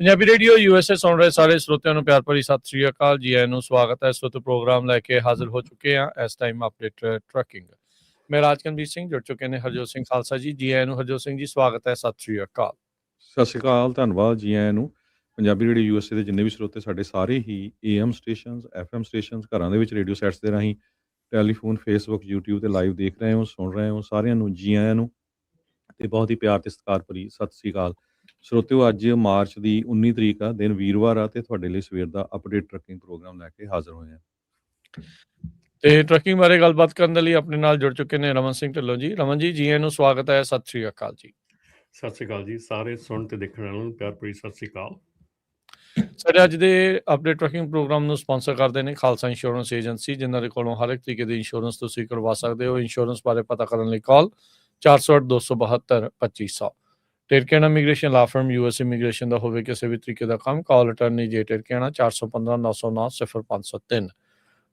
Punjabi radio USA ਸੁਣ ਰਹੇ ਸਾਰੇ ਸਰੋਤਿਆਂ ਨੂੰ ਪਿਆਰ ਭਰੀ ਸਤਿ ਸ੍ਰੀ ਅਕਾਲ ਜੀ। ਆਇਆਂ ਨੂੰ ਸਵਾਗਤ ਹੈ। ਇਸ ਵਕਤ ਪ੍ਰੋਗਰਾਮ ਲੈ ਕੇ ਹਾਜ਼ਰ ਹੋ ਚੁੱਕੇ ਹਾਂ। ਇਸ ਟਾਈਮ ਅਪਡੇਟ ਟਰੱਕਿੰਗ ਮੈਂ ਰਾਜਕਨਵੀਰ ਸਿੰਘ ਜੁੜ ਚੁੱਕੇ ਨੇ ਹਰਜੋਤ ਸਿੰਘ ਖਾਲਸਾ ਜੀ। ਜੀ ਆਇਆਂ ਨੂੰ ਹਰਜੋਤ ਸਿੰਘ ਜੀ, ਸਵਾਗਤ ਹੈ। ਸਤਿ ਸ੍ਰੀ ਅਕਾਲ। ਸਤਿ ਸ਼੍ਰੀ ਅਕਾਲ, ਧੰਨਵਾਦ ਜੀ ਆਇਆਂ ਨੂੰ। ਪੰਜਾਬੀ ਰੇਡੀਓ USA ਦੇ ਜਿੰਨੇ ਵੀ ਸਰੋਤੇ ਸਾਡੇ ਸਾਰੇ ਹੀ AM ਸਟੇਸ਼ਨਸ, FM ਸਟੇਸ਼ਨਸ, ਘਰਾਂ ਦੇ ਵਿੱਚ ਰੇਡੀਓ ਸੈਟਸ ਦੇ ਰਾਹੀਂ ਟੈਲੀਫੋਨ, ਫੇਸਬੁੱਕ, YouTube ਤੇ ਲਾਈਵ ਦੇਖ ਰਹੇ ਹੋ, ਸੁਣ ਰਹੇ ਹੋ, ਸਾਰਿਆਂ ਨੂੰ ਜੀ ਆਇਆਂ ਨੂੰ ਤੇ ਬਹੁਤ ਹੀ ਪਿਆਰ ਤੇ ਸਤਿਕਾਰ ਭਰੀ ਸਤਿ ਸ਼੍ਰੀ ਅਕਾਲ। ਸਰੋਤਿਓ, ਅੱਜ ਮਾਰਚ ਦੀ 19 ਤਰੀਕ ਆ, ਦਿਨ ਵੀਰਵਾਰ ਆ ਤੇ ਤੁਹਾਡੇ ਲਈ ਸਵੇਰ ਦਾ ਅਪਡੇਟ ਟਰੱਕਿੰਗ ਪ੍ਰੋਗਰਾਮ ਲੈ ਕੇ ਹਾਜ਼ਰ ਹੋਏ ਹਾਂ। ਤੇ ਟਰੱਕਿੰਗ ਬਾਰੇ ਗੱਲਬਾਤ ਕਰਨ ਦੇ ਲਈ ਆਪਣੇ ਨਾਲ ਜੁੜ ਚੁੱਕੇ ਨੇ ਰਮਨ ਸਿੰਘ ਢਿੱਲੋਂ ਜੀ। ਰਮਨ ਜੀ, ਜੀ ਆਇਆਂ ਨੂੰ ਸਵਾਗਤ ਹੈ। ਸਤਿ ਸ੍ਰੀ ਅਕਾਲ ਜੀ। ਸਤਿ ਸ਼੍ਰੀ ਅਕਾਲ ਜੀ। ਸਾਰੇ ਸੁਣ ਤੇ ਦੇਖਣ ਵਾਲਿਆਂ ਨੂੰ ਪਿਆਰ ਭਰੀ ਸਤਿ ਸ਼੍ਰੀ ਅਕਾਲ। ਸਾਡੇ ਅੱਜ ਦੇ ਅਪਡੇਟ ਟਰੱਕਿੰਗ ਪ੍ਰੋਗਰਾਮ ਨੂੰ ਸਪਾਂਸਰ ਕਰਦੇ ਨੇ ਖਾਲਸਾ ਇੰਸ਼ੋਰੈਂਸ ਏਜੰਸੀ, ਜਿਨ੍ਹਾਂ ਦੇ ਕੋਲੋਂ ਹਰ ਇੱਕ ਤਰੀਕੇ ਦੀ ਇੰਸ਼ੋਰੈਂਸ ਤੁਸੀਂ ਕਰਵਾ ਸਕਦੇ ਹੋ। ਇੰਸ਼ੋਰੈਂਸ ਬਾਰੇ ਪਤਾ ਕਰਨ ਲਈ call 408-272-2500। Tirkiana immigration law firm US immigration ਦਾ ਹੋਵੇ ਕਿਸੇ ਵੀ ਤਰੀਕੇ ਦਾ ਕੰਮ, call attorney J Tirkiana 415-909-0503।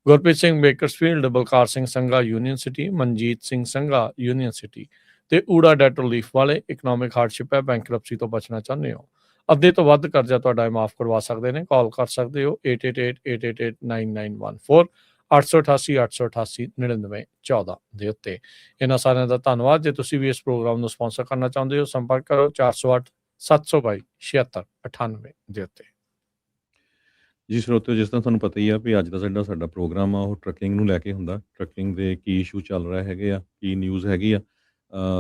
Gurpreet Singh Bakersfield, Balkar Singh Sangha union city, Manjit Singh Sangha union city ਤੇ ਊੜਾ ਡੈਟ ਰਿਲੀਫ ਵਾਲੇ। ਇਕਨੋਮਿਕ ਹਾਰਡਸ਼ਿਪ ਹੈ, ਬੈਂਕਰਪਸੀ ਤੋਂ ਬਚਣਾ ਚਾਹੁੰਦੇ ਹੋ, ਅੱਧੇ ਤੋਂ ਵੱਧ ਕਰਜ਼ਾ ਤੁਹਾਡਾ ਮਾਫ ਕਰਵਾ ਸਕਦੇ ਨੇ, ਕਾਲ ਕਰ ਸਕਦੇ ਹੋ 8888889914 888-888-9914 ਦੇ ਉੱਤੇ। ਇਹਨਾਂ ਸਾਰਿਆਂ ਦਾ ਧੰਨਵਾਦ। ਜੇ ਤੁਸੀਂ ਵੀ ਇਸ ਪ੍ਰੋਗਰਾਮ ਨੂੰ ਸਪਾਂਸਰ ਕਰਨਾ ਚਾਹੁੰਦੇ ਹੋ, ਸੰਪਰਕ ਕਰੋ 408-722-7698 ਦੇ ਉੱਤੇ। ਜੀ ਸਰੋਤਿਓ, ਜਿਸ ਤਰ੍ਹਾਂ ਤੁਹਾਨੂੰ ਪਤਾ ਹੀ ਆ ਵੀ ਅੱਜ ਦਾ ਸਾਡਾ ਪ੍ਰੋਗਰਾਮ ਆ ਉਹ ਟਰੱਕਿੰਗ ਨੂੰ ਲੈ ਕੇ ਹੁੰਦਾ। ਟਰੱਕਿੰਗ ਦੇ ਕੀ ਇਸ਼ੂ ਚੱਲ ਰਿਹਾ ਹੈਗੇ ਆ, ਕੀ ਨਿਊਜ਼ ਹੈਗੀ ਆ,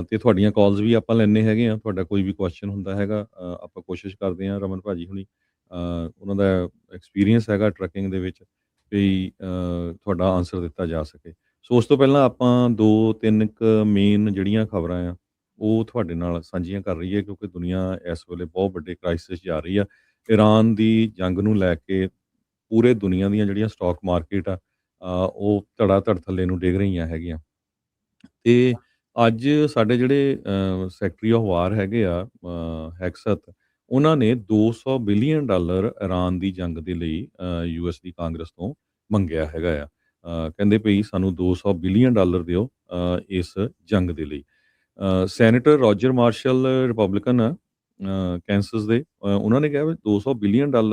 ਤੇ ਤੁਹਾਡੀਆਂ ਕਾਲਸ ਵੀ ਆਪਾਂ ਲੈਂਦੇ ਹੈਗੇ ਆ। ਤੁਹਾਡਾ ਕੋਈ ਵੀ ਕੁਐਸਚਨ ਹੁੰਦਾ ਹੈਗਾ, ਆਪਾਂ ਕੋਸ਼ਿਸ਼ ਕਰਦੇ ਹਾਂ, ਰਮਨ ਭਾਜੀ ਹੁਣੀ ਉਹਨਾਂ ਦਾ ਐਕਸਪੀਰੀਅੰਸ ਹੈਗਾ ਟਰੱਕਿੰਗ ਦੇ ਵਿੱਚ, ਵੀ ਤੁਹਾਡਾ ਆਨਸਰ ਦਿੱਤਾ ਜਾ ਸਕੇ। ਸੋ ਉਸ ਤੋਂ ਪਹਿਲਾਂ ਆਪਾਂ 2-3 ਮੇਨ ਜਿਹੜੀਆਂ ਖਬਰਾਂ ਆ ਉਹ ਤੁਹਾਡੇ ਨਾਲ ਸਾਂਝੀਆਂ ਕਰ ਰਹੀ ਹੈ, ਕਿਉਂਕਿ ਦੁਨੀਆ ਇਸ ਵੇਲੇ ਬਹੁਤ ਵੱਡੇ ਕ੍ਰਾਈਸਿਸ ਜਾ ਰਹੀ ਆ। ਈਰਾਨ ਦੀ ਜੰਗ ਨੂੰ ਲੈ ਕੇ ਪੂਰੇ ਦੁਨੀਆ ਦੀਆਂ ਜਿਹੜੀਆਂ ਸਟਾਕ ਮਾਰਕੀਟ ਆ ਉਹ ਧੜਾ ਧੜ ਥੱਲੇ ਨੂੰ ਡਿੱਗ ਰਹੀਆਂ ਹੈਗੀਆਂ। ਤੇ ਅੱਜ ਸਾਡੇ ਜਿਹੜੇ ਸੈਕਟਰੀ ਆਫ ਵਾਰ ਹੈਗੇ ਆ, ਹੈਕਸਤ, ਉਹਨਾਂ ਨੇ $200 ਬਿਲੀਅਨ ਈਰਾਨ ਦੀ ਜੰਗ ਦੇ ਲਈ US ਦੀ ਕਾਂਗਰਸ ਤੋਂ ਮੰਗਿਆ ਹੈਗਾ ਆ। ਕਹਿੰਦੇ ਪਈ ਸਾਨੂੰ $200 ਬਿਲੀਅਨ ਦਿਓ ਇਸ ਜੰਗ ਦੇ ਲਈ। ਸੈਨੇਟਰ ਰੋਜਰ ਮਾਰਸ਼ਲ ਰਿਪਬਲਿਕਨ ਆ ਕੈਂਸਸ ਦੇ, ਉਹਨਾਂ ਨੇ ਕਿਹਾ ਵੀ $200 ਬਿਲੀਅਨ ਤਾਂ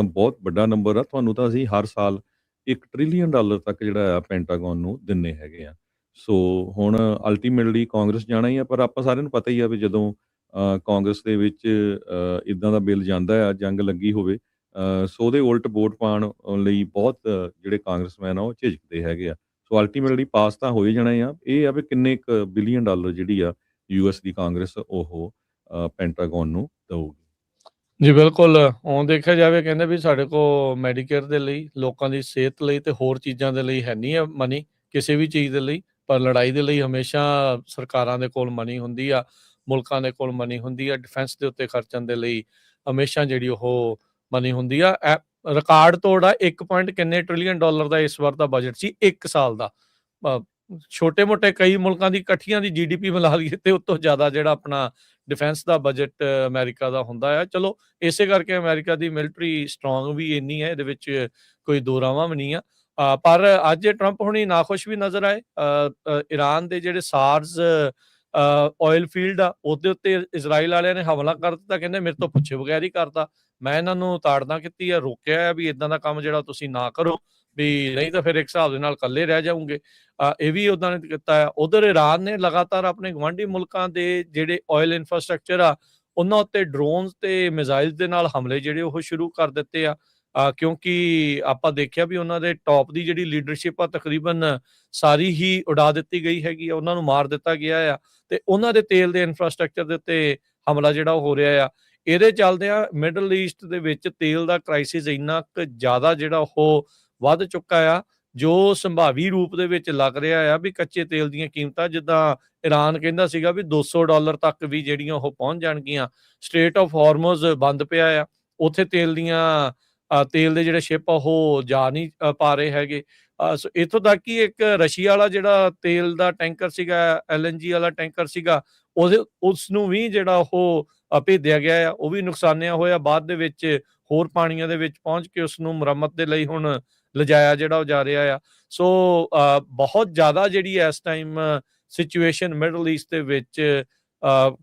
ਬਹੁਤ ਵੱਡਾ ਨੰਬਰ ਆ, ਤੁਹਾਨੂੰ ਤਾਂ ਅਸੀਂ ਹਰ ਸਾਲ $1 ਟ੍ਰਿਲੀਅਨ ਤੱਕ ਜਿਹੜਾ ਆ ਪੈਂਟਾਗਨ ਨੂੰ ਦਿੰਦੇ ਹੈਗੇ ਆ। ਸੋ ਹੁਣ ਅਲਟੀਮੇਟਲੀ ਕਾਂਗਰਸ ਜਾਣਾ ਹੀ ਆ, ਪਰ ਆਪਾਂ ਸਾਰਿਆਂ ਨੂੰ ਪਤਾ ਹੀ ਆ ਵੀ ਜਦੋਂ ਕਾਂਗਰਸ ਦੇ ਵਿੱਚ ਇੱਦਾਂ ਦਾ ਬਿੱਲ ਜਾਂਦਾ ਆ, ਜੰਗ ਲੱਗੀ ਹੋਵੇ, ਸੋ ਉਹਦੇ ਉਲਟ ਵੋਟ ਪਾਉਣ ਲਈ ਬਹੁਤ ਜਿਹੜੇ ਕਾਂਗਰਸਮੈਨ ਆ ਉਹ ਝਿਜਕਦੇ ਹੈਗੇ ਆ। ਸੋ ਅਲਟੀਮੇਟਲੀ ਪਾਸ ਤਾਂ ਹੋ ਹੀ ਜਾਣਾ ਆ। ਇਹ ਆ ਵੀ ਕਿੰਨੇ ਕੁ ਬਿਲੀਅਨ ਜਿਹੜੀ ਆ US ਦੀ ਕਾਂਗਰਸ ਉਹ ਪੈਂਟਾਗਨ ਨੂੰ ਦਊਗੀ। ਜੀ ਬਿਲਕੁਲ। ਹੁਣ ਦੇਖਿਆ ਜਾਵੇ, ਕਹਿੰਦੇ ਵੀ ਸਾਡੇ ਕੋਲ ਮੈਡੀਕੇਅਰ ਦੇ ਲਈ, ਲੋਕਾਂ ਦੀ ਸਿਹਤ ਲਈ ਤੇ ਹੋਰ ਚੀਜ਼ਾਂ ਦੇ ਲਈ ਹੈ ਨਹੀਂ ਆ ਮਨੀ, ਕਿਸੇ ਵੀ ਚੀਜ਼ ਦੇ ਲਈ, ਪਰ ਲੜਾਈ ਦੇ ਲਈ ਹਮੇਸ਼ਾ ਸਰਕਾਰਾਂ ਦੇ ਕੋਲ ਮਨੀ ਹੁੰਦੀ ਆ, ਮੁਲਕਾਂ ਦੇ ਕੋਲ ਮਨੀ ਹੁੰਦੀ ਆ। ਡਿਫੈਂਸ ਦੇ ਉੱਤੇ ਖਰਚਣ ਦੇ ਲਈ ਹਮੇਸ਼ਾ ਜਿਹੜੀ ਉਹ ਮਨੀ ਹੁੰਦੀ ਆ। ਰਿਕਾਰਡ ਤੋੜ ਆ, 1 ਕਿੰਨੇ ਟ੍ਰਿਲੀਅਨ ਡਾਲਰ ਦਾ ਇਸ ਵਾਰ ਦਾ ਬਜਟ ਸੀ 1 ਸਾਲ ਦਾ। ਛੋਟੇ ਮੋਟੇ ਕਈ ਮੁਲਕਾਂ ਦੀ ਇਕੱਠੀਆਂ ਦੀ GDP ਮਿਲਾ ਲਈਏ ਤੇ ਉਸ ਤੋਂ ਜ਼ਿਆਦਾ ਜਿਹੜਾ ਆਪਣਾ ਡਿਫੈਂਸ ਦਾ ਬਜਟ ਅਮਰੀਕਾ ਦਾ ਹੁੰਦਾ ਆ। ਚਲੋ ਇਸੇ ਕਰਕੇ ਅਮਰੀਕਾ ਦੀ ਮਿਲਟਰੀ ਸਟਰੋਂਗ ਵੀ ਇੰਨੀ ਹੈ, ਇਹਦੇ ਵਿੱਚ ਕੋਈ ਦੋ ਰਾਵਾਂ ਵੀ ਨਹੀਂ ਆ। ਪਰ ਅੱਜ ਟਰੰਪ ਹੁਣੀ ਨਾਖੁਸ਼ ਵੀ ਨਜ਼ਰ ਆਏ। ਈਰਾਨ ਦੇ ਜਿਹੜੇ ਸਾਰਜ਼ ਆਇਲ ਫੀਲਡ ਆ ਉਹਦੇ ਉੱਤੇ ਇਜ਼ਰਾਈਲ ਵਾਲਿਆਂ ਨੇ ਹਮਲਾ ਕਰ ਦਿੱਤਾ। ਕਹਿੰਦੇ ਮੇਰੇ ਤੋਂ ਪੁੱਛੇ ਬਗੈਰ ਹੀ ਕਰਤਾ, ਮੈਂ ਇਹਨਾਂ ਨੂੰ ਤਾੜਨਾ ਕੀਤੀ ਆ, ਰੋਕਿਆ ਆ ਵੀ ਇਦਾਂ ਦਾ ਕੰਮ ਜਿਹੜਾ ਤੁਸੀਂ ਨਾ ਕਰੋ, ਵੀ ਨਹੀਂ ਤਾਂ ਫਿਰ ਇੱਕ ਹਿਸਾਬ ਦੇ ਨਾਲ ਇਕੱਲੇ ਰਹਿ ਜਾਊਂਗੇ। ਇਹ ਵੀ ਉਹਨਾਂ ਨੇ ਕੀਤਾ ਆ। ਉਧਰ ਈਰਾਨ ਨੇ ਲਗਾਤਾਰ ਆਪਣੇ ਗੁਆਂਢੀ ਮੁਲਕਾਂ ਦੇ ਜਿਹੜੇ ਆਇਲ ਇਨਫਰਾਸਟ੍ਰਕਚਰ ਆ ਉਹਨਾਂ ਉੱਤੇ ਡਰੋਨਸ ਤੇ ਮਿਜ਼ਾਈਲ ਦੇ ਨਾਲ ਹਮਲੇ ਜਿਹੜੇ ਉਹ ਸ਼ੁਰੂ ਕਰ ਦਿੱਤੇ ਆ। ਕਿਉਂਕਿ ਆਪਾਂ ਦੇਖਿਆ ਵੀ ਉਹਨਾਂ ਦੇ ਟੌਪ ਦੀ ਜਿਹੜੀ ਲੀਡਰਸ਼ਿਪ ਆ ਤਕਰੀਬਨ ਸਾਰੀ ਹੀ ਉਡਾ ਦਿੱਤੀ ਗਈ ਹੈਗੀ ਆ, ਉਹਨਾਂ ਨੂੰ ਮਾਰ ਦਿੱਤਾ ਗਿਆ ਆ, ਤੇ ਉਹਨਾਂ ਦੇ ਤੇਲ ਦੇ ਇਨਫਰਾਸਟ੍ਰਕਚਰ ਦੇ ਉੱਤੇ ਹਮਲਾ ਜਿਹੜਾ ਉਹ ਹੋ ਰਿਹਾ ਆ। ਇਹਦੇ ਚੱਲਦਿਆਂ ਮਿਡਲ ਈਸਟ ਦੇ ਵਿੱਚ ਤੇਲ ਦਾ ਕ੍ਰਾਈਸਿਸ ਇੰਨਾ ਕੁ ਜ਼ਿਆਦਾ ਜਿਹੜਾ ਉਹ ਵੱਧ ਚੁੱਕਾ ਆ, ਜੋ ਸੰਭਾਵੀ ਰੂਪ ਦੇ ਵਿੱਚ ਲੱਗ ਰਿਹਾ ਆ ਵੀ ਕੱਚੇ ਤੇਲ ਦੀਆਂ ਕੀਮਤਾਂ, ਜਿੱਦਾਂ ਈਰਾਨ ਕਹਿੰਦਾ ਸੀਗਾ ਵੀ $200 ਤੱਕ ਵੀ ਜਿਹੜੀਆਂ ਉਹ ਪਹੁੰਚ ਜਾਣਗੀਆਂ। ਸਟ੍ਰੇਟ ਆਫ ਹਾਰਮੋਜ਼ ਬੰਦ ਪਿਆ ਆ, ਉੱਥੇ ਤੇਲ ਦੇ ਜਿਹੜੇ ਸ਼ਿਪ ਆ ਉਹ ਜਾ ਨਹੀਂ ਪਾ ਰਹੇ ਹੈਗੇ। ਸੋ ਇੱਥੋਂ ਤੱਕ ਕਿ ਇੱਕ ਰਸ਼ੀਆ ਵਾਲਾ ਜਿਹੜਾ ਤੇਲ ਦਾ ਟੈਂਕਰ ਸੀਗਾ, LNG ਵਾਲਾ ਟੈਂਕਰ ਸੀਗਾ, ਉਸ ਨੂੰ ਵੀ ਜਿਹੜਾ ਉਹ ਭੇਜਿਆ ਗਿਆ ਆ, ਉਹ ਵੀ ਨੁਕਸਾਨਿਆ ਹੋਇਆ। ਬਾਅਦ ਦੇ ਵਿੱਚ ਹੋਰ ਪਾਣੀਆਂ ਦੇ ਵਿੱਚ ਪਹੁੰਚ ਕੇ ਉਸ ਨੂੰ ਮੁਰੰਮਤ ਦੇ ਲਈ ਹੁਣ ਲਿਜਾਇਆ ਜਿਹੜਾ ਉਹ ਜਾ ਰਿਹਾ ਆ। ਸੋ ਬਹੁਤ ਜ਼ਿਆਦਾ ਜਿਹੜੀ ਇਸ ਟਾਈਮ ਸਿਚੁਏਸ਼ਨ ਮਿਡਲ ਈਸਟ ਦੇ ਵਿੱਚ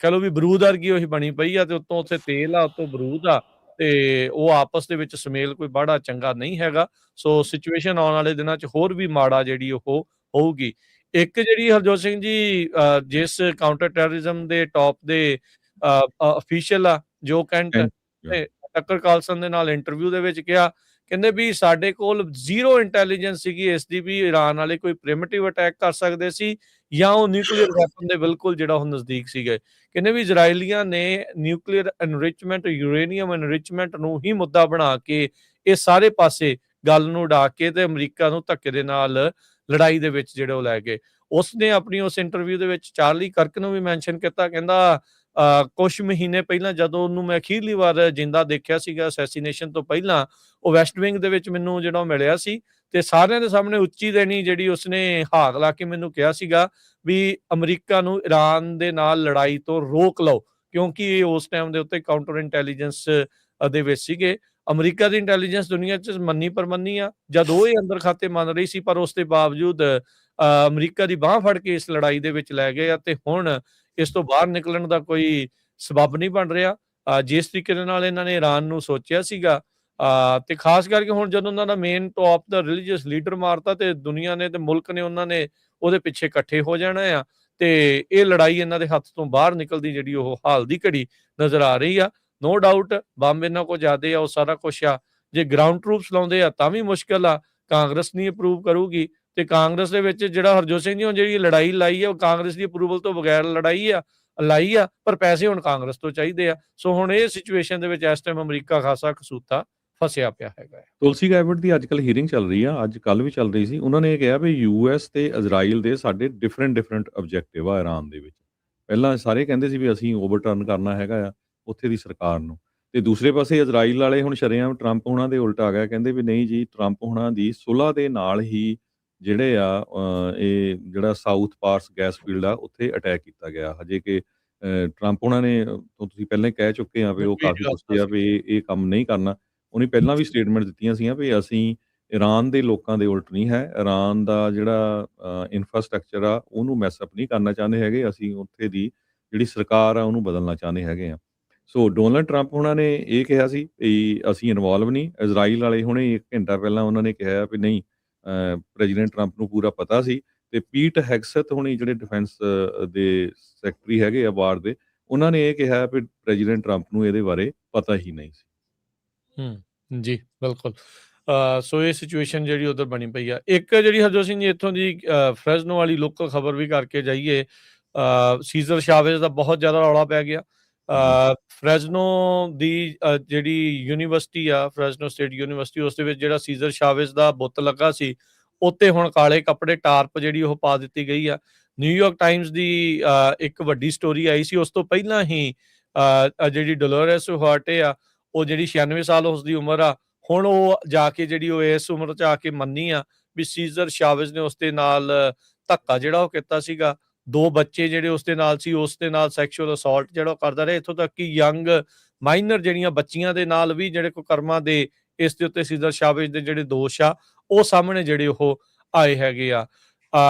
ਕਹਿ ਲਓ ਵੀ ਬਰੂਦ ਵਰਗੀ ਉਹੀ ਬਣੀ ਪਈ ਆ, ਤੇ ਉੱਤੋਂ ਉੱਥੇ ਤੇਲ ਆ, ਉੱਤੋਂ ਬਰੂਦ ਆ, ਤੇ ਉਹ ਆਪਸ ਦੇ ਵਿੱਚ ਸੁਮੇਲ ਕੋਈ ਬੜਾ ਚੰਗਾ ਨਹੀਂ ਹੈਗਾ। ਸੋ ਸਿਚੁਏਸ਼ਨ ਆਉਣ ਵਾਲੇ ਦਿਨਾਂ 'ਚ ਹੋਰ ਵੀ ਮਾੜਾ ਜਿਹੜੀ ਉਹ ਹੋਊਗੀ। ਇੱਕ ਜਿਹੜੀ ਹਰਜੋਤ ਸਿੰਘ ਜੀ ਜਿਸ ਕਾਊਂਟਰ ਟੈਰਰਿਜ਼ਮ ਦੇ ਟੌਪ ਦੇ ਅਫੀਸ਼ੀਅਲ ਆ ਜੋ ਕੈਂਟ ਨੇ ਟੱਕਰ ਕਾਰਲਸਨ ਦੇ ਨਾਲ ਇੰਟਰਵਿਊ ਦੇ ਵਿੱਚ ਕਿਹਾ, ਕਹਿੰਦੇ ਵੀ ਸਾਡੇ ਕੋਲ ਜ਼ੀਰੋ ਇੰਟੈਲੀਜੈਂਸ ਸੀਗੀ ਇਸ ਦੀ ਵੀ ਇਰਾਨ ਵਾਲੇ ਕੋਈ ਪ੍ਰਿਮਿਟਿਵ ਅਟੈਕ ਕਰ ਸਕਦੇ ਸੀ ਜਾਂ ਉਹ ਨਿਊਕਲੀਅਰ ਵੈਪਨ ਦੇ ਬਿਲਕੁਲ ਜਿਹੜਾ ਉਹ ਨਜ਼ਦੀਕ ਸੀਗੇ। ਕਹਿੰਦੇ ਵੀ ਇਜ਼ਰਾਈਲੀਆਂ ਨੇ ਨਿਊਕਲੀਅਰ ਐਨਰਿਚਮੈਂਟ, ਯੂਰੇਨੀਅਮ ਐਨਰਿਚਮੈਂਟ ਨੂੰ ਹੀ ਮੁੱਦਾ ਬਣਾ ਕੇ ਇਹ ਸਾਰੇ ਪਾਸੇ ਗੱਲ ਨੂੰ ਉਡਾ ਕੇ ਤੇ ਅਮਰੀਕਾ ਨੂੰ ਧੱਕੇ ਦੇ ਨਾਲ ਲੜਾਈ ਦੇ ਵਿੱਚ ਜਿਹੜੇ ਉਹ ਲੈ ਗਏ। ਉਸਨੇ ਆਪਣੀ ਉਸ ਇੰਟਰਵਿਊ ਦੇ ਵਿੱਚ ਚਾਰਲੀ ਕਰਕ ਨੂੰ ਵੀ ਮੈਂਸ਼ਨ ਕੀਤਾ, ਕਹਿੰਦਾ ਕੁਛ ਮਹੀਨੇ ਪਹਿਲਾਂ ਜਦੋਂ ਉਹਨੂੰ ਮੈਂ ਅਖੀਰਲੀ ਵਾਰ ਜਿੰਦਾ ਦੇਖਿਆ ਸੀਗਾ ਅਸੈਸੀਨੇਸ਼ਨ ਤੋਂ ਪਹਿਲਾਂ, ਉਹ ਵੈਸਟ ਵਿੰਗ ਦੇ ਵਿੱਚ ਮੈਨੂੰ ਜਿਹੜਾ ਉਹ ਮਿਲਿਆ ਸੀ ਤੇ ਸਾਰਿਆਂ ਦੇ ਸਾਹਮਣੇ ਉੱਚੀ ਦੇਣੀ ਜਿਹੜੀ ਉਸਨੇ ਹਾਕ ਲਾ ਕੇ ਮੈਨੂੰ ਕਿਹਾ ਸੀਗਾ ਵੀ ਅਮਰੀਕਾ ਨੂੰ ਇਰਾਨ ਦੇ ਨਾਲ ਲੜਾਈ ਤੋਂ ਰੋਕ ਲਓ, ਕਿਉਂਕਿ ਇਹ ਉਸ ਟਾਈਮ ਦੇ ਉੱਤੇ ਕਾਊਂਟਰ ਇੰਟੈਲੀਜੈਂਸ ਦੇ ਵਿੱਚ ਸੀਗੇ। ਅਮਰੀਕਾ ਦੀ ਇੰਟੈਲੀਜੈਂਸ ਦੁਨੀਆ 'ਚ ਮੰਨੀ ਪਰਮੰਨੀ ਆ, ਜਦ ਉਹ ਇਹ ਅੰਦਰ ਖਾਤੇ ਮੰਨ ਰਹੀ ਸੀ, ਪਰ ਉਸ ਦੇ ਬਾਵਜੂਦ ਅਮਰੀਕਾ ਦੀ ਬਾਂਹ ਫੜ ਕੇ ਇਸ ਲੜਾਈ ਦੇ ਵਿੱਚ ਲੈ ਗਏ ਆ ਤੇ ਹੁਣ ਇਸ ਤੋਂ ਬਾਹਰ ਨਿਕਲਣ ਦਾ ਕੋਈ ਸਬੱਬ ਨਹੀਂ ਬਣ ਰਿਹਾ। ਜਿਸ ਤਰੀਕੇ ਦੇ ਨਾਲ ਇਹਨਾਂ ਨੇ ਇਰਾਨ ਨੂੰ ਸੋਚਿਆ ਸੀਗਾ ਤੇ ਖਾਸ ਕਰਕੇ ਹੁਣ ਜਦੋਂ ਉਹਨਾਂ ਦਾ ਮੇਨ ਟੌਪ ਦਾ ਰਿਲੀਜੀਅਸ ਲੀਡਰ ਮਾਰਤਾ ਤੇ ਦੁਨੀਆ ਨੇ ਤੇ ਮੁਲਕ ਨੇ ਉਹਨਾਂ ਨੇ ਉਹਦੇ ਪਿੱਛੇ ਇਕੱਠੇ ਹੋ ਜਾਣਾ ਆ ਤੇ ਇਹ ਲੜਾਈ ਇਹਨਾਂ ਦੇ ਹੱਥ ਤੋਂ ਬਾਹਰ ਨਿਕਲਦੀ ਜਿਹੜੀ ਉਹ ਹਾਲ ਦੀ ਘੜੀ ਨਜ਼ਰ ਆ ਰਹੀ ਆ। ਨੋ ਡਾਊਟ ਬੰਬ ਇਹਨਾਂ ਕੋਲ ਜ਼ਿਆਦੇ ਆ, ਉਹ ਸਾਰਾ ਕੁਛ ਆ। ਜੇ ਗਰਾਊਂਡ ਟਰੂਪਸ ਲਾਉਂਦੇ ਆ ਤਾਂ ਵੀ ਮੁਸ਼ਕਲ ਆ, ਕਾਂਗਰਸ ਨਹੀਂ ਅਪਰੂਵ ਕਰੂਗੀ ਤੇ ਕਾਂਗਰਸ ਦੇ ਵਿੱਚ ਜਿਹੜਾ ਹਰਜੋਤ ਸਿੰਘ ਜੀ ਹੁਣ ਜਿਹੜੀ ਲੜਾਈ ਲਾਈ ਆ ਉਹ ਕਾਂਗਰਸ ਦੀ ਅਪਰੂਵਲ ਤੋਂ ਬਗੈਰ ਲਾਈ ਆ, ਪਰ ਪੈਸੇ ਹੁਣ ਕਾਂਗਰਸ ਤੋਂ ਚਾਹੀਦੇ ਆ। ਸੋ ਹੁਣ ਇਹ ਸਿਚੁਏਸ਼ਨ ਦੇ ਵਿੱਚ ਇਸ ਟਾਈਮ ਅਮਰੀਕਾ ਖਾਸਾ ਕਸੂਤਾ ਫਸਿਆ ਪਿਆ ਹੈਗਾ। ਤੁਲਸੀ ਗੈਬਟ ਦੀ ਅੱਜ ਕੱਲ੍ਹ ਹੀਅਰਿੰਗ ਚੱਲ ਰਹੀ ਆ, ਅੱਜ ਕੱਲ੍ਹ ਵੀ ਚੱਲ ਰਹੀ ਸੀ। ਉਹਨਾਂ ਨੇ ਇਹ ਕਿਹਾ ਵੀ ਯੂਐਸ ਤੇ ਇਜ਼ਰਾਈਲ ਦੇ ਸਾਡੇ ਡਿਫਰੈਂਟ ਆਬਜੈਕਟਿਵ ਆ ਇਰਾਨ ਦੇ ਵਿੱਚ। ਪਹਿਲਾਂ ਸਾਰੇ ਕਹਿੰਦੇ ਸੀ ਵੀ ਅਸੀਂ ਓਵਰਟਰਨ ਕਰਨਾ ਹੈਗਾ ਆ ਉੱਥੇ ਦੀ ਸਰਕਾਰ ਨੂੰ, ਤੇ ਦੂਸਰੇ ਪਾਸੇ ਇਜ਼ਰਾਈਲ ਵਾਲੇ ਹੁਣ ਸ਼ਰੇਆਮ ਟਰੰਪ ਹੋਣਾ ਦੇ ਉਲਟ ਆ ਗਿਆ, ਕਹਿੰਦੇ ਵੀ ਨਹੀਂ ਜੀ, ਟਰੰਪ ਹੋਣਾ ਦੀ ਸੁਲ੍ਹਾ ਦੇ ਨਾਲ ਹੀ ਜਿਹੜੇ ਆ ਇਹ ਜਿਹੜਾ ਸਾਊਥ ਪਾਰਸ ਗੈਸ ਫੀਲਡ ਆ ਉੱਥੇ ਅਟੈਕ ਕੀਤਾ ਗਿਆ। ਹਜੇ ਕਿ ਟਰੰਪ ਹੋਣਾ ਨੇ ਤੁਸੀਂ ਪਹਿਲਾਂ ਹੀ ਕਹਿ ਚੁੱਕੇ ਆ ਵੀ ਉਹ ਕਾਫੀ ਗੁੱਸੇ ਆ ਵੀ ਇਹ ਕੰਮ ਨਹੀਂ ਕਰਨਾ। ਉਹਨੇ ਪਹਿਲਾਂ ਵੀ ਸਟੇਟਮੈਂਟ ਦਿੱਤੀਆਂ ਸੀਗੀਆਂ ਵੀ ਅਸੀਂ ਇਰਾਨ ਦੇ ਲੋਕਾਂ ਦੇ ਉਲਟ ਨਹੀਂ ਹੈ, ਇਰਾਨ ਦਾ ਜਿਹੜਾ ਇਨਫਰਾਸਟਰਕਚਰ ਆ ਉਹਨੂੰ ਮੈਸਅਪ ਨਹੀਂ ਕਰਨਾ ਚਾਹੁੰਦੇ ਹੈਗੇ, ਅਸੀਂ ਉੱਥੇ ਦੀ ਜਿਹੜੀ ਸਰਕਾਰ ਆ ਉਹਨੂੰ ਬਦਲਣਾ ਚਾਹੁੰਦੇ ਹੈਗੇ ਆ। ਸੋ ਡੋਨਲਡ ਟਰੰਪ ਹੋਣਾ ਨੇ ਇਹ ਕਿਹਾ ਸੀ ਵੀ ਅਸੀਂ ਇਨਵੋਲਵ ਨਹੀਂ। ਇਜ਼ਰਾਈਲ ਵਾਲੇ ਹੁਣੇ 1 ਘੰਟਾ ਪਹਿਲਾਂ ਉਹਨਾਂ ਨੇ ਕਿਹਾ ਵੀ ਨਹੀਂ, ਪ੍ਰੈਜ਼ੀਡੈਂਟ ਟਰੰਪ ਨੂੰ ਪੂਰਾ ਪਤਾ ਸੀ। ਤੇ ਪੀਟ ਹੈਗਸਥ ਹੁਣੀ ਜਿਹੜੇ ਡਿਫੈਂਸ ਦੇ ਸੈਕਟਰੀ ਹੈਗੇ ਆ ਵਾਰ ਦੇ, ਉਹਨਾਂ ਨੇ ਇਹ ਕਿਹਾ ਵੀ ਪ੍ਰੈਜ਼ੀਡੈਂਟ ਟਰੰਪ ਨੂੰ ਇਹਦੇ ਬਾਰੇ ਪਤਾ ਹੀ ਨਹੀਂ ਸੀ। ਜੀ ਬਿਲਕੁਲ। ਸੋ ਇਹ ਸਿਚੁਏਸ਼ਨ ਜਿਹੜੀ ਉਧਰ ਬਣੀ ਪਈ ਆ। ਇੱਕ ਜਿਹੜੀ ਹਰਜੋਤ ਸਿੰਘ ਜੀ ਇੱਥੋਂ ਦੀ ਫਰੈਜ਼ਨੋ ਵਾਲੀ ਲੋਕਲ ਖਬਰ ਵੀ ਕਰਕੇ ਜਾਈਏ, ਸੀਜ਼ਰ ਸ਼ਾਵੇਜ਼ ਦਾ ਬਹੁਤ ਜ਼ਿਆਦਾ ਰੌਲਾ ਪੈ ਗਿਆ। ਫਰੈਜ਼ਨੋ ਦੀ ਜਿਹੜੀ ਯੂਨੀਵਰਸਿਟੀ ਆ, ਫਰੈਜ਼ਨੋ ਸਟੇਟ ਯੂਨੀਵਰਸਿਟੀ, ਉਸ ਦੇ ਵਿੱਚ ਜਿਹੜਾ ਸੀਜ਼ਰ ਸ਼ਾਵੇਜ਼ ਦਾ ਬੁੱਤ ਲੱਗਾ ਸੀ ਉੱਤੇ ਹੁਣ ਕਾਲੇ ਕੱਪੜੇ ਟਾਰਪ ਜਿਹੜੀ ਉਹ ਪਾ ਦਿੱਤੀ ਗਈ ਆ। ਨਿਊਯਾਰਕ ਟਾਈਮਸ ਦੀ ਇੱਕ ਵੱਡੀ ਸਟੋਰੀ ਆਈ ਸੀ ਉਸ ਤੋਂ ਪਹਿਲਾਂ ਹੀ ਜਿਹੜੀ ਡੋਲੋਰਸ ਹੁਆਰਟੇ ਆ, ਉਹ ਜਿਹੜੀ 96 ਸਾਲ ਉਸਦੀ ਉਮਰ ਆ, ਹੁਣ ਉਹ ਜਾ ਕੇ ਜਿਹੜੀ ਉਹ ਇਸ ਉਮਰ 'ਚ ਆ ਕੇ ਮੰਨੀ ਆ ਵੀ ਸੀਜ਼ਰ ਸ਼ਾਵੇਜ਼ ਨੇ ਉਸ ਦੇ ਨਾਲ ਧੱਕਾ ਜਿਹੜਾ ਉਹ ਕੀਤਾ ਸੀਗਾ। 2 ਬੱਚੇ ਜਿਹੜੇ ਉਸ ਦੇ ਨਾਲ ਸੀ, ਉਸ ਦੇ ਨਾਲ ਸੈਕਸ਼ੂਅਲ ਅਸੌਲਟ ਜਿਹੜਾ ਉਹ ਕਰਦਾ ਰਿਹਾ। ਇੱਥੋਂ ਤੱਕ ਕਿ ਯੰਗ ਮਾਈਨਰ ਜਿਹੜੀਆਂ ਬੱਚੀਆਂ ਦੇ ਨਾਲ ਵੀ ਜਿਹੜੇ ਕੁਕਰਮਾਂ ਦੇ ਇਸ ਦੇ ਉੱਤੇ ਸੀਜ਼ਰ ਸ਼ਾਵੇਜ਼ ਦੇ ਜਿਹੜੇ ਦੋਸ਼ ਆ ਉਹ ਸਾਹਮਣੇ ਜਿਹੜੇ ਉਹ ਆਏ ਹੈਗੇ ਆ।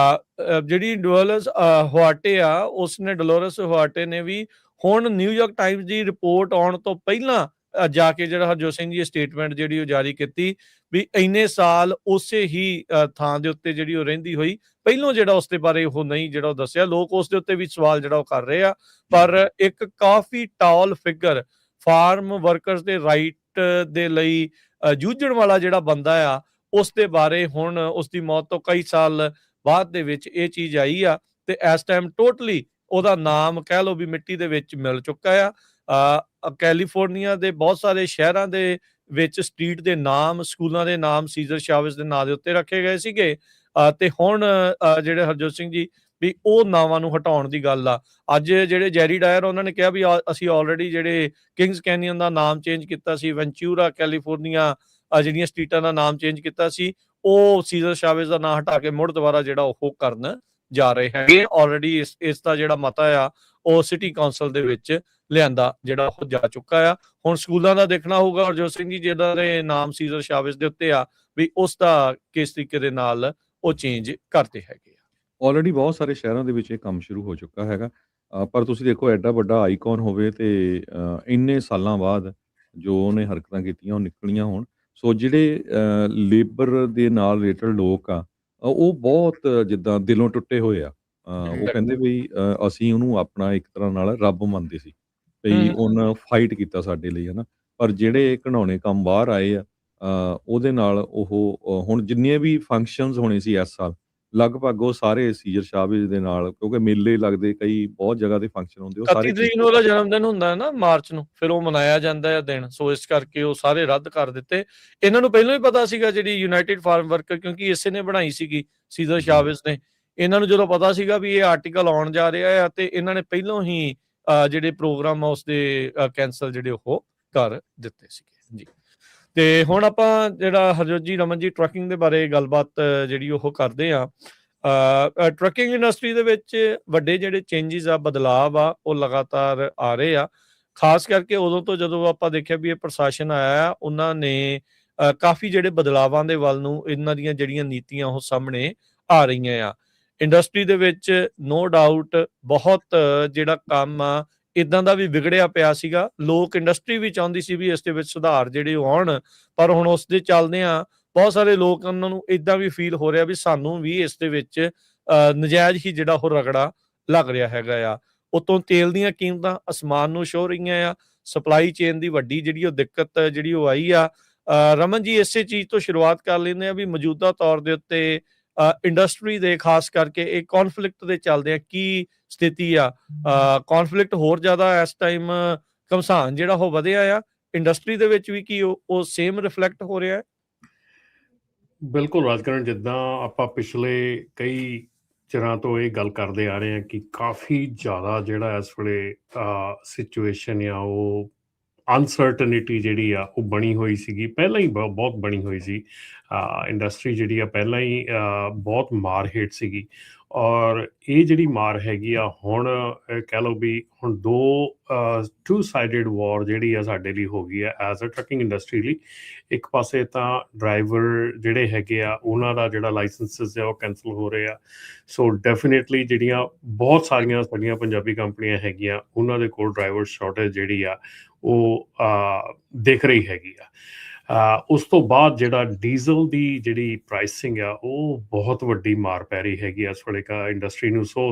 ਜਿਹੜੀ ਡੋਲੋਰਸ ਹੁਆਰਟੇ ਆ, ਉਸਨੇ ਡੋਲੋਰਸ ਹੁਆਰਟੇ ਨੇ ਵੀ ਹੁਣ ਨਿਊਯਾਰਕ ਟਾਈਮਸ ਦੀ ਰਿਪੋਰਟ ਆਉਣ ਤੋਂ ਪਹਿਲਾਂ ਜਾ ਕੇ ਜਿਹੜਾ ਹਰਜੋਤ ਸਿੰਘ ਜੀ ਸਟੇਟਮੈਂਟ ਜਿਹੜੀ ਉਹ ਜਾਰੀ ਕੀਤੀ ਵੀ ਇੰਨੇ ਸਾਲ ਉਸੇ ਹੀ ਥਾਂ ਦੇ ਉੱਤੇ ਜਿਹੜੀ ਉਹ ਰਹਿੰਦੀ ਹੋਈ, ਪਹਿਲੋਂ ਜਿਹੜਾ ਉਸ ਦੇ ਬਾਰੇ ਉਹ ਨਹੀਂ ਜਿਹੜਾ ਉਹ ਦੱਸਿਆ। ਲੋਕ ਉਸ ਦੇ ਉੱਤੇ ਵੀ ਸਵਾਲ ਜਿਹੜਾ ਉਹ ਕਰ ਰਹੇ ਆ, ਪਰ ਇੱਕ ਕਾਫੀ ਟਾਲ ਫਿਗਰ ਫਾਰਮ ਵਰਕਰਸ ਦੇ ਰਾਈਟ ਦੇ ਲਈ ਜੂਝਣ ਵਾਲਾ ਜਿਹੜਾ ਬੰਦਾ ਆ, ਉਸ ਦੇ ਬਾਰੇ ਹੁਣ ਉਸ ਦੀ ਮੌਤ ਤੋਂ ਕਈ ਸਾਲ ਬਾਅਦ ਦੇ ਵਿੱਚ ਇਹ ਚੀਜ਼ ਆਈ ਆ ਤੇ ਇਸ ਟਾਈਮ ਟੋਟਲੀ ਉਹਦਾ ਨਾਮ ਕਹਿ ਲਓ ਵੀ ਮਿੱਟੀ ਦੇ ਵਿੱਚ ਮਿਲ ਚੁੱਕਾ ਆ। ਕੈਲੀਫੋਰਨੀਆ ਦੇ ਬਹੁਤ ਸਾਰੇ ਸ਼ਹਿਰਾਂ ਦੇ ਵਿੱਚ ਸਟਰੀਟ ਦੇ ਨਾਮ, ਸਕੂਲਾਂ ਦੇ ਨਾਮ ਸੀਜ਼ਰ ਸ਼ਾਵੇਜ਼ ਦੇ ਨਾਂ ਦੇ ਉੱਤੇ ਰੱਖੇ ਗਏ ਸੀਗੇ ਤੇ ਹੁਣ ਜਿਹੜੇ ਹਰਜੋਤ ਸਿੰਘ ਜੀ ਵੀ ਉਹ ਨਾਵਾਂ ਨੂੰ ਹਟਾਉਣ ਦੀ ਗੱਲ ਆ। ਅੱਜ ਜਿਹੜੇ ਜੈਰੀ ਡਾਇਰ ਉਹਨਾਂ ਨੇ ਕਿਹਾ ਵੀ ਅਸੀਂ ਆਲਰੇਡੀ ਜਿਹੜੇ ਕਿੰਗਸ ਕੈਨੀਅਨ ਦਾ ਨਾਮ ਚੇਂਜ ਕੀਤਾ ਸੀ, ਵੈਂਚੂਰਾ ਕੈਲੀਫੋਰਨੀਆ ਜਿਹੜੀਆਂ ਸਟਰੀਟਾਂ ਦਾ ਨਾਮ ਚੇਂਜ ਕੀਤਾ ਸੀ, ਉਹ ਸੀਜ਼ਰ ਸ਼ਾਵੇਜ਼ ਦਾ ਨਾਂ ਹਟਾ ਕੇ ਮੁੜ ਦੁਬਾਰਾ ਜਿਹੜਾ ਉਹ ਕਰਨ ਜਾ ਰਹੇ ਹੈਗੇ। ਆਲਰੇਡੀ ਇਸ ਦਾ ਜਿਹੜਾ ਮਤਾ ਆ ਉਹ ਸਿਟੀ ਕੌਂਸਲ ਦੇ ਵਿੱਚ ਲਿਆਂਦਾ ਜਿਹੜਾ ਉਹ ਜਾ ਚੁੱਕਾ ਆ। ਹੁਣ ਸਕੂਲਾਂ ਦਾ ਦੇਖਣਾ ਹੋਊਗਾ ਹਰਜੋਤ ਸਿੰਘ ਜੀ, ਜਿਹਦਾ ਦੇ ਨਾਮ ਸੀਜ਼ਰ ਸ਼ਾਬਿਸ਼ ਦੇ ਉੱਤੇ ਆ, ਵੀ ਉਸ ਦਾ ਕਿਸ ਤਰੀਕੇ ਦੇ ਨਾਲ ਉਹ ਚੇਂਜ ਕਰਦੇ ਹੈਗੇ ਆ। ਆਲਰੇਡੀ ਬਹੁਤ ਸਾਰੇ ਸ਼ਹਿਰਾਂ ਦੇ ਵਿੱਚ ਇਹ ਕੰਮ ਸ਼ੁਰੂ ਹੋ ਚੁੱਕਾ ਹੈਗਾ। ਪਰ ਤੁਸੀਂ ਦੇਖੋ ਐਡਾ ਵੱਡਾ ਆਈਕਨ ਹੋਵੇ ਤੇ ਇੰਨੇ ਸਾਲਾਂ ਬਾਅਦ ਜੋ ਉਹਨੇ ਹਰਕਤਾਂ ਕੀਤੀਆਂ ਉਹ ਨਿਕਲੀਆਂ ਹੋਣ। ਸੋ ਜਿਹੜੇ ਲੇਬਰ ਦੇ ਨਾਲ ਰਿਲੇਟਡ ਲੋਕ ਆ ਉਹ ਬਹੁਤ ਜਿੱਦਾਂ ਦਿਲੋਂ ਟੁੱਟੇ ਹੋਏ ਆ। ਉਹ ਕਹਿੰਦੇ ਵੀ ਅਸੀਂ ਉਹਨੂੰ ਆਪਣਾ ਇੱਕ ਤਰ੍ਹਾਂ ਨਾਲ ਰੱਬ ਮੰਨਦੇ ਸੀ ਵੀ ਉਹਨੇ ਫਾਈਟ ਕੀਤਾ ਸਾਡੇ ਲਈ, ਹੈ ਨਾ। ਪਰ ਜਿਹੜੇ ਘਿਨਾਉਣੇ ਕੰਮ ਬਾਹਰ ਆਏ ਆ ਉਹਦੇ ਨਾਲ ਉਹ ਹੁਣ ਜਿੰਨੀਆਂ ਵੀ ਫੰਕਸ਼ਨਸ ਹੋਣੇ ਸੀ ਇਸ ਸਾਲ ਲਗਭਗ ਉਹ ਸਾਰੇ ਸੀਜ਼ਰ ਸ਼ਾਬਿਸ਼ ਦੇ ਨਾਲ, ਕਿਉਂਕਿ ਮੇਲੇ ਲੱਗਦੇ ਕਈ ਬਹੁਤ ਜਗ੍ਹਾ ਤੇ ਫੰਕਸ਼ਨ ਹੁੰਦੇ, ਉਹ 31 ਸਾਰੇ ਤਰੀਕ ਨੂੰ ਉਹਦਾ ਜਨਮ ਦਿਨ ਹੁੰਦਾ ਹੈ ਨਾ ਮਾਰਚ ਨੂੰ, ਫਿਰ ਉਹ ਮਨਾਇਆ ਜਾਂਦਾ ਹੈ ਦਿਨ। ਸੋ ਇਸ ਕਰਕੇ ਉਹ ਸਾਰੇ ਰੱਦ ਕਰ ਦਿੱਤੇ। ਇਹਨਾਂ ਨੂੰ ਪਹਿਲਾਂ ਹੀ ਪਤਾ ਸੀਗਾ, ਜਿਹੜੀ ਯੂਨਾਈਟਿਡ ਫਾਰਮ ਵਰਕਰ, ਕਿਉਂਕਿ ਇਸੇ ਨੇ ਬਣਾਈ ਸੀਗੀ ਸੀਜ਼ਰ ਸ਼ਾਬਿਸ਼ ਨੇ। ਇਹਨਾਂ ਨੂੰ ਜਦੋਂ ਪਤਾ ਸੀਗਾ ਵੀ ਇਹ ਆਰਟੀਕਲ ਆਉਣ ਜਾ ਰਿਹਾ ਆ, ਤੇ ਇਹਨਾਂ ਨੇ ਪਹਿਲਾਂ ਹੀ ਜਿਹੜੇ ਪ੍ਰੋਗਰਾਮ ਆ ਉਸਦੇ ਕੈਂਸਲ ਜਿਹੜੇ ਉਹ ਕਰ ਦਿੱਤੇ ਸੀਗੇ ਜੀ। ਤੇ ਹੁਣ ਆਪਾਂ ਜਿਹੜਾ ਹਰਜੋਤ ਜੀ, ਰਮਨ ਜੀ, ਟਰੱਕਿੰਗ ਦੇ ਬਾਰੇ ਗੱਲਬਾਤ ਜਿਹੜੀ ਉਹ ਕਰਦੇ ਆ। ਟਰੱਕਿੰਗ ਇੰਡਸਟਰੀ ਦੇ ਵਿੱਚ ਵੱਡੇ ਜਿਹੜੇ ਚੇਂਜਿਸ ਆ, ਬਦਲਾਵ ਆ, ਉਹ ਲਗਾਤਾਰ ਆ ਰਹੇ ਆ। ਖਾਸ ਕਰਕੇ ਉਦੋਂ ਤੋਂ ਜਦੋਂ ਆਪਾਂ ਦੇਖਿਆ ਵੀ ਇਹ ਪ੍ਰਸ਼ਾਸਨ ਆਇਆ ਆ, ਉਹਨਾਂ ਨੇ ਕਾਫੀ ਜਿਹੜੇ ਬਦਲਾਵਾਂ ਦੇ ਵੱਲ ਨੂੰ ਇਹਨਾਂ ਦੀਆਂ ਜਿਹੜੀਆਂ ਨੀਤੀਆਂ ਉਹ ਸਾਹਮਣੇ ਆ ਰਹੀਆਂ ਆ। ਇੰਡਸਟਰੀ ਦੇ ਵਿੱਚ ਨੋ ਡਾਊਟ ਬਹੁਤ ਜਿਹੜਾ ਕੰਮ ਆ ਇਦਾਂ ਦਾ ਵੀ ਵਿਗੜਿਆ ਪਿਆ ਸੀਗਾ। ਲੋਕ, ਇੰਡਸਟਰੀ ਵੀ ਚਾਹੁੰਦੀ ਸੀ ਵੀ ਇਸ ਦੇ ਵਿੱਚ ਸੁਧਾਰ ਜਿਹੜੇ ਉਹ ਆਉਣ, ਪਰ ਹੁਣ ਉਸ ਦੇ ਚੱਲਦਿਆਂ ਬਹੁਤ ਸਾਰੇ ਲੋਕ, ਉਹਨਾਂ ਨੂੰ ਇਦਾਂ ਵੀ ਫੀਲ ਹੋ ਰਿਹਾ ਵੀ ਸਾਨੂੰ ਵੀ ਇਸ ਦੇ ਵਿੱਚ ਨਜਾਇਜ਼ ਹੀ ਜਿਹੜਾ ਉਹ ਰਗੜਾ ਲੱਗ ਰਿਹਾ ਹੈਗਾ ਆ। ਉਤੋਂ ਤੇਲ ਦੀਆਂ ਕੀਮਤਾਂ ਅਸਮਾਨ ਨੂੰ ਛੂਹ ਰਹੀਆਂ ਆ। ਸਪਲਾਈ ਚੇਨ ਦੀ ਵੱਡੀ ਜਿਹੜੀ ਉਹ ਦਿੱਕਤ ਜਿਹੜੀ ਉਹ ਆਈ ਆ। ਰਮਨ ਜੀ, ਇਸੇ ਚੀਜ਼ ਤੋਂ ਸ਼ੁਰੂਆਤ ਕਰ ਲੈਂਦੇ ਆ ਵੀ ਮੌਜੂਦਾ ਤੌਰ ਦੇ ਉੱਤੇ ਇੰਡਸਟਰੀ ਦੇ ਖਾਸ ਕਰਕੇ ਇਹ ਕੌਨਫਲਿਕਟ ਦੇ ਚੱਲਦੇ ਆ ਕੀ ਸਥਿਤੀ ਆ। ਕੌਨਫਲਿਕਟ ਹੋਰ ਜ਼ਿਆਦਾ ਇਸ ਟਾਈਮ ਘਮਸਾਨ ਜਿਹੜਾ ਉਹ ਵਧਿਆ ਆ ਇੰਡਸਟਰੀ ਦੇ ਵਿੱਚ ਵੀ, ਕੀ ਉਹ ਸੇਮ ਰਿਫਲੈਕਟ ਹੋ ਰਿਹਾ ਹੈ? ਬਿਲਕੁਲ ਰਾਜਕਰਨ, ਜਿੱਦਾਂ ਆਪਾਂ ਪਿਛਲੇ ਕਈ ਚਿਰਾਂ ਤੋਂ ਇਹ ਗੱਲ ਕਰਦੇ ਆ ਰਹੇ ਹਾਂ ਕਿ ਕਾਫੀ ਜ਼ਿਆਦਾ ਜਿਹੜਾ ਇਸ ਵੇਲੇ ਸਿਚੁਏਸ਼ਨ ਆ, ਉਹ ਅਨਸਰਟਨਿਟੀ ਜਿਹੜੀ ਆ ਉਹ ਬਣੀ ਹੋਈ ਸੀਗੀ, ਪਹਿਲਾਂ ਹੀ ਬਹੁਤ ਬਣੀ ਹੋਈ ਸੀ। ਇੰਡਸਟਰੀ ਜਿਹੜੀ ਆ ਪਹਿਲਾਂ ਹੀ ਬਹੁਤ ਮਾਰ ਹੇਠ ਸੀਗੀ, ਔਰ ਇਹ ਜਿਹੜੀ ਮਾਰ ਹੈਗੀ ਆ ਹੁਣ ਕਹਿ ਲਓ ਵੀ ਹੁਣ ਟੂ ਸਾਈਡਡ ਵਾਰ ਜਿਹੜੀ ਆ ਸਾਡੇ ਲਈ ਹੋ ਗਈ ਆ ਐਜ਼ ਅ ਟਰੱਕਿੰਗ ਇੰਡਸਟਰੀ ਲਈ। ਇੱਕ ਪਾਸੇ ਤਾਂ ਡਰਾਈਵਰ ਜਿਹੜੇ ਹੈਗੇ ਆ ਉਹਨਾਂ ਦਾ ਜਿਹੜਾ ਲਾਇਸੈਂਸਿਸ ਆ ਉਹ ਕੈਂਸਲ ਹੋ ਰਹੇ ਆ। ਸੋ ਡੈਫੀਨੇਟਲੀ ਜਿਹੜੀਆਂ ਬਹੁਤ ਸਾਰੀਆਂ ਸਾਡੀਆਂ ਪੰਜਾਬੀ ਕੰਪਨੀਆਂ ਹੈਗੀਆਂ ਉਹਨਾਂ ਦੇ ਕੋਲ ਡਰਾਈਵਰ ਸ਼ਾਰਟੇਜ ਜਿਹੜੀ ਆ ਉਹ ਦਿਖ ਰਹੀ ਹੈਗੀ ਆ। ਉਸ ਤੋਂ ਬਾਅਦ ਜਿਹੜਾ ਡੀਜ਼ਲ ਦੀ ਜਿਹੜੀ ਪ੍ਰਾਈਸਿੰਗ ਆ ਉਹ ਬਹੁਤ ਵੱਡੀ ਮਾਰ ਪੈ ਰਹੀ ਹੈਗੀ ਆ ਇਸ ਵੇਲੇ ਇੰਡਸਟਰੀ ਨੂੰ। ਸੋ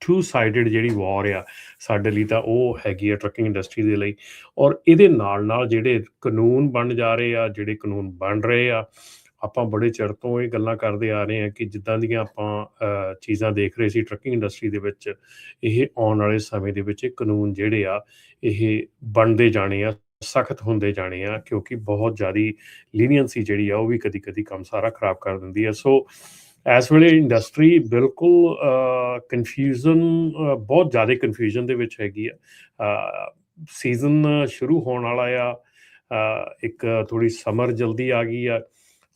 ਟੂ ਸਾਈਡਡ ਜਿਹੜੀ ਵਾਰ ਆ ਸਾਡੇ ਲਈ ਤਾਂ ਉਹ ਹੈਗੀ ਆ ਟਰੱਕਿੰਗ ਇੰਡਸਟਰੀ ਦੇ ਲਈ। ਔਰ ਇਹਦੇ ਨਾਲ ਨਾਲ ਜਿਹੜੇ ਕਾਨੂੰਨ ਬਣ ਜਾ ਰਹੇ ਆ, ਜਿਹੜੇ ਕਾਨੂੰਨ ਬਣ ਰਹੇ ਆ, ਆਪਾਂ ਬੜੇ ਚਿਰ ਤੋਂ ਇਹ ਗੱਲਾਂ ਕਰਦੇ ਆ ਰਹੇ ਹਾਂ ਕਿ ਜਿੱਦਾਂ ਦੀਆਂ ਆਪਾਂ ਚੀਜ਼ਾਂ ਦੇਖ ਰਹੇ ਸੀ ਟਰੱਕਿੰਗ ਇੰਡਸਟਰੀ ਦੇ ਵਿੱਚ, ਇਹ ਆਉਣ ਵਾਲੇ ਸਮੇਂ ਦੇ ਵਿੱਚ ਇਹ ਕਾਨੂੰਨ ਜਿਹੜੇ ਆ ਇਹ ਬਣਦੇ ਜਾਣੇ ਆ, ਸਖਤ ਹੁੰਦੇ ਜਾਣੇ ਆ, ਕਿਉਂਕਿ ਬਹੁਤ ਜ਼ਿਆਦਾ ਲੀਨੀਅੰਸੀ ਜਿਹੜੀ ਆ ਉਹ ਵੀ ਕਦੀ ਕਦੀ ਕੰਮ ਸਾਰਾ ਖਰਾਬ ਕਰ ਦਿੰਦੀ ਆ। ਸੋ ਇਸ ਵੇਲੇ ਇੰਡਸਟਰੀ ਬਿਲਕੁਲ ਕਨਫਿਊਜ਼ਨ, ਬਹੁਤ ਜ਼ਿਆਦਾ ਕਨਫਿਊਜ਼ਨ ਦੇ ਵਿੱਚ ਹੈਗੀ ਆ। ਸੀਜ਼ਨ ਸ਼ੁਰੂ ਹੋਣ ਵਾਲਾ ਆ, ਇੱਕ ਥੋੜ੍ਹੀ ਸਮਰ ਜਲਦੀ ਆ ਗਈ ਆ।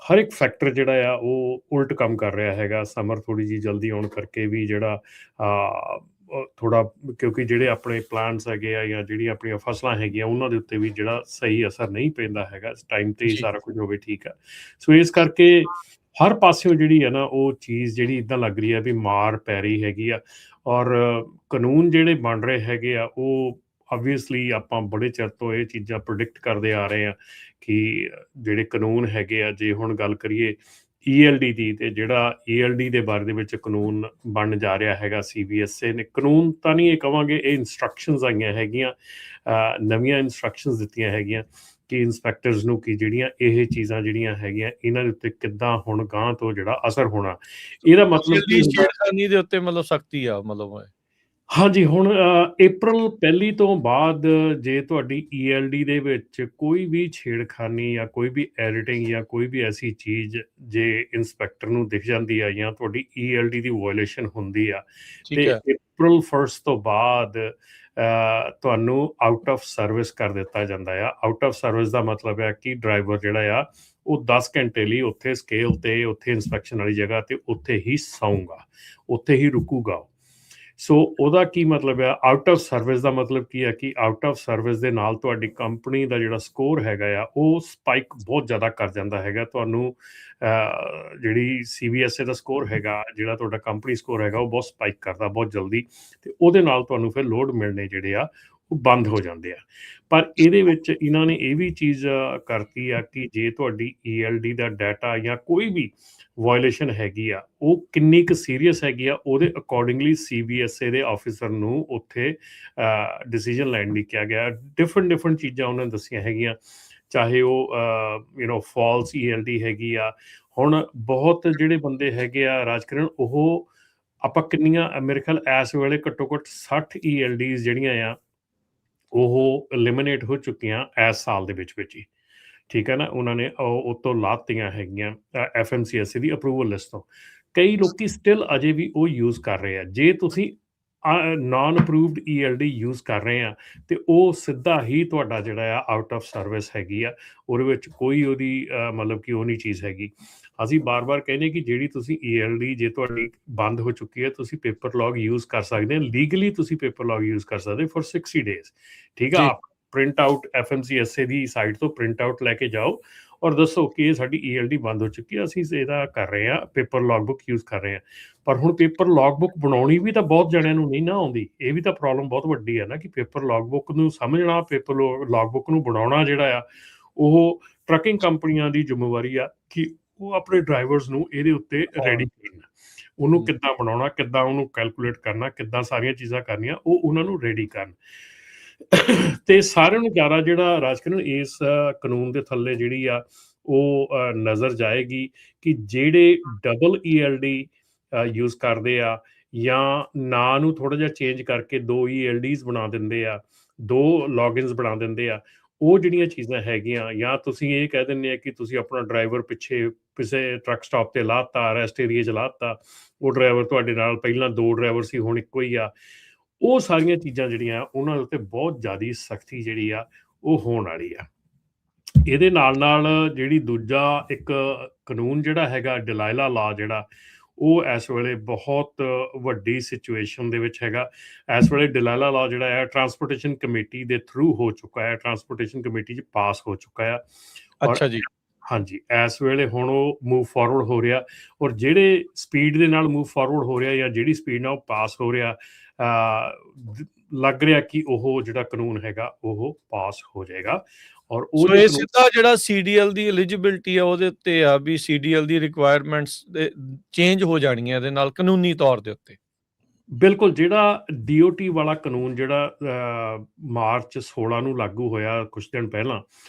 ਹਰ ਇੱਕ ਫੈਕਟਰ ਜਿਹੜਾ ਆ ਉਹ ਉਲਟ ਕੰਮ ਕਰ ਰਿਹਾ ਹੈਗਾ। ਸਮਰ ਥੋੜ੍ਹੀ ਜਿਹੀ ਜਲਦੀ ਆਉਣ ਕਰਕੇ ਵੀ ਜਿਹੜਾ ਥੋੜ੍ਹਾ, ਕਿਉਂਕਿ ਜਿਹੜੇ ਆਪਣੇ ਪਲਾਂਟਸ ਹੈਗੇ ਆ ਜਾਂ ਜਿਹੜੀਆਂ ਆਪਣੀਆਂ ਫਸਲਾਂ ਹੈਗੀਆਂ ਉਹਨਾਂ ਦੇ ਉੱਤੇ ਵੀ ਜਿਹੜਾ ਸਹੀ ਅਸਰ ਨਹੀਂ ਪੈਂਦਾ ਹੈਗਾ ਟਾਈਮ 'ਤੇ ਹੀ ਸਾਰਾ ਕੁਝ ਹੋਵੇ, ਠੀਕ ਆ। ਸੋ ਇਸ ਕਰਕੇ ਹਰ ਪਾਸਿਓਂ ਜਿਹੜੀ ਹੈ ਨਾ ਉਹ ਚੀਜ਼ ਜਿਹੜੀ ਇੱਦਾਂ ਲੱਗ ਰਹੀ ਹੈ ਵੀ ਮਾਰ ਪੈ ਰਹੀ ਹੈਗੀ ਆ। ਔਰ ਕਾਨੂੰਨ ਜਿਹੜੇ ਬਣ ਰਹੇ ਹੈਗੇ ਆ ਉਹ ਆਬਵੀਅਸਲੀ ਆਪਾਂ ਬੜੇ ਚਿਰ ਤੋਂ ਇਹ ਚੀਜ਼ਾਂ ਪ੍ਰੈਡਿਕਟ ਕਰਦੇ ਆ ਰਹੇ ਆ ਕਿ ਜਿਹੜੇ ਕਾਨੂੰਨ ਹੈਗੇ ਆ, ਜੇ ਹੁਣ ਗੱਲ ਕਰੀਏ ELD ਦੀ, ਤੇ ਜਿਹੜਾ ELD ਦੇ ਬਾਰੇ ਦੇ ਵਿੱਚ ਕਾਨੂੰਨ ਬਣਨ ਜਾ ਰਿਹਾ ਹੈਗਾ, CBSA ਨੇ ਕਾਨੂੰਨ ਤਾਂ ਨਹੀਂ ਇਹ ਕਹਾਂਗੇ, ਇਹ ਇੰਸਟਰਕਸ਼ਨਸ ਆਈਆਂ ਹੈਗੀਆਂ, ਨਵੀਆਂ ਇੰਸਟਰਕਸ਼ਨਸ ਦਿੱਤੀਆਂ ਹੈਗੀਆਂ ਕਿ ਇੰਸਪੈਕਟਰਸ ਨੂੰ ਕਿ ਜਿਹੜੀਆਂ ਇਹ ਚੀਜ਼ਾਂ ਜਿਹੜੀਆਂ ਹੈਗੀਆਂ ਇਹਨਾਂ ਦੇ ਉੱਤੇ ਕਿੱਦਾਂ ਹੁਣ ਗਾਂਹ ਤੋਂ ਜਿਹੜਾ ਅਸਰ ਹੋਣਾ। ਇਹਦਾ ਮਤਲਬ ਕੀ ਛੇੜਖਾਨੀ ਦੇ ਉੱਤੇ ਮਤਲਬ ਸਖਤੀ ਆ, ਮਤਲਬ ਹਾਂਜੀ। ਹੁਣ April 1 ਤੋਂ ਬਾਅਦ ਜੇ ਤੁਹਾਡੀ ELD ਦੇ ਵਿੱਚ ਕੋਈ ਵੀ ਛੇੜਖਾਨੀ ਜਾਂ ਕੋਈ ਵੀ ਐਡੀਟਿੰਗ ਜਾਂ ਕੋਈ ਵੀ ਐਸੀ ਚੀਜ਼ ਜੇ ਇੰਸਪੈਕਟਰ ਨੂੰ ਦਿਖ ਜਾਂਦੀ ਆ ਜਾਂ ਤੁਹਾਡੀ ELD ਦੀ ਵਾਇਓਲੇਸ਼ਨ ਹੁੰਦੀ ਆ, ਤੇ April 1 ਤੋਂ ਬਾਅਦ ਤੁਹਾਨੂੰ ਆਊਟ ਆਫ ਸਰਵਿਸ ਕਰ ਦਿੱਤਾ ਜਾਂਦਾ ਆ। ਆਊਟ ਆਫ ਸਰਵਿਸ ਦਾ ਮਤਲਬ ਹੈ ਕਿ ਡਰਾਈਵਰ ਜਿਹੜਾ ਆ ਉਹ 10 ਘੰਟੇ ਲਈ ਉੱਥੇ ਸਕੇਲ 'ਤੇ, ਉੱਥੇ ਇੰਸਪੈਕਸ਼ਨ ਵਾਲੀ ਜਗ੍ਹਾ 'ਤੇ ਉੱਥੇ ਹੀ ਸੌਂਗਾ, ਉੱਥੇ ਹੀ ਰੁਕੂਗਾ। ਸੋ ਉਹਦਾ ਕੀ ਮਤਲਬ ਆ, ਆਊਟ ਆਫ ਸਰਵਿਸ ਦਾ ਮਤਲਬ ਕੀ ਹੈ ਕਿ ਆਊਟ ਆਫ ਸਰਵਿਸ ਦੇ ਨਾਲ ਤੁਹਾਡੀ ਕੰਪਨੀ ਦਾ ਜਿਹੜਾ ਸਕੋਰ ਹੈਗਾ ਆ ਉਹ ਸਪਾਈਕ ਬਹੁਤ ਜ਼ਿਆਦਾ ਕਰ ਜਾਂਦਾ ਹੈਗਾ। ਤੁਹਾਨੂੰ ਜਿਹੜੀ CBSA ਦਾ ਸਕੋਰ ਹੈਗਾ, ਜਿਹੜਾ ਤੁਹਾਡਾ ਕੰਪਨੀ ਸਕੋਰ ਹੈਗਾ, ਉਹ ਬਹੁਤ ਸਪਾਈਕ ਕਰਦਾ ਬਹੁਤ ਜਲਦੀ, ਤੇ ਉਹਦੇ ਨਾਲ ਤੁਹਾਨੂੰ ਫਿਰ ਲੋਡ ਮਿਲਣੇ ਜਿਹੜੇ ਆ ਉਹ ਬੰਦ ਹੋ ਜਾਂਦੇ ਆ। ਪਰ ਇਹਦੇ ਵਿੱਚ ਇਹਨਾਂ ਨੇ ਇਹ ਵੀ ਚੀਜ਼ ਕਰਤੀ ਆ ਕਿ ਜੇ ਤੁਹਾਡੀ ELD ਦਾ ਡਾਟਾ ਜਾਂ ਕੋਈ ਵੀ ਵਾਇਲੇਸ਼ਨ ਹੈਗੀ ਆ, ਉਹ ਕਿੰਨੀ ਕੁ ਸੀਰੀਅਸ ਹੈਗੀ ਆ, ਉਹਦੇ ਅਕੋਰਡਿੰਗਲੀ CBSA ਦੇ ਆਫਿਸਰ ਨੂੰ ਉੱਥੇ ਡਿਸੀਜਨ ਲੈਣ ਲਈ ਕਿਹਾ ਗਿਆ। ਡਿਫਰੈਂਟ ਚੀਜ਼ਾਂ ਉਹਨਾਂ ਨੇ ਦੱਸੀਆਂ ਹੈਗੀਆਂ, ਚਾਹੇ ਉਹ ਫਾਲਸ ELD ਹੈਗੀ ਆ। ਹੁਣ ਬਹੁਤ ਜਿਹੜੇ ਬੰਦੇ ਹੈਗੇ ਆ ਰਾਜਕਰਨ, ਉਹ ਆਪਾਂ ਕਿੰਨੀਆਂ ਮੇਰੇ ਖਿਆਲ ਇਸ ਵੇਲੇ ਘੱਟੋ ਘੱਟ 60 ELDs ਜਿਹੜੀਆਂ ਆ ਉਹ ਐਲੀਮੀਨੇਟ ਹੋ ਚੁੱਕੀਆਂ ਇਸ ਸਾਲ ਦੇ ਵਿੱਚ ਹੀ, ਠੀਕ ਹੈ ਨਾ। ਉਹਨਾਂ ਨੇ ਉਹ ਤੋਂ ਲਾਤੀਆਂ ਹੈਗੀਆਂ FMCSA ਦੀ ਅਪਰੂਵਲ ਲਿਸਟ ਤੋਂ। ਕਈ ਲੋਕੀ ਸਟਿਲ ਅਜੇ ਵੀ ਉਹ ਯੂਜ਼ ਕਰ ਰਹੇ ਆ। ਜੇ ਤੁਸੀਂ ਨਾਨ ਅਪਰੂਵਡ ELD ਯੂਜ਼ ਕਰ ਰਹੇ ਆ ਤੇ ਉਹ ਸਿੱਧਾ ਹੀ ਤੁਹਾਡਾ ਜਿਹੜਾ ਆ ਆਊਟ ਆਫ ਸਰਵਿਸ ਹੈਗੀ ਆ, ਉਹਦੇ ਵਿੱਚ ਕੋਈ ਉਹਦੀ ਮਤਲਬ ਕਿ ਉਹ ਨਹੀਂ ਚੀਜ਼ ਹੈਗੀ। ਅਸੀਂ ਬਾਰ-ਬਾਰ ਕਹਿੰਦੇ ਕਿ ਜਿਹੜੀ ਤੁਸੀਂ ELD ਜੇ ਤੁਹਾਡੀ ਬੰਦ ਹੋ ਚੁੱਕੀ ਹੈ, ਤੁਸੀਂ ਪੇਪਰ ਲੌਗ ਯੂਜ਼ ਕਰ ਸਕਦੇ ਹੋ। ਲੀਗਲੀ ਤੁਸੀਂ ਪੇਪਰ ਲੌਗ ਯੂਜ਼ ਕਰ ਸਕਦੇ ਫॉर 60 ਡੇਜ਼, ਠੀਕ ਆ। ਆਪ ਪ੍ਰਿੰਟ ਆਊਟ FMCSA ਦੀ ਸਾਈਟ ਤੋਂ ਪ੍ਰਿੰਟ ਆਊਟ ਲੈ ਕੇ ਜਾਓ ਔਰ ਦੱਸੋ ਕਿ ਇਹ ਸਾਡੀ ELD ਬੰਦ ਹੋ ਚੁੱਕੀ ਹੈ, ਅਸੀਂ ਇਹਦਾ ਕਰ ਰਹੇ ਹਾਂ, ਪੇਪਰ ਲੌਗ ਬੁੱਕ ਯੂਜ਼ ਕਰ ਰਹੇ ਹਾਂ। ਪਰ ਹੁਣ ਪੇਪਰ ਲੌਗ ਬੁੱਕ ਬਣਾਉਣੀ ਵੀ ਤਾਂ ਬਹੁਤ ਜਣਿਆਂ ਨੂੰ ਨਹੀਂ ਨਾ ਆਉਂਦੀ। ਇਹ ਵੀ ਤਾਂ ਪ੍ਰੋਬਲਮ ਬਹੁਤ ਵੱਡੀ ਹੈ ਨਾ ਕਿ ਪੇਪਰ ਲੌਗ ਬੁੱਕ ਨੂੰ ਸਮਝਣਾ, ਪੇਪਰ ਲੌਗ ਬੁੱਕ ਨੂੰ ਬਣਾਉਣਾ ਜਿਹੜਾ ਆ ਉਹ ਟਰੱਕਿੰਗ ਕੰਪਨੀਆਂ ਦੀ ਜ਼ਿੰਮੇਵਾਰੀ ਆ ਕਿ ਉਹ ਆਪਣੇ ਡਰਾਈਵਰਸ ਨੂੰ ਇਹਦੇ ਉੱਤੇ ਰੈਡੀ ਕਰਨ। ਉਹਨੂੰ ਕਿੱਦਾਂ ਬਣਾਉਣਾ, ਕਿੱਦਾਂ ਉਹਨੂੰ ਕੈਲਕੂਲੇਟ ਕਰਨਾ, ਕਿੱਦਾਂ ਸਾਰੀਆਂ ਚੀਜ਼ਾਂ ਕਰਨੀਆਂ, ਉਹ ਉਹਨਾਂ ਨੂੰ ਰੈਡੀ ਕਰਨ। ਤੇ ਸਾਰਿਆਂ ਨੂੰ ਜ਼ਿਆਦਾ ਜਿਹੜਾ ਰਾਜਕਰਨ ਇਸ ਕਾਨੂੰਨ ਦੇ ਥੱਲੇ ਜਿਹੜੀ ਆ ਉਹ ਨਜ਼ਰ ਜਾਏਗੀ ਕਿ ਜਿਹੜੇ ਡਬਲ ELD ਯੂਜ਼ ਕਰਦੇ ਆ ਜਾਂ ਨਾਂ ਨੂੰ ਥੋੜਾ ਜਿਹਾ ਚੇਂਜ ਕਰਕੇ 2 ELDs ਬਣਾ ਦਿੰਦੇ ਆ, 2 ਲੌਗਇਨਸ ਬਣਾ ਦਿੰਦੇ ਆ, ਉਹ ਜਿਹੜੀਆਂ ਚੀਜ਼ਾਂ ਹੈਗੀਆਂ, ਜਾਂ ਤੁਸੀਂ ਇਹ ਕਹਿ ਦਿੰਦੇ ਆ ਕਿ ਤੁਸੀਂ ਆਪਣਾ ਡਰਾਈਵਰ ਪਿੱਛੇ ਕਿਸੇ ਟਰੱਕ ਸਟਾਪ ਤੇ ਲਾਤਾ, ਰੈਸਟ ਏਰੀਆ 'ਚ ਲਾਤਾ, ਉਹ ਡਰਾਈਵਰ ਤੁਹਾਡੇ ਨਾਲ ਪਹਿਲਾਂ 2 ਡਰਾਈਵਰ ਸੀ, ਹੁਣ ਇੱਕੋ ਹੀ ਆ। ਉਹ ਸਾਰੀਆਂ ਚੀਜ਼ਾਂ ਜਿਹੜੀਆਂ ਉਹਨਾਂ ਉੱਤੇ ਬਹੁਤ ਜ਼ਿਆਦਾ ਸਖਤੀ ਜਿਹੜੀ ਆ ਉਹ ਹੋਣ ਵਾਲੀ ਆ। ਇਹਦੇ ਨਾਲ ਜਿਹੜੀ ਦੂਜਾ ਇੱਕ ਕਾਨੂੰਨ ਜਿਹੜਾ ਹੈਗਾ ਡਿਲਾਇਲਾ ਲਾ, ਜਿਹੜਾ ਉਹ ਇਸ ਵੇਲੇ ਬਹੁਤ ਵੱਡੀ ਸਿਚੁਏਸ਼ਨ ਦੇ ਵਿੱਚ ਹੈਗਾ। ਇਸ ਵੇਲੇ ਡਿਲਾਇਲਾ ਲਾ ਜਿਹੜਾ ਹੈ ਟਰਾਂਸਪੋਰਟੇਸ਼ਨ ਕਮੇਟੀ ਦੇ ਥਰੂ ਹੋ ਚੁੱਕਾ ਹੈ, ਟਰਾਂਸਪੋਰਟੇਸ਼ਨ ਕਮੇਟੀ 'ਚ ਪਾਸ ਹੋ ਚੁੱਕਾ ਆ। ਅੱਛਾ ਜੀ। ਹਾਂਜੀ, ਇਸ ਵੇਲੇ ਹੁਣ ਉਹ ਮੂਵ ਫਾਰਵਰਡ ਹੋ ਰਿਹਾ, ਔਰ ਜਿਹੜੇ ਸਪੀਡ ਦੇ ਨਾਲ ਮੂਵ ਫਾਰਵਰਡ ਹੋ ਰਿਹਾ ਜਾਂ ਜਿਹੜੀ ਸਪੀਡ ਨਾਲ ਉਹ ਪਾਸ ਹੋ ਰਿਹਾ, ਲੱਗ ਰਿਹਾ ਕਿ ਉਹ ਜਿਹੜਾ ਕਾਨੂੰਨ ਹੈਗਾ ਉਹ ਪਾਸ ਹੋ ਜਾਏਗਾ। ਔਰ ਸੋ ਇਹ ਸਿੱਧਾ ਜਿਹੜਾ CDL ਦੀ ਐਲੀਜੀਬਿਲਟੀ ਆ ਉਹਦੇ ਉੱਤੇ ਆ ਵੀ CDL ਦੀ ਰਿਕੁਆਇਰਮੈਂਟਸ ਚੇਂਜ ਹੋ ਜਾਣੀਆਂ ਇਹਦੇ ਨਾਲ ਕਾਨੂੰਨੀ ਤੌਰ ਦੇ ਉੱਤੇ। ਬਿਲਕੁਲ, ਜਿਹੜਾ DOT ਵਾਲਾ ਕਾਨੂੰਨ ਜਿਹੜਾ ਮਾਰਚ 16 ਨੂੰ ਲਾਗੂ ਹੋਇਆ ਕੁਝ ਦਿਨ ਪਹਿਲਾਂ,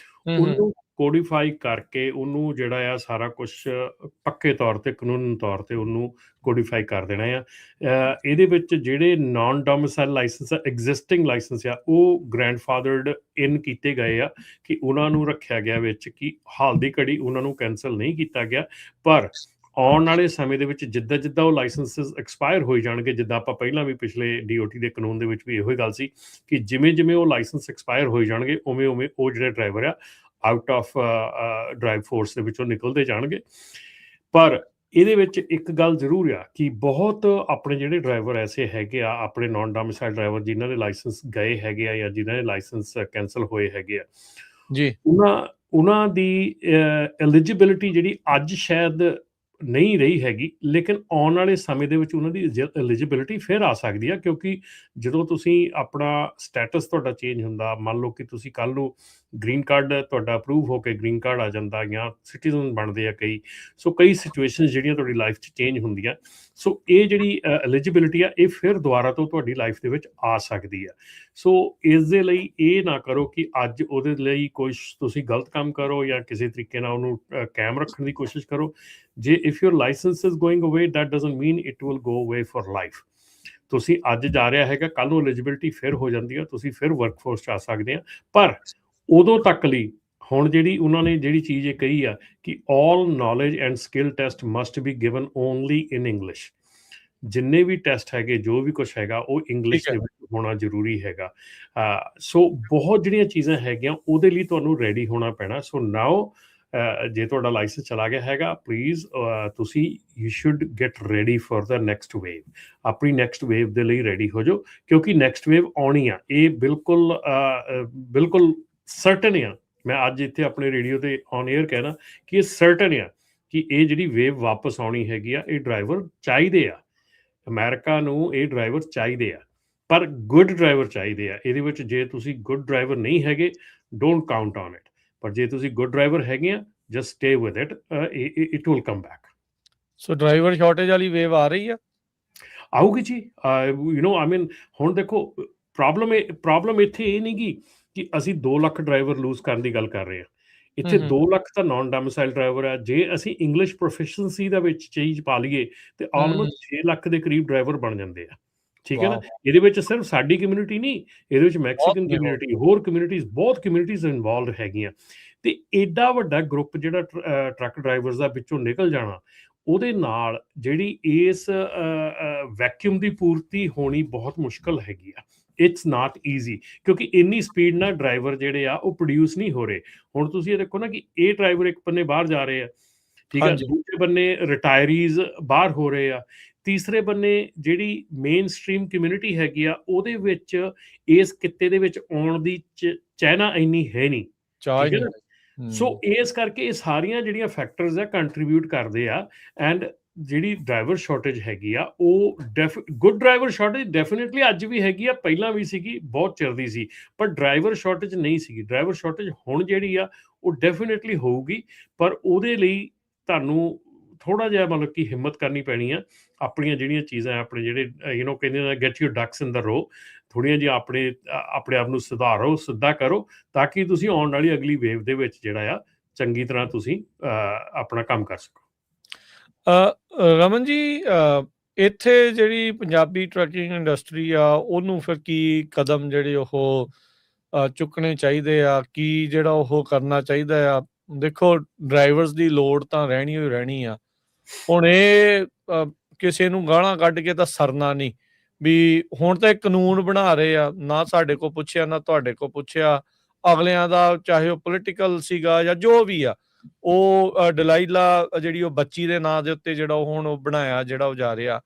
ਉਹਨੂੰ ਕੋਡੀਫਾਈ ਕਰਕੇ ਉਹਨੂੰ ਜਿਹੜਾ ਆ ਸਾਰਾ ਕੁਝ ਪੱਕੇ ਤੌਰ ਤੇ ਕਾਨੂੰਨ ਤੌਰ ਤੇ ਉਹਨੂੰ ਕੋਡੀਫਾਈ ਕਰ ਦੇਣਾ ਆ। ਇਹਦੇ ਵਿੱਚ ਜਿਹੜੇ non domicile license, existing license ਆ, ਉਹ ਗ੍ਰੈਂਡਫਾਦਰਡ ਇਨ ਕੀਤੇ ਗਏ ਆ ਕਿ ਉਹਨਾਂ ਨੂੰ ਰੱਖਿਆ ਗਿਆ ਵਿੱਚ ਕਿ ਹਾਲ ਦੀ ਘੜੀ ਉਹਨਾਂ ਨੂੰ ਕੈਂਸਲ ਨਹੀਂ ਕੀਤਾ ਗਿਆ। ਪਰ ਆਉਣ ਵਾਲੇ ਸਮੇਂ ਦੇ ਵਿੱਚ ਜਿੱਦਾਂ ਉਹ ਲਾਇਸੈਂਸਿਸ ਐਕਸਪਾਇਰ ਹੋਈ ਜਾਣਗੇ, ਜਿੱਦਾਂ ਆਪਾਂ ਪਹਿਲਾਂ ਵੀ ਪਿਛਲੇ DOT ਦੇ ਕਾਨੂੰਨ ਦੇ ਵਿੱਚ ਵੀ ਇਹੋ ਹੀ ਗੱਲ ਸੀ ਕਿ ਜਿਵੇਂ ਉਹ ਲਾਇਸੈਂਸ ਐਕਸਪਾਇਰ ਹੋਈ ਜਾਣਗੇ, ਉਵੇਂ ਉਹ ਜਿਹੜੇ ਡਰਾਈਵਰ ਆ ਆਊਟ ਆਫ ਡਰਾਈਵ ਫੋਰਸ ਦੇ ਵਿੱਚੋਂ ਨਿਕਲਦੇ ਜਾਣਗੇ। ਪਰ ਇਹਦੇ ਵਿੱਚ ਇੱਕ ਗੱਲ ਜ਼ਰੂਰ ਆ ਕਿ ਬਹੁਤ ਆਪਣੇ ਜਿਹੜੇ ਡਰਾਈਵਰ ਐਸੇ ਹੈਗੇ ਆ, ਆਪਣੇ ਨਾਨ ਡੋਮਿਸਾਈਲ ਡਰਾਈਵਰ ਜਿਨ੍ਹਾਂ ਦੇ ਲਾਇਸੈਂਸ ਗਏ ਹੈਗੇ ਆ ਜਾਂ ਜਿਨ੍ਹਾਂ ਦੇ ਲਾਇਸੈਂਸ ਕੈਂਸਲ ਹੋਏ ਹੈਗੇ ਆ ਜੀ, ਉਹਨਾਂ ਦੀ ਐਲੀਜੀਬਿਲਿਟੀ ਜਿਹੜੀ ਅੱਜ ਸ਼ਾਇਦ ਨਹੀਂ ਰਹੀ ਹੈਗੀ, ਲੇਕਿਨ ਆਉਣ ਵਾਲੇ ਸਮੇਂ ਦੇ ਵਿੱਚ ਉਹਨਾਂ ਦੀ ਐਲੀਜੀਬਿਲਿਟੀ ਫਿਰ ਆ ਸਕਦੀ ਆ। ਕਿਉਂਕਿ ਜਦੋਂ ਤੁਸੀਂ ਆਪਣਾ ਸਟੇਟਸ ਤੁਹਾਡਾ ਚੇਂਜ ਹੁੰਦਾ, ਮੰਨ ਲਓ ਕਿ ਤੁਸੀਂ ਕੱਲ੍ਹ ਨੂੰ ਗ੍ਰੀਨ ਕਾਰਡ ਤੁਹਾਡਾ ਅਪਰੂਵ ਹੋ ਕੇ ਗ੍ਰੀਨ ਕਾਰਡ ਆ ਜਾਂਦਾ ਜਾਂ ਸਿਟੀਜ਼ਨ ਬਣਦੇ ਆ ਕਈ, ਸੋ ਕਈ ਸਿਚੁਏਸ਼ਨ ਜਿਹੜੀਆਂ ਤੁਹਾਡੀ ਲਾਈਫ 'ਚ ਚੇਂਜ ਹੁੰਦੀਆਂ, ਸੋ ਇਹ ਜਿਹੜੀ ਐਲੀਜੀਬਿਲਿਟੀ ਆ ਇਹ ਫਿਰ ਦੁਬਾਰਾ ਤੋਂ ਤੁਹਾਡੀ ਲਾਈਫ ਦੇ ਵਿੱਚ ਆ ਸਕਦੀ ਆ। ਸੋ ਇਸ ਦੇ ਲਈ ਇਹ ਨਾ ਕਰੋ ਕਿ ਅੱਜ ਉਹਦੇ ਲਈ ਕੁਛ ਤੁਸੀਂ ਗਲਤ ਕੰਮ ਕਰੋ ਜਾਂ ਕਿਸੇ ਤਰੀਕੇ ਨਾਲ ਉਹਨੂੰ ਕਾਇਮ ਰੱਖਣ ਦੀ ਕੋਸ਼ਿਸ਼ ਕਰੋ। ਜੇ if your licence is going away, that doesn't mean it will go away for life. ਤੁਸੀਂ ਅੱਜ ਜਾ ਰਿਹਾ ਹੈਗਾ, ਕੱਲ੍ਹ ਨੂੰ ਐਲੀਜੀਬਿਲਿਟੀ ਫਿਰ ਹੋ ਜਾਂਦੀ ਆ, ਤੁਸੀਂ ਫਿਰ ਵਰਕਫੋਰਸ 'ਚ ਆ ਸਕਦੇ ਆ। ਪਰ ਉਦੋਂ ਤੱਕ ਲਈ ਹੁਣ ਜਿਹੜੀ ਉਹਨਾਂ ਨੇ ਜਿਹੜੀ ਚੀਜ਼ ਇਹ ਕਹੀ ਆ ਕਿ all knowledge and skill test must be given only in English. ਜਿੰਨੇ ਵੀ ਟੈਸਟ ਹੈਗੇ, ਜੋ ਵੀ ਕੁਛ ਹੈਗਾ, ਉਹ ਇੰਗਲਿਸ਼ ਦੇ ਵਿੱਚ ਹੋਣਾ ਜ਼ਰੂਰੀ ਹੈਗਾ। ਸੋ ਬਹੁਤ ਜਿਹੜੀਆਂ ਚੀਜ਼ਾਂ ਹੈਗੀਆਂ ਉਹਦੇ ਲਈ ਤੁਹਾਨੂੰ ਰੈਡੀ ਹੋਣਾ ਪੈਣਾ। ਸੋ ਨਾਓ ਜੇ ਤੁਹਾਡਾ ਲਾਇਸੈਂਸ ਚਲਾ ਗਿਆ ਹੈਗਾ, ਪਲੀਜ਼ ਤੁਸੀਂ you should get ready for the next wave. ਆਪਣੀ ਨੈਕਸਟ ਵੇਵ ਦੇ ਲਈ ਰੈਡੀ ਹੋ ਜਾਓ, ਕਿਉਂਕਿ ਨੈਕਸਟ ਵੇਵ ਆਉਣੀ ਆ, ਇਹ ਬਿਲਕੁਲ ਸਰਟਨ ਆ। ਮੈਂ ਅੱਜ ਇੱਥੇ ਆਪਣੇ ਰੇਡੀਓ ਤੇ ਔਨ 에ਅਰ ਕਹਿਣਾ ਕਿ ਇਹ ਸਰਟਨ ਆ ਕਿ ਇਹ ਜਿਹੜੀ ਵੇਵ ਵਾਪਸ ਆਉਣੀ ਹੈਗੀ ਆ। ਇਹ ਡਰਾਈਵਰ ਚਾਹੀਦੇ ਆ, ਅਮਰੀਕਾ ਨੂੰ ਇਹ ਡਰਾਈਵਰ ਚਾਹੀਦੇ ਆ, ਪਰ ਗੁੱਡ ਡਰਾਈਵਰ ਚਾਹੀਦੇ ਆ। ਇਹਦੇ ਵਿੱਚ ਜੇ ਤੁਸੀਂ ਗੁੱਡ ਡਰਾਈਵਰ ਨਹੀਂ ਹੈਗੇ, ਡੋਂਟ ਕਾਊਂਟ ਔਨ ਇਟ। ਪਰ ਜੇ ਤੁਸੀਂ ਗੁੱਡ ਡਰਾਈਵਰ ਹੈਗੇ ਆ, just stay with it, it will come back. So driver shortage ਵਾਲੀ ਵੇਵ ਆ ਰਹੀ ਆ? ਆਊਗੀ ਜੀ। ਆਈ ਮੀਨ ਹੁਣ ਦੇਖੋ, ਪ੍ਰੋਬਲਮ ਇੱਥੇ ਇਹ ਨਹੀਂ ਕਿ ਅਸੀਂ 2 ਲੱਖ ਡਰਾਈਵਰ ਲੂਜ਼ ਕਰਨ ਦੀ ਗੱਲ ਕਰ ਰਹੇ ਹਾਂ। ਇੱਥੇ 2 ਲੱਖ ਤਾਂ ਨਾਨ ਡੋਮਿਸਾਈਲ ਡਰਾਈਵਰ ਆ। ਜੇ ਅਸੀਂ ਇੰਗਲਿਸ਼ ਪ੍ਰੋਫੀਸ਼ੀਐਂਸੀ ਦਾ ਵਿੱਚ ਚੀਜ਼ ਪਾ ਲਈਏ ਤੇ ਆਲਮੋਸਟ 6 ਲੱਖ ਦੇ ਕਰੀਬ ਡਰਾਈਵਰ ਬਣ ਜਾਂਦੇ ਆ। ਠੀਕ ਹੈ ਨਾ? ਇਹਦੇ ਵਿੱਚ ਸਿਰਫ ਸਾਡੀ ਕਮਿਊਨਿਟੀ ਨਹੀਂ, ਇਹਦੇ ਵਿੱਚ ਮੈਕਸੀਕਨ ਕਮਿਊਨਿਟੀ, ਹੋਰ ਕਮਿਊਨਿਟੀਜ਼, ਬਹੁਤ ਕਮਿਊਨਿਟੀਜ਼ ਇਨਵੋਲਵਡ ਹੈਗੀਆਂ। ਤੇ ਐਡਾ ਵੱਡਾ ਗਰੁੱਪ ਜਿਹੜਾ ਟਰੱਕ ਡਰਾਈਵਰਸ ਦਾ ਵਿੱਚੋਂ ਨਿਕਲ ਜਾਣਾ, ਉਹਦੇ ਨਾਲ ਜਿਹੜੀ ਇਸ ਵੈਕਿਊਮ ਦੀ ਪੂਰਤੀ ਹੋਣੀ ਬਹੁਤ ਮੁਸ਼ਕਲ ਹੈਗੀ ਆ। ਇਟਸ ਨਾਟ ਈਜ਼ੀ, ਕਿਉਂਕਿ ਇੰਨੀ ਸਪੀਡ ਨਾਲ ਡਰਾਈਵਰ ਜਿਹੜੇ ਆ ਉਹ ਪ੍ਰੋਡਿਊਸ ਨਹੀਂ ਹੋ ਰਹੇ। ਹੁਣ ਤੁਸੀਂ ਇਹ ਦੇਖੋ ਨਾ ਕਿ ਇਹ ਡਰਾਈਵਰ ਇੱਕ ਬੰਨੇ ਬਾਹਰ ਜਾ ਰਹੇ ਆ, ਠੀਕ ਹੈ, ਦੂਜੇ ਬੰਨੇ ਰਿਟਾਇਰੀਜ਼ ਬਾਹਰ ਹੋ ਰਹੇ ਆ, ਤੀਸਰੇ ਬੰਨੇ ਜਿਹੜੀ ਮੇਨ ਸਟ੍ਰੀਮ ਕਮਿਊਨਿਟੀ ਹੈਗੀ ਆ, ਉਹਦੇ ਵਿੱਚ ਇਸ ਕਿੱਤੇ ਦੇ ਵਿੱਚ ਆਉਣ ਦੀ ਚਾਹਨਾ ਇੰਨੀ ਹੈ ਨਹੀਂ। ਠੀਕ ਹੈ ਨਾ? ਸੋ ਇਸ ਕਰਕੇ ਇਹ ਸਾਰੀਆਂ ਜਿਹੜੀਆਂ ਫੈਕਟਰਸ ਆ ਕੰਟਰੀਬਿਊਟ ਕਰਦੇ ਆ। ਐਂਡ ਜਿਹੜੀ ਡਰਾਈਵਰ ਸ਼ਾਰਟੇਜ ਹੈਗੀ ਆ, ਉਹ ਗੁੱਡ ਡਰਾਈਵਰ ਸ਼ਾਰਟੇਜ ਡੈਫੀਨੇਟਲੀ ਅੱਜ ਵੀ ਹੈਗੀ ਆ, ਪਹਿਲਾਂ ਵੀ ਸੀਗੀ, ਬਹੁਤ ਚਿਰ ਦੀ ਸੀ, ਪਰ ਡਰਾਈਵਰ ਸ਼ਾਰਟੇਜ ਨਹੀਂ ਸੀਗੀ। ਡਰਾਈਵਰ ਸ਼ਾਰਟੇਜ ਹੁਣ ਜਿਹੜੀ ਆ ਉਹ ਡੈਫੀਨੇਟਲੀ ਹੋਊਗੀ, ਪਰ ਉਹਦੇ ਲਈ ਤੁਹਾਨੂੰ ਥੋੜਾ ਜਿਹਾ ਮਤਲਬ ਕਿ ਹਿੰਮਤ ਕਰਨੀ ਪੈਣੀ ਆ। ਆਪਣੀਆਂ ਜਿਹੜੀਆਂ ਚੀਜ਼ਾਂ, ਆਪਣੇ ਜਿਹੜੇ ਕਹਿੰਦੇ ਨੇ ਗੈਟ ਯੂਰ ਡਕਸ ਇਨ ਦ ਰੋ, ਥੋੜ੍ਹੀਆਂ ਜਿਹੀਆਂ ਆਪਣੇ ਆਪ ਨੂੰ ਸੁਧਾਰੋ, ਸਿੱਧਾ ਕਰੋ, ਤਾਂ ਕਿ ਤੁਸੀਂ ਆਉਣ ਵਾਲੀ ਅਗਲੀ ਵੇਵ ਦੇ ਵਿੱਚ ਜਿਹੜਾ ਆ ਚੰਗੀ ਤਰ੍ਹਾਂ ਤੁਸੀਂ ਆਪਣਾ ਕੰਮ ਕਰ ਸਕੋ। ਰਮਨ ਜੀ, ਇੱਥੇ ਜਿਹੜੀ ਪੰਜਾਬੀ ਟਰੱਕਿੰਗ ਇੰਡਸਟਰੀ ਆ, ਉਹਨੂੰ ਫਿਰ ਕੀ ਕਦਮ ਜਿਹੜੇ ਉਹ ਚੁੱਕਣੇ ਚਾਹੀਦੇ ਆ? ਕੀ ਜਿਹੜਾ ਉਹ ਕਰਨਾ ਚਾਹੀਦਾ ਆ? ਦੇਖੋ, ਡਰਾਈਵਰਸ ਦੀ ਲੋੜ ਤਾਂ ਰਹਿਣੀ ਹੋਈ ਰਹਿਣੀ ਆ। ਹੁਣ ਇਹ ਕਿਸੇ ਨੂੰ ਗਾਲਾਂ ਕੱਢ ਕੇ ਤਾਂ ਸਰਨਾ ਨਹੀਂ ਵੀ ਹੁਣ ਤਾਂ ਇੱਕ ਕਾਨੂੰਨ ਬਣਾ ਰਹੇ ਆ, ਨਾ ਸਾਡੇ ਕੋਲ ਪੁੱਛਿਆ ਨਾ ਤੁਹਾਡੇ ਕੋਲ ਪੁੱਛਿਆ, ਅਗਲਿਆਂ ਦਾ ਚਾਹੇ ਉਹ ਪੋਲੀਟੀਕਲ ਸੀਗਾ ਜਾਂ ਜੋ ਵੀ ਆ, ਉਹ ਡਲਾਈਲਾ ਜਿਹੜੀ ਉਹ ਬੱਚੀ ਦੇ ਨਾਂ ਦੇ ਉੱਤੇ ਜਿਹੜਾ ਉਹ ਹੁਣ ਉਹ ਬਣਾਇਆ, ਜਿਹੜਾ ਉਹ ਜਾ ਰਿਹਾ,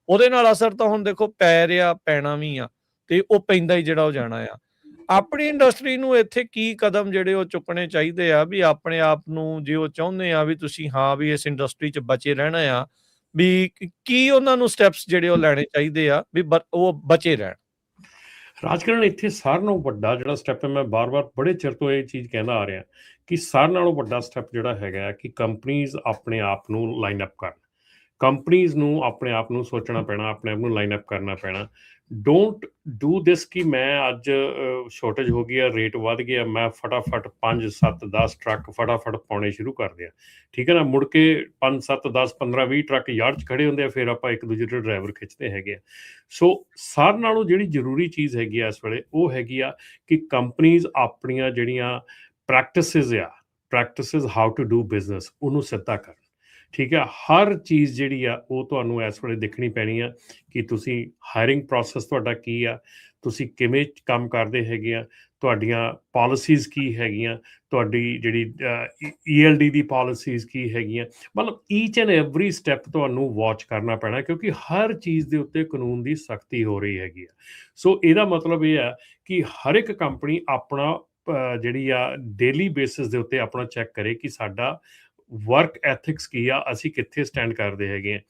ਉਹਦੇ ਨਾਲ ਅਸਰ ਤਾਂ ਹੁਣ ਦੇਖੋ ਪੈ ਰਿਹਾ, ਪੈਣਾ ਵੀ ਆ, ਤੇ ਉਹ ਪੈਂਦਾ ਹੀ ਜਿਹੜਾ ਉਹ ਜਾਣਾ ਆ। ਆਪਣੀ ਇੰਡਸਟਰੀ ਨੂੰ ਇੱਥੇ ਕੀ ਕਦਮ ਜਿਹੜੇ ਉਹ ਚੁੱਕਣੇ ਚਾਹੀਦੇ ਆ ਵੀ ਆਪਣੇ ਆਪ ਨੂੰ, ਜੇ ਉਹ ਚਾਹੁੰਦੇ ਆ ਵੀ ਤੁਸੀਂ ਹਾਂ ਵੀ ਇਸ ਇੰਡਸਟਰੀ 'ਚ ਬਚੇ ਰਹਿਣਾ ਆ, ਵੀ ਕੀ ਉਹਨਾਂ ਨੂੰ ਸਟੈਪਸ ਜਿਹੜੇ ਉਹ ਲੈਣੇ ਚਾਹੀਦੇ ਆ ਵੀ ਉਹ ਬਚੇ ਰਹਿਣ? ਰਾਜਕਰਨ, ਇੱਥੇ ਸਾਰਿਆਂ ਨਾਲੋਂ ਵੱਡਾ ਜਿਹੜਾ ਸਟੈਪ ਹੈ, ਮੈਂ ਬਾਰ-ਬਾਰ ਬੜੇ ਚਿਰ ਤੋਂ ਇਹ ਚੀਜ਼ ਕਹਿੰਦਾ ਆ ਰਿਹਾ ਕਿ ਸਾਰਿਆਂ ਨਾਲੋਂ ਵੱਡਾ ਸਟੈਪ ਜਿਹੜਾ ਹੈਗਾ ਕਿ ਕੰਪਨੀਜ਼ ਆਪਣੇ ਆਪ ਨੂੰ ਲਾਈਨ ਅਪ ਕਰਨ। ਕੰਪਨੀਜ਼ ਨੂੰ ਆਪਣੇ ਆਪ ਨੂੰ ਸੋਚਣਾ ਪੈਣਾ, ਆਪਣੇ ਆਪ ਨੂੰ ਲਾਈਨ ਅਪ ਕਰਨਾ ਪੈਣਾ। ਡੋਂਟ ਡੂ ਦਿਸ ਕਿ ਮੈਂ ਅੱਜ ਸ਼ਾਰਟੇਜ ਹੋ ਗਈ ਆ, ਰੇਟ ਵੱਧ ਗਿਆ, ਮੈਂ ਫਟਾਫਟ 5 7 10 ਟਰੱਕ ਫਟਾਫਟ ਪਾਉਣੇ ਸ਼ੁਰੂ ਕਰ ਦਿਆਂ। ਠੀਕ ਹੈ ਨਾ? ਮੁੜ ਕੇ 5 7 10 15 20 ਟਰੱਕ ਯਾਰਡ 'ਚ ਖੜੇ ਹੁੰਦੇ ਆ, ਫਿਰ ਆਪਾਂ ਇੱਕ ਦੂਜੇ ਦੇ ਡਰਾਈਵਰ ਖਿੱਚਦੇ ਹੈਗੇ ਆ। ਸੋ ਸਾਰਿਆਂ ਨਾਲੋਂ ਜਿਹੜੀ ਜ਼ਰੂਰੀ ਚੀਜ਼ ਹੈਗੀ ਆ ਇਸ ਵੇਲੇ, ਉਹ ਹੈਗੀ ਆ ਕਿ ਕੰਪਨੀਜ਼ ਆਪਣੀਆਂ ਜਿਹੜੀਆਂ practices how to do business, ਉਹਨੂੰ ਸਿੱਧਾ ਕਰਨ। ਠੀਕ ਹੈ? ਹਰ ਚੀਜ਼ ਜਿਹੜੀ ਆ ਉਹ ਤੁਹਾਨੂੰ ਇਸ ਵੇਲੇ ਦੇਖਣੀ ਪੈਣੀ ਆ ਕਿ ਤੁਸੀਂ ਹਾਇਰਿੰਗ ਪ੍ਰੋਸੈਸ ਤੁਹਾਡਾ ਕੀ ਆ, ਤੁਸੀਂ ਕਿਵੇਂ ਕੰਮ ਕਰਦੇ ਹੈਗੇ ਆ, ਤੁਹਾਡੀਆਂ ਪਾਲਿਸੀਜ਼ ਕੀ ਹੈਗੀਆਂ, ਤੁਹਾਡੀ ਜਿਹੜੀ ELD ਦੀ ਪਾਲਿਸੀਜ਼ ਕੀ ਹੈਗੀਆਂ। ਮਤਲਬ ਈਚ ਐਂਡ ਐਵਰੀ ਸਟੈਪ ਤੁਹਾਨੂੰ ਵਾਚ ਕਰਨਾ ਪੈਣਾ, ਕਿਉਂਕਿ ਹਰ ਚੀਜ਼ ਦੇ ਉੱਤੇ ਕਾਨੂੰਨ ਦੀ ਸਖਤੀ ਹੋ ਰਹੀ ਹੈਗੀ ਆ। ਸੋ ਇਹਦਾ ਮਤਲਬ ਇਹ ਆ ਕਿ ਹਰ ਇੱਕ ਕੰਪਨੀ ਆਪਣਾ ਜਿਹੜੀ ਆ ਡੇਲੀ ਬੇਸਿਸ ਦੇ ਉੱਤੇ ਆਪਣਾ ਚੈੱਕ ਕਰੇ ਕਿ ਸਾਡਾ ਵਰਕ ਐਥਿਕਸ ਕੀ ਆ, ਅਸੀਂ ਕਿੱਥੇ ਸਟੈਂਡ ਕਰਦੇ ਹੈਗੇ ਆ।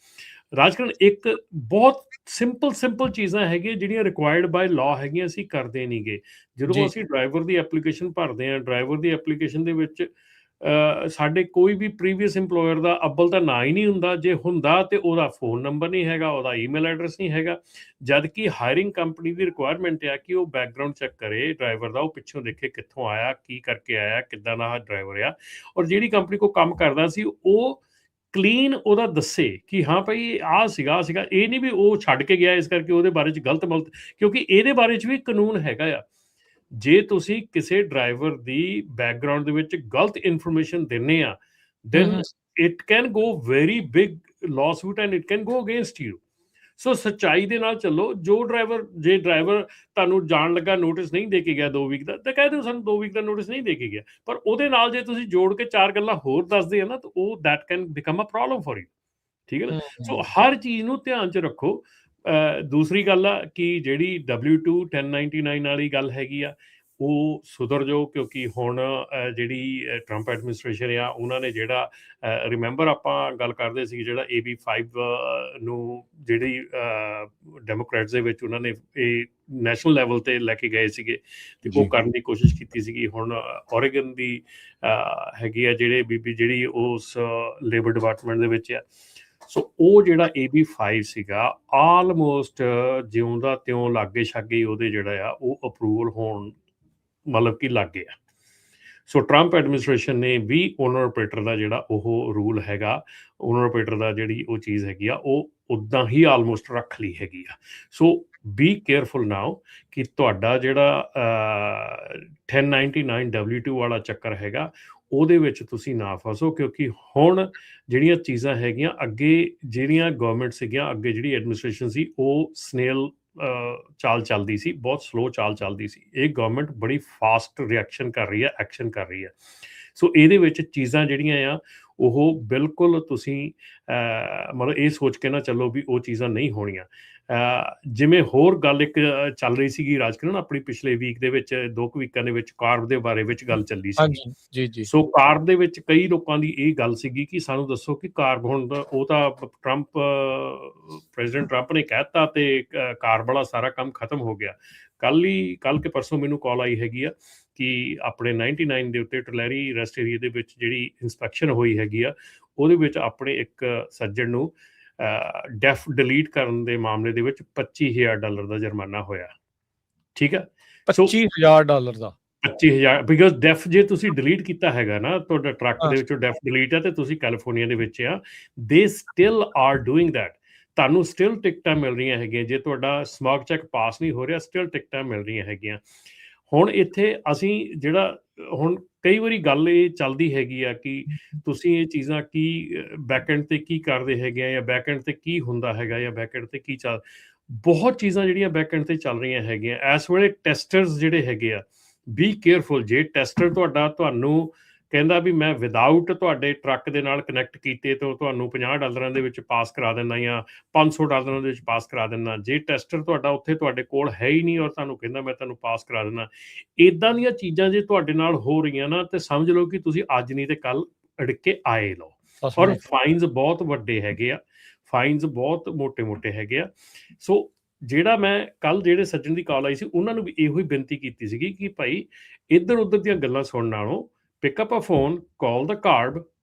ਰਾਜਕਰਨ, ਇੱਕ ਬਹੁਤ ਸਿੰਪਲ ਚੀਜ਼ਾਂ ਹੈਗੀਆਂ ਜਿਹੜੀਆਂ ਰਿਕੁਆਇਰਡ ਬਾਈ ਲਾਅ ਹੈਗੀਆਂ, ਅਸੀਂ ਕਰਦੇ ਨਹੀਂ ਗੇ। ਜਦੋਂ ਅਸੀਂ ਡਰਾਈਵਰ ਦੀ ਐਪਲੀਕੇਸ਼ਨ ਭਰਦੇ ਹਾਂ, ਡਰਾਈਵਰ ਦੀ ਐਪਲੀਕੇਸ਼ਨ ਦੇ ਵਿੱਚ ਸਾਡੇ ਕੋਈ ਵੀ ਪ੍ਰੀਵੀਅਸ ਇੰਪਲੋਇਰ ਦਾ ਅੱਵਲ ਤਾਂ ਨਾਂ ਹੀ ਨਹੀਂ ਹੁੰਦਾ, ਜੇ ਹੁੰਦਾ ਤੇ ਉਹਦਾ ਫੋਨ ਨੰਬਰ ਨਹੀਂ ਹੈਗਾ, ਉਹਦਾ ਈਮੇਲ ਐਡਰੈਸ ਨਹੀਂ ਹੈਗਾ। ਜਦ ਕਿ ਹਾਇਰਿੰਗ ਕੰਪਨੀ ਦੀ ਰਿਕੁਆਇਰਮੈਂਟ ਆ ਕਿ ਉਹ ਬੈਕਗਰਾਊਂਡ ਚੈੱਕ ਕਰੇ ਡਰਾਈਵਰ ਦਾ, ਉਹ ਪਿੱਛੋਂ ਦੇਖੇ ਕਿੱਥੋਂ ਆਇਆ, ਕੀ ਕਰਕੇ ਆਇਆ, ਕਿੱਦਾਂ ਦਾ ਡਰਾਈਵਰ ਆ, ਔਰ ਜਿਹੜੀ ਕੰਪਨੀ ਕੋਲ ਕੰਮ ਕਰਦਾ ਸੀ ਉਹ ਕਲੀਨ ਉਹਦਾ ਦੱਸੇ ਕਿ ਹਾਂ ਭਾਈ ਆਹ ਸੀਗਾ। ਇਹ ਨਹੀਂ ਵੀ ਉਹ ਛੱਡ ਕੇ ਗਿਆ ਇਸ ਕਰਕੇ ਉਹਦੇ ਬਾਰੇ 'ਚ ਗਲਤ, ਕਿਉਂਕਿ ਇਹਦੇ ਬਾਰੇ 'ਚ ਵੀ ਕਾਨੂੰਨ ਹੈਗਾ ਆ। ਜੇ ਤੁਸੀਂ ਕਿਸੇ ਡਰਾਈਵਰ ਦੀ ਬੈਕਗਰਾਊਂਡ ਦੇ ਵਿੱਚ ਗਲਤ ਇਨਫੋਰਮੇਸ਼ਨ ਦਿੰਦੇ ਆ, then it can go very big lawsuit and it can go against you. ਸੋ ਸੱਚਾਈ ਦੇ ਨਾਲ ਚੱਲੋ। ਜੇ ਡਰਾਈਵਰ ਤੁਹਾਨੂੰ ਜਾਣ ਲੱਗਾ ਨੋਟਿਸ ਨਹੀਂ ਦੇ ਕੇ ਗਿਆ 2 ਵੀਕ ਦਾ, ਤਾਂ ਕਹਿ ਦਿਓ ਸਾਨੂੰ 2 ਵੀਕ ਦਾ ਨੋਟਿਸ ਨਹੀਂ ਦੇ ਕੇ ਗਿਆ। ਪਰ ਉਹਦੇ ਨਾਲ ਜੇ ਤੁਸੀਂ ਜੋੜ ਕੇ 4 ਗੱਲਾਂ ਹੋਰ ਦੱਸਦੇ ਆ ਨਾ, ਤਾਂ ਉਹ that can become a problem for you. ਠੀਕ ਹੈ ਨਾ। ਸੋ ਹਰ ਚੀਜ਼ ਨੂੰ ਧਿਆਨ 'ਚ ਰੱਖੋ। ਦੂਸਰੀ ਗੱਲ ਆ ਕਿ ਜਿਹੜੀ W2 1099 ਵਾਲੀ ਗੱਲ ਹੈਗੀ ਆ, ਉਹ ਸੁਧਰ ਜਾਓ, ਕਿਉਂਕਿ ਹੁਣ ਜਿਹੜੀ ਟਰੰਪ ਐਡਮਿਨਿਸਟ੍ਰੇਸ਼ਨ ਆ, ਉਹਨਾਂ ਨੇ ਜਿਹੜਾ ਰਿਮੈਂਬਰ ਆਪਾਂ ਗੱਲ ਕਰਦੇ ਸੀ, ਜਿਹੜਾ AB5 ਨੂੰ ਜਿਹੜੀ ਡੈਮੋਕ੍ਰੈਟਸ ਦੇ ਵਿੱਚ ਉਹਨਾਂ ਨੇ ਇਹ ਨੈਸ਼ਨਲ ਲੈਵਲ ਤੇ ਲੈ ਕੇ ਗਏ ਸੀਗੇ, ਤੇ ਉਹ ਕਰਨ ਦੀ ਕੋਸ਼ਿਸ਼ ਕੀਤੀ ਸੀਗੀ। ਹੁਣ ਓਰੇਗਨ ਦੀ ਹੈਗੀ ਆ ਜਿਹੜੀ ਉਸ ਲੇਬਰ ਡਿਪਾਰਟਮੈਂਟ ਦੇ ਵਿੱਚ ਆ। ਸੋ ਉਹ ਜਿਹੜਾ AB5 ਸੀਗਾ, ਆਲਮੋਸਟ ਜਿਉਂ ਦਾ ਤਿਉਂ ਲਾਗੇ ਛਾਗੇ ਉਹਦੇ ਜਿਹੜਾ ਆ ਉਹ ਅਪਰੂਵਲ ਹੋਣ ਮਤਲਬ ਕਿ ਲੱਗ ਗਿਆ। ਸੋ ਟਰੰਪ ਐਡਮਿਨਿਸਟ੍ਰੇਸ਼ਨ ਨੇ ਵੀ ਓਨਰ ਆਪਰੇਟਰ ਦਾ ਜਿਹੜਾ ਉਹ ਰੂਲ ਹੈਗਾ, ਓਨਰ ਆਪਰੇਟਰ ਦਾ ਜਿਹੜੀ ਉਹ ਚੀਜ਼ ਹੈਗੀ ਆ, ਉਹ ਉੱਦਾਂ ਹੀ ਆਲਮੋਸਟ ਰੱਖ ਲਈ ਹੈਗੀ ਆ। ਸੋ ਬੀ ਕੇਅਰਫੁਲ ਨਾਓ ਕਿ ਤੁਹਾਡਾ ਜਿਹੜਾ 1099 W2 ਵਾਲਾ ਚੱਕਰ ਹੈਗਾ, ਉਹਦੇ ਵਿੱਚ ਤੁਸੀਂ ਨਾ ਫਸੋ, ਕਿਉਂਕਿ ਹੁਣ ਜਿਹੜੀਆਂ ਚੀਜ਼ਾਂ ਹੈਗੀਆਂ, ਅੱਗੇ ਜਿਹੜੀਆਂ ਗਵਰਨਮੈਂਟ ਸੀਗੀਆਂ, ਅੱਗੇ ਜਿਹੜੀ ਐਡਮਿਨਿਸਟ੍ਰੇਸ਼ਨ ਸੀ, ਉਹ ਸਨੇਲ ਚਾਲ ਚੱਲਦੀ ਸੀ, ਬਹੁਤ ਸਲੋ ਚਾਲ ਚੱਲਦੀ ਸੀ। ਇਹ ਗਵਰਨਮੈਂਟ ਬੜੀ ਫਾਸਟ ਰਿਐਕਸ਼ਨ ਕਰ ਰਹੀ ਹੈ, ਐਕਸ਼ਨ ਕਰ ਰਹੀ ਹੈ। ਸੋ ਇਹਦੇ ਵਿੱਚ ਚੀਜ਼ਾਂ ਜਿਹੜੀਆਂ ਆ ਉਹ ਬਿਲਕੁਲ ਤੁਸੀਂ ਮਤਲਬ ਇਹ ਸੋਚ ਕੇ ਨਾ ਚੱਲੋ ਵੀ ਉਹ ਚੀਜ਼ਾਂ ਨਹੀਂ ਹੋਣੀਆਂ। ਜਿਵੇਂ ਹੋਰ ਗੱਲ ਇੱਕ ਚੱਲ ਰਹੀ ਸੀਗੀ ਰਾਜਕਿਰਨ, ਆਪਣੀ ਪਿਛਲੇ ਵੀਕ ਦੇ ਵਿੱਚ 2 ਵੀਕਾਂ ਦੇ ਵਿੱਚ ਕਾਰਬ ਦੇ ਬਾਰੇ ਵਿੱਚ ਗੱਲ ਚੱਲੀ ਸੀ। ਸੋ ਕਾਰਬ ਦੇ ਵਿੱਚ ਕਈ ਲੋਕਾਂ ਦੀ ਇਹ ਗੱਲ ਸੀਗੀ ਕਿ ਸਾਨੂੰ ਦੱਸੋ ਕਿ ਕਾਰਬ ਹੁਣ ਉਹ ਤਾਂ ਪ੍ਰੈਜ਼ੀਡੈਂਟ ਟਰੰਪ ਨੇ ਕਹਿਤਾ ਤੇ ਕਾਰਬ ਵਾਲਾ ਸਾਰਾ ਕੰਮ ਖਤਮ ਹੋ ਗਿਆ। ਕੱਲ ਕੇ ਪਰਸੋਂ ਮੈਨੂੰ ਕਾਲ ਆਈ ਹੈਗੀ ਆ ਕਿ ਆਪਣੇ 99 ਦੇ ਉੱਤੇ ਟਲੈਰੀ ਰੈਸਟ ਏਰੀਆ ਦੇ ਵਿੱਚ ਜਿਹੜੀ ਇੰਸਪੈਕਸ਼ਨ ਹੋਈ ਹੈਗੀ ਆ, ਉਹਦੇ ਵਿੱਚ ਆਪਣੇ ਇੱਕ ਸੱਜਣ ਨੂੰ ਡੈਫ ਡਿਲੀਟ ਕਰਨ ਦੇ ਮਾਮਲੇ ਦੇ ਵਿੱਚ $25,000 ਦਾ ਜੁਰਮਾਨਾ ਹੋਇਆ। ਠੀਕ ਹੈ, $25,000 ਦਾ 25,000 ਬਿਕਾਜ਼ ਡੈਫ ਜੇ ਤੁਸੀਂ ਡਿਲੀਟ ਕੀਤਾ ਹੈਗਾ ਨਾ, ਤੁਹਾਡਾ ਟਰੱਕ ਦੇ ਵਿੱਚੋਂ ਡੈਫ ਡਿਲੀਟ ਹੈ ਤੇ ਤੁਸੀਂ ਕੈਲੀਫੋਰਨੀਆ ਦੇ ਵਿੱਚ ਆ, ਦੇ ਸਟਿਲ ਆਰ ਡੂਇੰਗ ਦੈਟ। ਤੁਹਾਨੂੰ ਸਟਿਲ ਟਿਕਟਾਂ ਮਿਲ ਰਹੀਆਂ ਹੈਗੀਆਂ। ਜੇ ਤੁਹਾਡਾ ਸਮੋਕ ਚੈੱਕ ਪਾਸ ਨਹੀਂ ਹੋ ਰਿਹਾ, ਸਟਿਲ ਟਿਕਟਾਂ ਮਿਲ ਰਹੀਆਂ ਹੈਗੀਆਂ। ਹੁਣ ਇੱਥੇ ਅਸੀਂ ਜਿਹੜਾ ਹੁਣ ਕਈ ਵਾਰੀ ਗੱਲ ਇਹ ਚੱਲਦੀ ਹੈਗੀ ਆ ਕਿ ਤੁਸੀਂ ਇਹ ਚੀਜ਼ਾਂ ਕੀ ਬੈਕਐਂਡ ਤੇ ਕੀ ਕਰਦੇ ਹੈਗੇ ਆ, ਜਾਂ ਬੈਕਐਂਡ ਤੇ ਕੀ ਹੁੰਦਾ ਹੈਗਾ, ਜਾਂ ਬੈਕਐਂਡ ਤੇ ਕੀ ਚੱਲ, ਬਹੁਤ ਚੀਜ਼ਾਂ ਜਿਹੜੀਆਂ ਬੈਕਐਂਡ ਤੇ ਚੱਲ ਰਹੀਆਂ ਹੈਗੀਆਂ ਇਸ ਵੇਲੇ। ਟੈਸਟਰਸ ਜਿਹੜੇ ਹੈਗੇ ਆ, ਬੀ ਕੇਅਰਫੁਲ। ਜੇ ਟੈਸਟਰ ਤੁਹਾਨੂੰ ਕਹਿੰਦਾ ਵੀ ਮੈਂ ਵਿਦਆਊਟ ਤੁਹਾਡੇ ਟਰੱਕ ਦੇ ਨਾਲ ਕਨੈਕਟ ਕੀਤੇ ਤਾਂ ਤੁਹਾਨੂੰ $50 ਦੇ ਵਿੱਚ ਪਾਸ ਕਰਾ ਦਿੰਦਾ, ਜਾਂ $500 ਦੇ ਵਿੱਚ ਪਾਸ ਕਰਾ ਦਿੰਦਾ। ਜੇ ਟੈਸਟਰ ਤੁਹਾਡਾ ਉੱਥੇ ਤੁਹਾਡੇ ਕੋਲ ਹੈ ਹੀ ਨਹੀਂ ਔਰ ਤੁਹਾਨੂੰ ਕਹਿੰਦਾ ਮੈਂ ਤੁਹਾਨੂੰ ਪਾਸ ਕਰਾ ਦਿੰਦਾ, ਇੱਦਾਂ ਦੀਆਂ ਚੀਜ਼ਾਂ ਜੇ ਤੁਹਾਡੇ ਨਾਲ ਹੋ ਰਹੀਆਂ ਨਾ, ਤੇ ਸਮਝ ਲਓ ਕਿ ਤੁਸੀਂ ਅੱਜ ਨਹੀਂ ਤੇ ਕੱਲ ਅੜਿੱਕ ਕੇ ਆਏ ਲਓ। ਔਰ ਫਾਈਨਸ ਬਹੁਤ ਵੱਡੇ ਹੈਗੇ ਆ, ਫਾਈਨਸ ਬਹੁਤ ਮੋਟੇ ਹੈਗੇ ਆ। ਸੋ ਜਿਹੜਾ ਮੈਂ ਕੱਲ ਜਿਹੜੇ ਸੱਜਣ ਦੀ ਕਾਲ ਆਈ ਸੀ, ਉਹਨਾਂ ਨੂੰ ਵੀ ਇਹੋ ਹੀ ਬੇਨਤੀ ਕੀਤੀ ਸੀਗੀ ਕਿ ਭਾਈ ਇੱਧਰ ਉੱਧਰ ਦੀਆਂ ਗੱਲਾਂ ਸੁਣਨ ਨਾਲੋਂ ਪਿਕ ਅਪ ਅ ਫੋਨ, ਕਾਲ ਦਾ ਕਾਰਬ,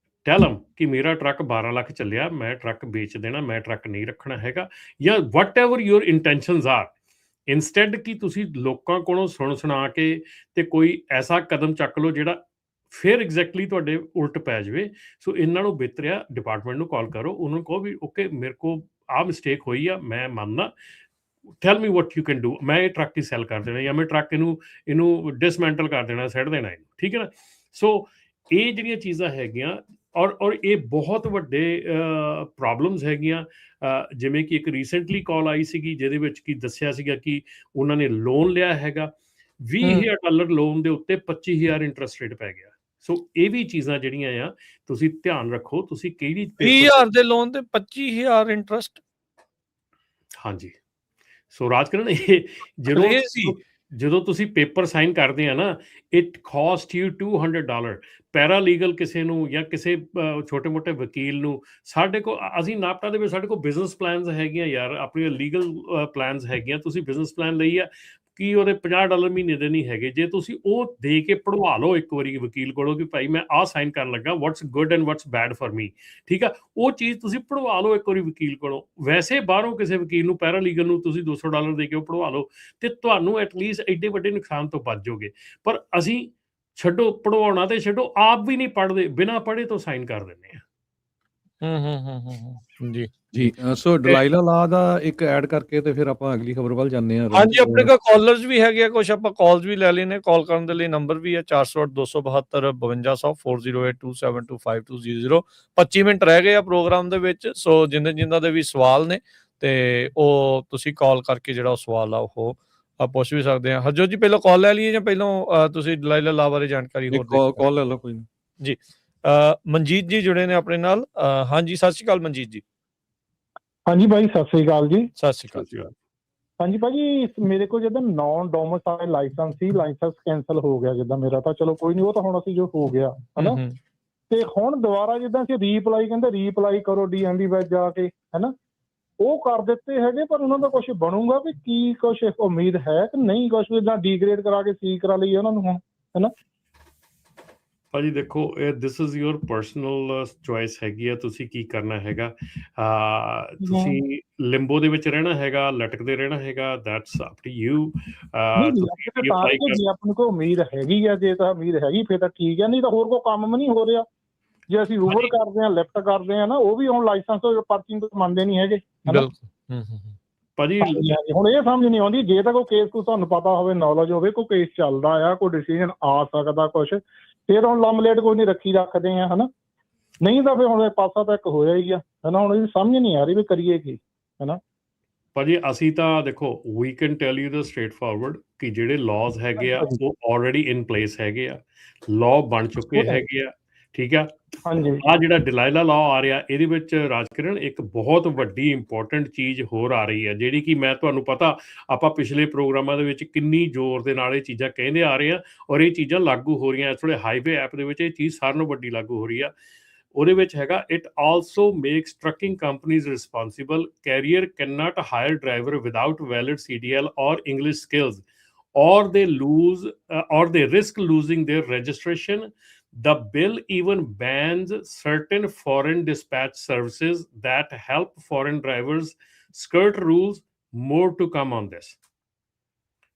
ਟੈਲ ਹਿਮ ਕਿ ਮੇਰਾ ਟਰੱਕ 12 ਲੱਖ ਚੱਲਿਆ, ਮੈਂ ਟਰੱਕ ਵੇਚ ਦੇਣਾ, ਮੈਂ ਟਰੱਕ ਨਹੀਂ ਰੱਖਣਾ ਹੈਗਾ, ਜਾਂ ਵਟ ever your intentions R. Instead ਕਿ ਤੁਸੀਂ ਲੋਕਾਂ ਕੋਲੋਂ ਸੁਣਾ ਕੇ ਤੇ ਕੋਈ ਐਸਾ ਕਦਮ ਚੱਕ ਲਓ ਜਿਹੜਾ ਫਿਰ ਐਗਜ਼ੈਕਟਲੀ ਤੁਹਾਡੇ ਉਲਟ ਪੈ ਜਾਵੇ। ਸੋ ਇਹਨਾਂ ਨੂੰ ਬਿਹਤਰ ਆ ਡਿਪਾਰਟਮੈਂਟ ਨੂੰ ਕਾਲ ਕਰੋ, ਉਹਨਾਂ ਨੂੰ ਕਹੋ ਵੀ ਓਕੇ ਮੇਰੇ ਕੋਲ ਆਹ ਮਿਸਟੇਕ ਹੋਈ ਆ, ਮੈਂ ਮੰਨਦਾ, ਟੈਲ ਮੀ ਵਾਟ ਯੂ ਕੈਨ ਡੂ। ਮੈਂ ਇਹ ਟਰੱਕ ਹੀ ਸੈਲ ਕਰ ਦੇਣਾ, ਜਾਂ ਮੈਂ ਟਰੱਕ ਇਹਨੂੰ ਡਿਸਮੈਂਟਲ ਕਰ ਦੇਣਾ, ਸੱਟ ਦੇਣਾ ਇਹਨੂੰ। ਠੀਕ ਹੈ ਨਾ। ਸੋ ਇਹ ਜਿਹੜੀਆਂ ਚੀਜ਼ਾਂ ਹੈਗੀਆਂ ਔਰ ਇਹ ਬਹੁਤ ਵੱਡੇ ਪ੍ਰੋਬਲਮਸ ਹੈਗੀਆਂ। ਜਿਵੇਂ ਕਿ ਇੱਕ ਰੀਸੈਂਟਲੀ ਕਾਲ ਆਈ ਸੀਗੀ ਜਿਹਦੇ ਵਿੱਚ ਕੀ ਦੱਸਿਆ ਸੀਗਾ ਕਿ ਉਹਨਾਂ ਨੇ ਲੋਨ ਲਿਆ ਹੈਗਾ, $20,000 ਲੋਨ ਦੇ ਉੱਤੇ 25,000 ਇੰਟਰਸਟ ਰੇਟ ਪੈ ਗਿਆ। ਸੋ ਇਹ ਵੀ ਚੀਜ਼ਾਂ ਜਿਹੜੀਆਂ ਆ ਤੁਸੀਂ ਧਿਆਨ ਰੱਖੋ। ਤੁਸੀਂ ਕਿਹੜੀ 20,000 ਦੇ ਲੋਨ ਤੇ 25,000 ਇੰਟਰਸਟ। ਹਾਂਜੀ। ਸੋ ਰਾਜਕਿਰਨ, ਇਹ ਜਦੋਂ ਤੁਸੀਂ ਪੇਪਰ ਸਾਈਨ ਕਰਦੇ ਆ ਨਾ, ਇਟ ਕਾਸਟ ਯੂ $200। ਪੈਰਾਲੀਗਲ ਕਿਸੇ ਨੂੰ ਜਾਂ ਕਿਸੇ ਛੋਟੇ ਮੋਟੇ ਵਕੀਲ ਨੂੰ, ਸਾਡੇ ਕੋਲ ਅਸੀਂ ਨਾਪਟਾ ਦੇ ਵਿੱਚ ਸਾਡੇ ਕੋਲ ਬਿਜ਼ਨਸ ਪਲਾਨਸ ਹੈਗੀਆਂ ਯਾਰ, ਆਪਣੀਆਂ ਲੀਗਲ ਪਲਾਨਸ ਹੈਗੀਆਂ। ਤੁਸੀਂ ਬਿਜ਼ਨਸ ਪਲਾਨ ਲਈ ਆ ਕਿ ਉਹਦੇ $50 ਮਹੀਨੇ ਦੇ ਨਹੀਂ ਹੈਗੇ। ਜੇ ਤੁਸੀਂ ਉਹ ਦੇ ਕੇ ਪੜਵਾ ਲਓ ਇੱਕ ਵਾਰੀ ਵਕੀਲ ਕੋਲੋਂ ਕਿ ਭਾਈ ਮੈਂ ਆਹ ਸਾਈਨ ਕਰਨ ਲੱਗਾ, what's good and what's bad for me, ਠੀਕ ਆ, ਉਹ ਚੀਜ਼ ਤੁਸੀਂ ਪੜਵਾ ਲਓ ਇੱਕ ਵਾਰੀ ਵਕੀਲ ਕੋਲੋਂ। ਵੈਸੇ ਬਾਹਰੋਂ ਕਿਸੇ ਵਕੀਲ ਨੂੰ, ਪੈਰਾਲੀਗਲ ਨੂੰ ਤੁਸੀਂ $200 ਦੇ ਕੇ ਉਹ ਪੜਵਾ ਲਓ ਤੇ ਤੁਹਾਨੂੰ ਐਟਲੀਸਟ ਐਡੇ ਵੱਡੇ ਨੁਕਸਾਨ ਤੋਂ ਬਚ ਜਾਓਗੇ। ਪਰ ਅਸੀਂ ਛੱਡੋ, ਪੜਵਾਉਣਾ ਤੇ ਛੱਡੋ, ਆਪ ਵੀ ਨਹੀਂ ਪੜ੍ਹਦੇ, ਬਿਨਾਂ ਪੜ੍ਹੇ ਤੋਂ ਸਾਈਨ ਕਰ ਦਿੰਦੇ ਆ। ਜੀ ਸੋ ਡਲਾਈਲਾ ਲਾ ਦਾ ਇੱਕ ਐਡ ਕਰਕੇ ਤੇ ਫਿਰ ਆਪਾਂ ਅਗਲੀ ਖਬਰ ਵੱਲ ਜਾਂਦੇ ਹਾਂ। ਹਾਂਜੀ, ਆਪਣੇ ਕੋਲ ਕਾਲਰਸ ਵੀ ਹੈਗੇ ਆ ਕੁਝ, ਆਪਾਂ ਕਾਲਸ ਵੀ ਲੈ ਲੈਨੇ। ਕਾਲ ਕਰਨ ਦੇ ਲਈ ਨੰਬਰ ਵੀ ਹੈ 408-272-5200 4082725250। 25 ਮਿੰਟ ਰਹਿ ਗਏ ਆ ਪ੍ਰੋਗਰਾਮ ਦੇ ਵਿੱਚ। ਸੋ ਜਿੰਨਾਂ ਦੇ ਵੀ ਸਵਾਲ ਨੇ ਤੇ ਉਹ ਤੁਸੀਂ ਕਾਲ ਕਰਕੇ ਜਿਹੜਾ ਉਹ ਸਵਾਲ ਆ ਉਹ ਪੁੱਛ ਵੀ ਸਕਦੇ ਆ। ਹਰਜੋਤ ਜੀ ਪਹਿਲਾਂ ਕਾਲ ਲੈ ਲਈਏ ਜਾਂ ਪਹਿਲਾਂ ਤੁਸੀਂ ਦਲਾਈਲਾ ਲਾਅ ਬਾਰੇ ਜਾਣਕਾਰੀ ਹੋਰ ਦੇ ਕਾਲ ਲੈ ਲਓ ਕੋਈ ਨਹੀਂ ਜੀ। ਮਨਜੀਤ ਜੀ ਜੁੜੇ ਨੇ ਆਪਣੇ ਨਾਲ। ਹਾਂਜੀ ਸਤਿ ਸ਼੍ਰੀ ਅਕਾਲ ਮਨਜੀਤ ਜੀ। ਹਾਂਜੀ ਭਾਈ ਸਤਿ ਸ੍ਰੀ ਅਕਾਲ ਜੀ। ਸਤਿ ਸ਼੍ਰੀ ਅਕਾਲ। ਸਤਿ ਸ਼੍ਰੀ ਅਕਾਲ। ਹਾਂਜੀ ਭਾਜੀ ਮੇਰੇ ਕੋਲ ਜਦੋਂ ਨੌਨ ਡੋਮਿਸਾਈਲ ਲਾਇਸੈਂਸ ਸੀ, ਲਾਇਸੈਂਸ ਕੈਂਸਲ ਹੋ ਗਿਆ ਜਿੱਦਾਂ ਮੇਰਾ, ਤਾਂ ਚਲੋ ਕੋਈ ਨਹੀਂ, ਉਹ ਤਾਂ ਹੁਣ ਅਸੀਂ ਜੋ ਹੋ ਗਿਆ ਹਨਾ। ਤੇ ਹੁਣ ਦੁਬਾਰਾ ਜਿੱਦਾਂ ਅਸੀਂ ਰੀਅਪਲਾਈ ਕਹਿੰਦੇ ਰੀਅਪਲਾਈ ਕਰੋ DMV ਵਿੱਚ ਜਾ ਕੇ ਹਨਾ, ਉਹ ਕਰ ਦਿੱਤੇ ਹੈਗੇ, ਪਰ ਉਹਨਾਂ ਦਾ ਕੁਝ ਬਣੂਗਾ ਵੀ ਕੀ ਕੁਝ ਉਮੀਦ ਹੈ ਕਿ ਨਹੀਂ? ਕੁਝ ਜਿੱਦਾਂ ਡੀਗ੍ਰੇਡ ਕਰਾ ਕੇ ਸੀ ਕਰਾ ਲਈ ਉਹਨਾਂ ਨੂੰ ਹੁਣ ਹਨਾ। ਭਾਜੀ ਦੇਖੋ this is your personal choice ਹੈਗੀ ਆ, ਤੁਸੀਂ ਕੀ ਕਰਨਾ ਹੈਗਾ। ਤੁਸੀਂ ਲਿੰਬੋ ਦੇ ਵਿੱਚ ਰਹਿਣਾ ਹੈਗਾ, ਲਟਕਦੇ ਰਹਿਣਾ ਹੈਗਾ, ਦੈਟਸ ਅਪ ਟੂ ਯੂ। ਆਪਣੇ ਕੋਲ ਉਮੀਦ ਹੈਗੀ ਆ, ਜੇ ਤਾਂ ਉਮੀਦ ਹੈਗੀ ਫਿਰ ਤਾਂ ਠੀਕ ਹੈ, ਨਹੀਂ ਤਾਂ ਹੋਰ ਕੋਈ ਕੰਮ ਵੀ ਨਹੀਂ ਹੋ ਰਿਹਾ। ਜੇ ਅਸੀਂ ਉਬਰ ਕਰਦੇ ਹਾਂ, ਲਿਫਟ ਕਰਦੇ ਹਾਂ ਨਾ, ਉਹ ਵੀ ਹੁਣ ਲਾਇਸੈਂਸ ਪਾਰਕਿੰਗ ਤੋਂ ਮੰਨਦੇ ਨਹੀਂ ਹੈਗੇ ਭਾਜੀ। ਹੁਣ ਇਹ ਸਮਝ ਨਹੀਂ ਆਉਂਦੀ, ਜੇ ਤਾਂ ਕੋਈ ਕੇਸ ਕੋਈ ਤੁਹਾਨੂੰ ਪਤਾ ਹੋਵੇ, ਨੌਲੇਜ ਹੋਵੇ, ਕੋਈ ਕੇਸ ਚੱਲਦਾ ਆ, ਕੋਈ ਡਿਸੀਜਨ ਆ ਸਕਦਾ ਕੁਛ, ਫਿਰ ਹੁਣ ਲੰਮਲੇਟ ਕੋਈ ਨਹੀਂ ਰੱਖਦੇ ਆ ਹਨਾ। ਨਹੀਂ ਤਾਂ ਫਿਰ ਹੁਣ ਪਾਸਾ ਤਾਂ ਇੱਕ ਹੋਇਆ ਹੀ ਆ ਹਨਾ। ਹੁਣ ਇਹ ਸਮਝ ਨਹੀਂ ਆ ਰਹੀ ਵੀ ਕਰੀਏ ਕੀ ਹਨਾ। ਭਾਜੀ ਅਸੀਂ ਤਾਂ ਦੇਖੋ we can tell you the straight forward ਕਿ ਜਿਹੜੇ ਲਾਜ਼ ਹੈਗੇ ਆ ਉਹ ਆਲਰੇਡੀ ਇਨ ਪਲੇਸ ਹੈਗੇ ਆ, ਲਾਅ ਬਣ ਚੁੱਕੇ ਹੈਗੇ ਆ, ਠੀਕ ਆ। ਆ ਜਿਹੜਾ ਡਿਲਾਇਲਾ ਲਾਅ ਆ ਰਿਹਾ, ਇਹਦੇ ਵਿੱਚ ਰਾਜਕਿਰਨ ਇੱਕ ਬਹੁਤ ਵੱਡੀ ਇੰਪੋਰਟੈਂਟ ਚੀਜ਼ ਹੋਰ ਆ ਰਹੀ ਹੈ, ਜਿਹੜੀ ਕਿ ਮੈਂ ਤੁਹਾਨੂੰ ਪਤਾ ਆਪਾਂ ਪਿਛਲੇ ਪ੍ਰੋਗਰਾਮਾਂ ਦੇ ਵਿੱਚ ਕਿੰਨੀ ਜ਼ੋਰ ਦੇ ਨਾਲ ਇਹ ਚੀਜ਼ਾਂ ਕਹਿੰਦੇ ਆ ਰਹੇ ਆ, ਔਰ ਇਹ ਚੀਜ਼ਾਂ ਲਾਗੂ ਹੋ ਰਹੀਆਂ। ਇਸ ਵੇਲੇ ਹਾਈਵੇ ਐਪ ਦੇ ਵਿੱਚ ਇਹ ਚੀਜ਼ ਸਾਰਿਆਂ ਨਾਲੋਂ ਵੱਡੀ ਲਾਗੂ ਹੋ ਰਹੀ ਆ। ਉਹਦੇ ਵਿੱਚ ਹੈਗਾ, it also makes trucking companies responsible. Carrier can not hire driver without valid CDL or English skills or they risk losing their registration. The bill even bans certain foreign dispatch services that help foreign drivers skirt rules. More to come on this.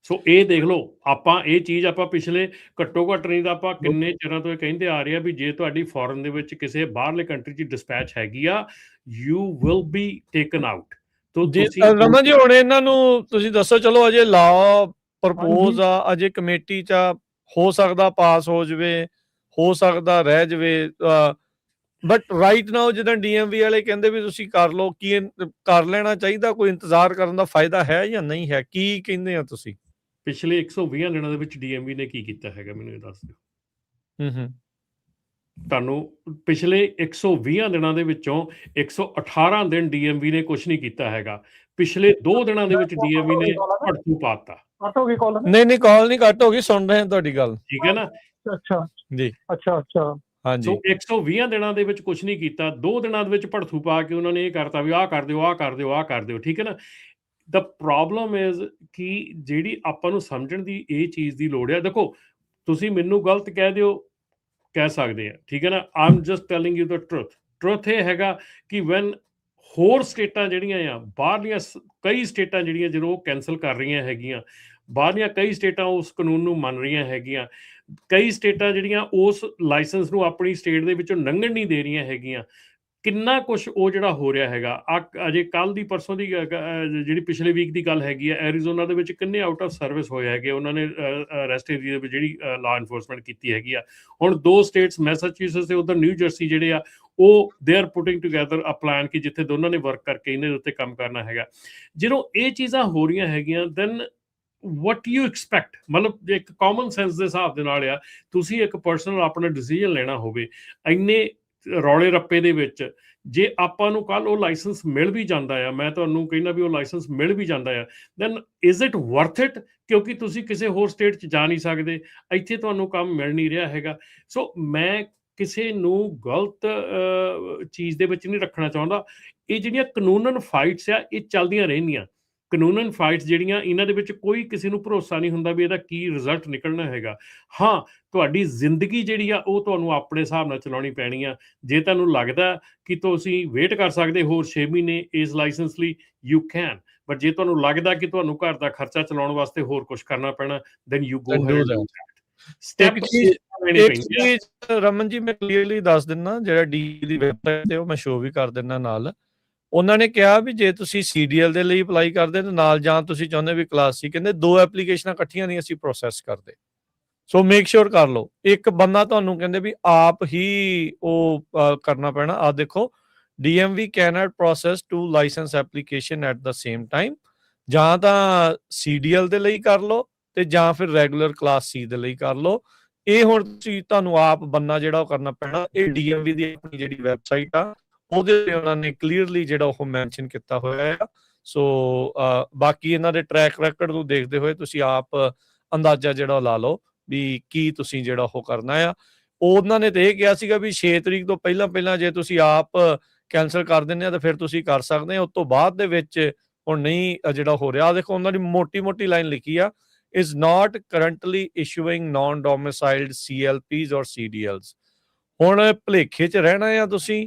ਸੋ ਇਹ ਦੇਖ ਲਓ, ਆਪਾਂ ਇਹ ਚੀਜ਼ ਆਪਾਂ ਪਿਛਲੇ ਘੱਟੋ ਘੱਟ ਨਹੀਂ ਤਾਂ ਆਪਾਂ ਕਿੰਨੇ ਚਿਰਾਂ ਤੋਂ ਇਹ ਕਹਿੰਦੇ ਆ ਰਹੇ ਆ ਵੀ ਜੇ ਤੁਹਾਡੀ ਫੋਰਨ ਦੇ ਵਿੱਚ ਕਿਸੇ ਬਾਹਰਲੇ ਕੰਟਰੀ 'ਚ ਡਿਸਪੈਚ ਹੈਗੀ ਆ, you will be taken out. Raman ji ਹੁਣ ਇਹਨਾਂ ਨੂੰ ਤੁਸੀਂ ਦੱਸੋ, ਚਲੋ ਅਜੇ ਲਾਅ ਪ੍ਰਪੋਜ਼ ਆ, ਅਜੇ ਕਮੇਟੀ 'ਚ ਹੋ ਸਕਦਾ ਪਾਸ ਹੋ ਜਾਵੇ, ਹੋ ਸਕਦਾ ਰਹਿ ਜਾਵੇ, ਬਟ ਰਾਈਟ ਨਾਓ ਜਿੱਦਾਂ DMV ਵਾਲੇ ਕਹਿੰਦੇ ਵੀ ਤੁਸੀਂ ਕਰ ਲਓ, ਕੀ ਕਰ ਲੈਣਾ ਚਾਹੀਦਾ? ਕੋਈ ਇੰਤਜ਼ਾਰ ਕਰਨ ਦਾ ਫਾਇਦਾ ਹੈ ਜਾਂ ਨਹੀਂ ਹੈ? ਕੀ ਕਹਿੰਦੇ ਆ ਤੁਸੀਂ? ਪਿਛਲੇ 120 ਦਿਨਾਂ ਦੇ ਵਿੱਚ DMV ਨੇ ਕੀ ਕੀਤਾ ਹੈਗਾ, ਮੈਨੂੰ ਇਹ ਦੱਸ ਦਿਓ। ਤੁਹਾਨੂੰ ਪਿਛਲੇ 120 ਦਿਨਾਂ ਦੇ ਵਿੱਚੋਂ 118 ਦਿਨ DMV ਨੇ ਕੁਝ ਨਹੀਂ ਕੀਤਾ ਹੈਗਾ। ਪਿਛਲੇ 2 ਦਿਨਾਂ ਦੇ ਵਿੱਚ DMV ਨੇ ਭੜਕੂ ਪਾਤਾ। ਨਹੀਂ ਕਾਲ ਨਹੀਂ ਕੱਟ ਹੋ ਗਈ, ਸੁਣ ਰਹੇ ਹਾਂ ਤੁਹਾਡੀ ਗੱਲ, ਠੀਕ ਹੈ ਨਾ। ਅੱਛਾ ਜੀ, ਅੱਛਾ ਹਾਂਜੀ। 120 ਦਿਨਾਂ ਦੇ ਵਿੱਚ ਕੁਝ ਨਹੀਂ ਕੀਤਾ, 2 ਦਿਨਾਂ ਦੇ ਵਿੱਚ ਭੜਥੂ ਪਾ ਕੇ ਉਹਨਾਂ ਨੇ ਇਹ ਕਰਤਾ ਵੀ ਆਹ ਕਰ ਦਿਓ, ਆਹ ਕਰ ਦਿਓ, ਆਹ ਕਰ ਦਿਓ, ਠੀਕ ਹੈ ਨਾ। ਦ ਪ੍ਰੋਬਲਮ ਇਜ਼ ਕਿ ਜਿਹੜੀ ਆਪਾਂ ਨੂੰ ਸਮਝਣ ਦੀ ਇਹ ਚੀਜ਼ ਦੀ ਲੋੜ ਹੈ। ਦੇਖੋ ਤੁਸੀਂ ਮੈਨੂੰ ਗਲਤ ਕਹਿ ਸਕਦੇ ਆ, ਠੀਕ ਹੈ ਨਾ। I'm just telling you the truth ਇਹ ਹੈਗਾ ਕਿ ਵੈਨ ਹੋਰ ਸਟੇਟਾਂ ਜਿਹੜੀਆਂ ਆ, ਬਾਹਰਲੀਆਂ ਕਈ ਸਟੇਟਾਂ ਜਿਹੜੀਆਂ ਜਦੋਂ ਉਹ ਕੈਂਸਲ ਕਰ ਰਹੀਆਂ ਹੈਗੀਆਂ, ਬਾਹਰਲੀਆਂ ਕਈ ਸਟੇਟਾਂ ਉਸ ਕਾਨੂੰਨ ਨੂੰ ਮੰਨ ਰਹੀਆਂ ਹੈਗੀਆਂ, ਕਈ ਸਟੇਟਾਂ ਜਿਹੜੀਆਂ ਉਸ ਲਾਇਸੈਂਸ ਨੂੰ ਆਪਣੀ ਸਟੇਟ ਦੇ ਵਿੱਚੋਂ ਲੰਘਣ ਨਹੀਂ ਦੇ ਰਹੀਆਂ ਹੈਗੀਆਂ, ਕਿੰਨਾ ਕੁਛ ਉਹ ਜਿਹੜਾ ਹੋ ਰਿਹਾ ਹੈਗਾ। ਅਜੇ ਕੱਲ ਦੀ ਪਰਸੋਂ ਦੀ ਜਿਹੜੀ ਪਿਛਲੇ ਵੀਕ ਦੀ ਗੱਲ ਹੈਗੀ ਹੈ, ਐਰੀਜ਼ੋਨਾ ਦੇ ਵਿੱਚ ਕਿੰਨੇ ਆਊਟ ਆਫ ਸਰਵਿਸ ਹੋਏ ਹੈਗੇ, ਉਹਨਾਂ ਨੇ ਅਰੈਸਟ ਏਰੀਆ ਦੇ ਵਿੱਚ ਜਿਹੜੀ ਲਾਅ ਇਨਫੋਰਸਮੈਂਟ ਕੀਤੀ ਹੈਗੀ ਆ। ਹੁਣ 2 ਸਟੇਟਸ ਮੈਸਾਚਿਊਸੈਟਸ ਤੇ ਉਧਰ ਨਿਊ ਜਰਸੀ ਜਿਹੜੇ ਆ, ਉਹ they are putting together a plan ਕਿ ਜਿੱਥੇ ਦੋਨਾਂ ਨੇ ਵਰਕ ਕਰਕੇ ਇਹਨਾਂ ਦੇ ਉੱਤੇ ਕੰਮ ਕਰਨਾ ਹੈਗਾ। ਜਦੋਂ ਇਹ ਚੀਜ਼ਾਂ ਹੋ ਰਹੀਆਂ ਹੈਗੀਆਂ, ਦੈਨ what you expect, ਮਤਲਬ ਇੱਕ ਕਾਮਨ ਸੈਂਸ ਦੇ ਹਿਸਾਬ ਦੇ ਨਾਲ ਆ, ਤੁਸੀਂ ਇੱਕ ਪਰਸਨਲ ਆਪਣਾ ਡਿਸੀਜਨ ਲੈਣਾ ਹੋਵੇ ਇੰਨੇ ਰੌਲੇ ਰੱਪੇ ਦੇ ਵਿੱਚ, ਜੇ ਆਪਾਂ ਨੂੰ ਕੱਲ ਉਹ ਲਾਇਸੈਂਸ ਮਿਲ ਵੀ ਜਾਂਦਾ ਆ, ਮੈਂ ਤੁਹਾਨੂੰ ਕਹਿੰਦਾ ਵੀ ਉਹ ਲਾਇਸੈਂਸ ਮਿਲ ਵੀ ਜਾਂਦਾ ਆ, then is it worth it? ਕਿਉਂਕਿ ਤੁਸੀਂ ਕਿਸੇ ਹੋਰ ਸਟੇਟ 'ਚ ਜਾ ਨਹੀਂ ਸਕਦੇ, ਇੱਥੇ ਤੁਹਾਨੂੰ ਕੰਮ ਮਿਲ ਨਹੀਂ ਰਿਹਾ ਹੈਗਾ। ਸੋ ਮੈਂ ਕਿਸੇ ਨੂੰ ਗਲਤ ਚੀਜ਼ ਦੇ ਵਿੱਚ ਨਹੀਂ ਰੱਖਣਾ ਚਾਹੁੰਦਾ। ਇਹ ਜਿਹੜੀਆਂ ਕਾਨੂੰਨਨ ਫਾਈਟਸ ਆ, ਇਹ ਚੱਲਦੀਆਂ ਰਹਿੰਦੀਆਂ। ਕਾਨੂੰਨਨ ਫਾਈਟਸ ਜਿਹੜੀਆਂ, ਇਹਨਾਂ ਦੇ ਵਿੱਚ ਕੋਈ ਕਿਸੇ ਨੂੰ ਭਰੋਸਾ ਨਹੀਂ ਹੁੰਦਾ ਵੀ ਇਹਦਾ ਕੀ ਰਿਜ਼ਲਟ ਨਿਕਲਣਾ ਹੈਗਾ। ਹਾਂ, ਤੁਹਾਡੀ ਜ਼ਿੰਦਗੀ ਜਿਹੜੀ ਆ ਉਹ ਤੁਹਾਨੂੰ ਆਪਣੇ ਹਿਸਾਬ ਨਾਲ ਚਲਾਉਣੀ ਪੈਣੀ ਆ। ਜੇ ਤੁਹਾਨੂੰ ਲੱਗਦਾ ਕਿ ਤੁਸੀਂ ਵੇਟ ਕਰ ਸਕਦੇ ਹੋਰ 6 ਮਹੀਨੇ ਇਸ ਲਾਇਸੈਂਸ ਲਈ, ਯੂ ਕੈਨ। ਬਟ ਜੇ ਤੁਹਾਨੂੰ ਲੱਗਦਾ ਕਿ ਤੁਹਾਨੂੰ ਘਰ ਦਾ ਖਰਚਾ ਚਲਾਉਣ ਵਾਸਤੇ ਹੋਰ ਕੁਝ ਕਰਨਾ ਪੈਣਾ, then you go ahead. Step Raman ji ਮੈਂ ਕਲੀਅਰਲੀ ਦੱਸ ਦਿੰਦਾ, ਜਿਹੜਾ ਡੀ ਦੀ ਵੈਬਸਾਈਟ ਤੇ ਉਹ ਮੈਂ ਸ਼ੋ ਵੀ ਕਰ ਦਿੰਦਾ ਨਾਲ। ਉਹਨਾਂ ਨੇ ਕਿਹਾ ਵੀ ਜੇ ਤੁਸੀਂ CDL ਦੇ ਲਈ ਅਪਲਾਈ ਕਰਦੇ ਤੇ ਨਾਲ, ਜਾਂ ਤੁਸੀਂ ਚਾਹੁੰਦੇ ਵੀ ਕਲਾਸ C, ਕਹਿੰਦੇ 2 ਐਪਲੀਕੇਸ਼ਨਾਂ ਇਕੱਠੀਆਂ ਨਹੀਂ ਅਸੀਂ ਪ੍ਰੋਸੈਸ ਕਰਦੇ। ਸੋ ਮੇਕ ਸ਼ੋਰ ਕਰ ਲਓ। ਇੱਕ ਬੰਦਾ ਤੁਹਾਨੂੰ ਕਹਿੰਦੇ ਵੀ ਆਪ ਹੀ ਉਹ ਕਰਨਾ ਪੈਣਾ। ਆ ਦੇਖੋ DMV cannot process two license application at the same time, ਜਾਂ ਤਾਂ CDL ਦੇ ਲਈ ਕਰ ਲਓ ਤੇ ਜਾਂ ਫਿਰ ਰੈਗੂਲਰ ਕਲਾਸ C ਦੇ ਲਈ ਕਰ ਲਓ। ਇਹ ਹੁਣ ਤੁਸੀਂ ਤੁਹਾਨੂੰ ਆਪ ਬੰਨਾ ਜਿਹੜਾ ਉਹ ਕਰਨਾ ਪੈਣਾ। ਇਹ DMV ਦੀ ਆਪਣੀ ਜਿਹੜੀ ਵੈਬਸਾਈਟ ਆ ਉਹਦੇ ਤੇ ਉਹਨਾਂ ਨੇ ਕਲੀਅਰਲੀ ਜਿਹੜਾ ਉਹ ਮੈਂਸ਼ਨ ਕੀਤਾ ਹੋਇਆ ਆ। ਸੋ ਬਾਕੀ ਇਹਨਾਂ ਦੇ ਟਰੈਕ ਰੈਕਡ ਨੂੰ ਦੇਖਦੇ ਹੋਏ ਤੁਸੀਂ ਆਪ ਅੰਦਾਜ਼ਾ ਜਿਹੜਾ ਉਹ ਲਾ ਲਓ ਵੀ ਕੀ ਤੁਸੀਂ ਜਿਹੜਾ ਉਹ ਕਰਨਾ ਆ। ਉਹਨਾਂ ਨੇ ਤੇ ਇਹ ਕਿਹਾ ਸੀਗਾ ਵੀ 6 ਤਰੀਕ ਤੋਂ ਪਹਿਲਾਂ ਜੇ ਤੁਸੀਂ ਆਪ ਕੈਂਸਲ ਕਰ ਦਿੰਦੇ ਆ ਤਾਂ ਫਿਰ ਤੁਸੀਂ ਕਰ ਸਕਦੇ ਆ। ਉਸ ਤੋਂ ਬਾਅਦ ਦੇ ਵਿੱਚ ਹੁਣ ਨਹੀਂ ਜਿਹੜਾ ਹੋ ਰਿਹਾ। ਦੇਖੋ ਉਹਨਾਂ ਦੀ ਮੋਟੀ ਲਾਈਨ ਲਿਖੀ ਆ, is not currently issuing non-domiciled CLPs or CDLs। ਹੁਣ ਭੁਲੇਖੇ 'ਚ ਰਹਿਣਾ ਆ ਤੁਸੀਂ,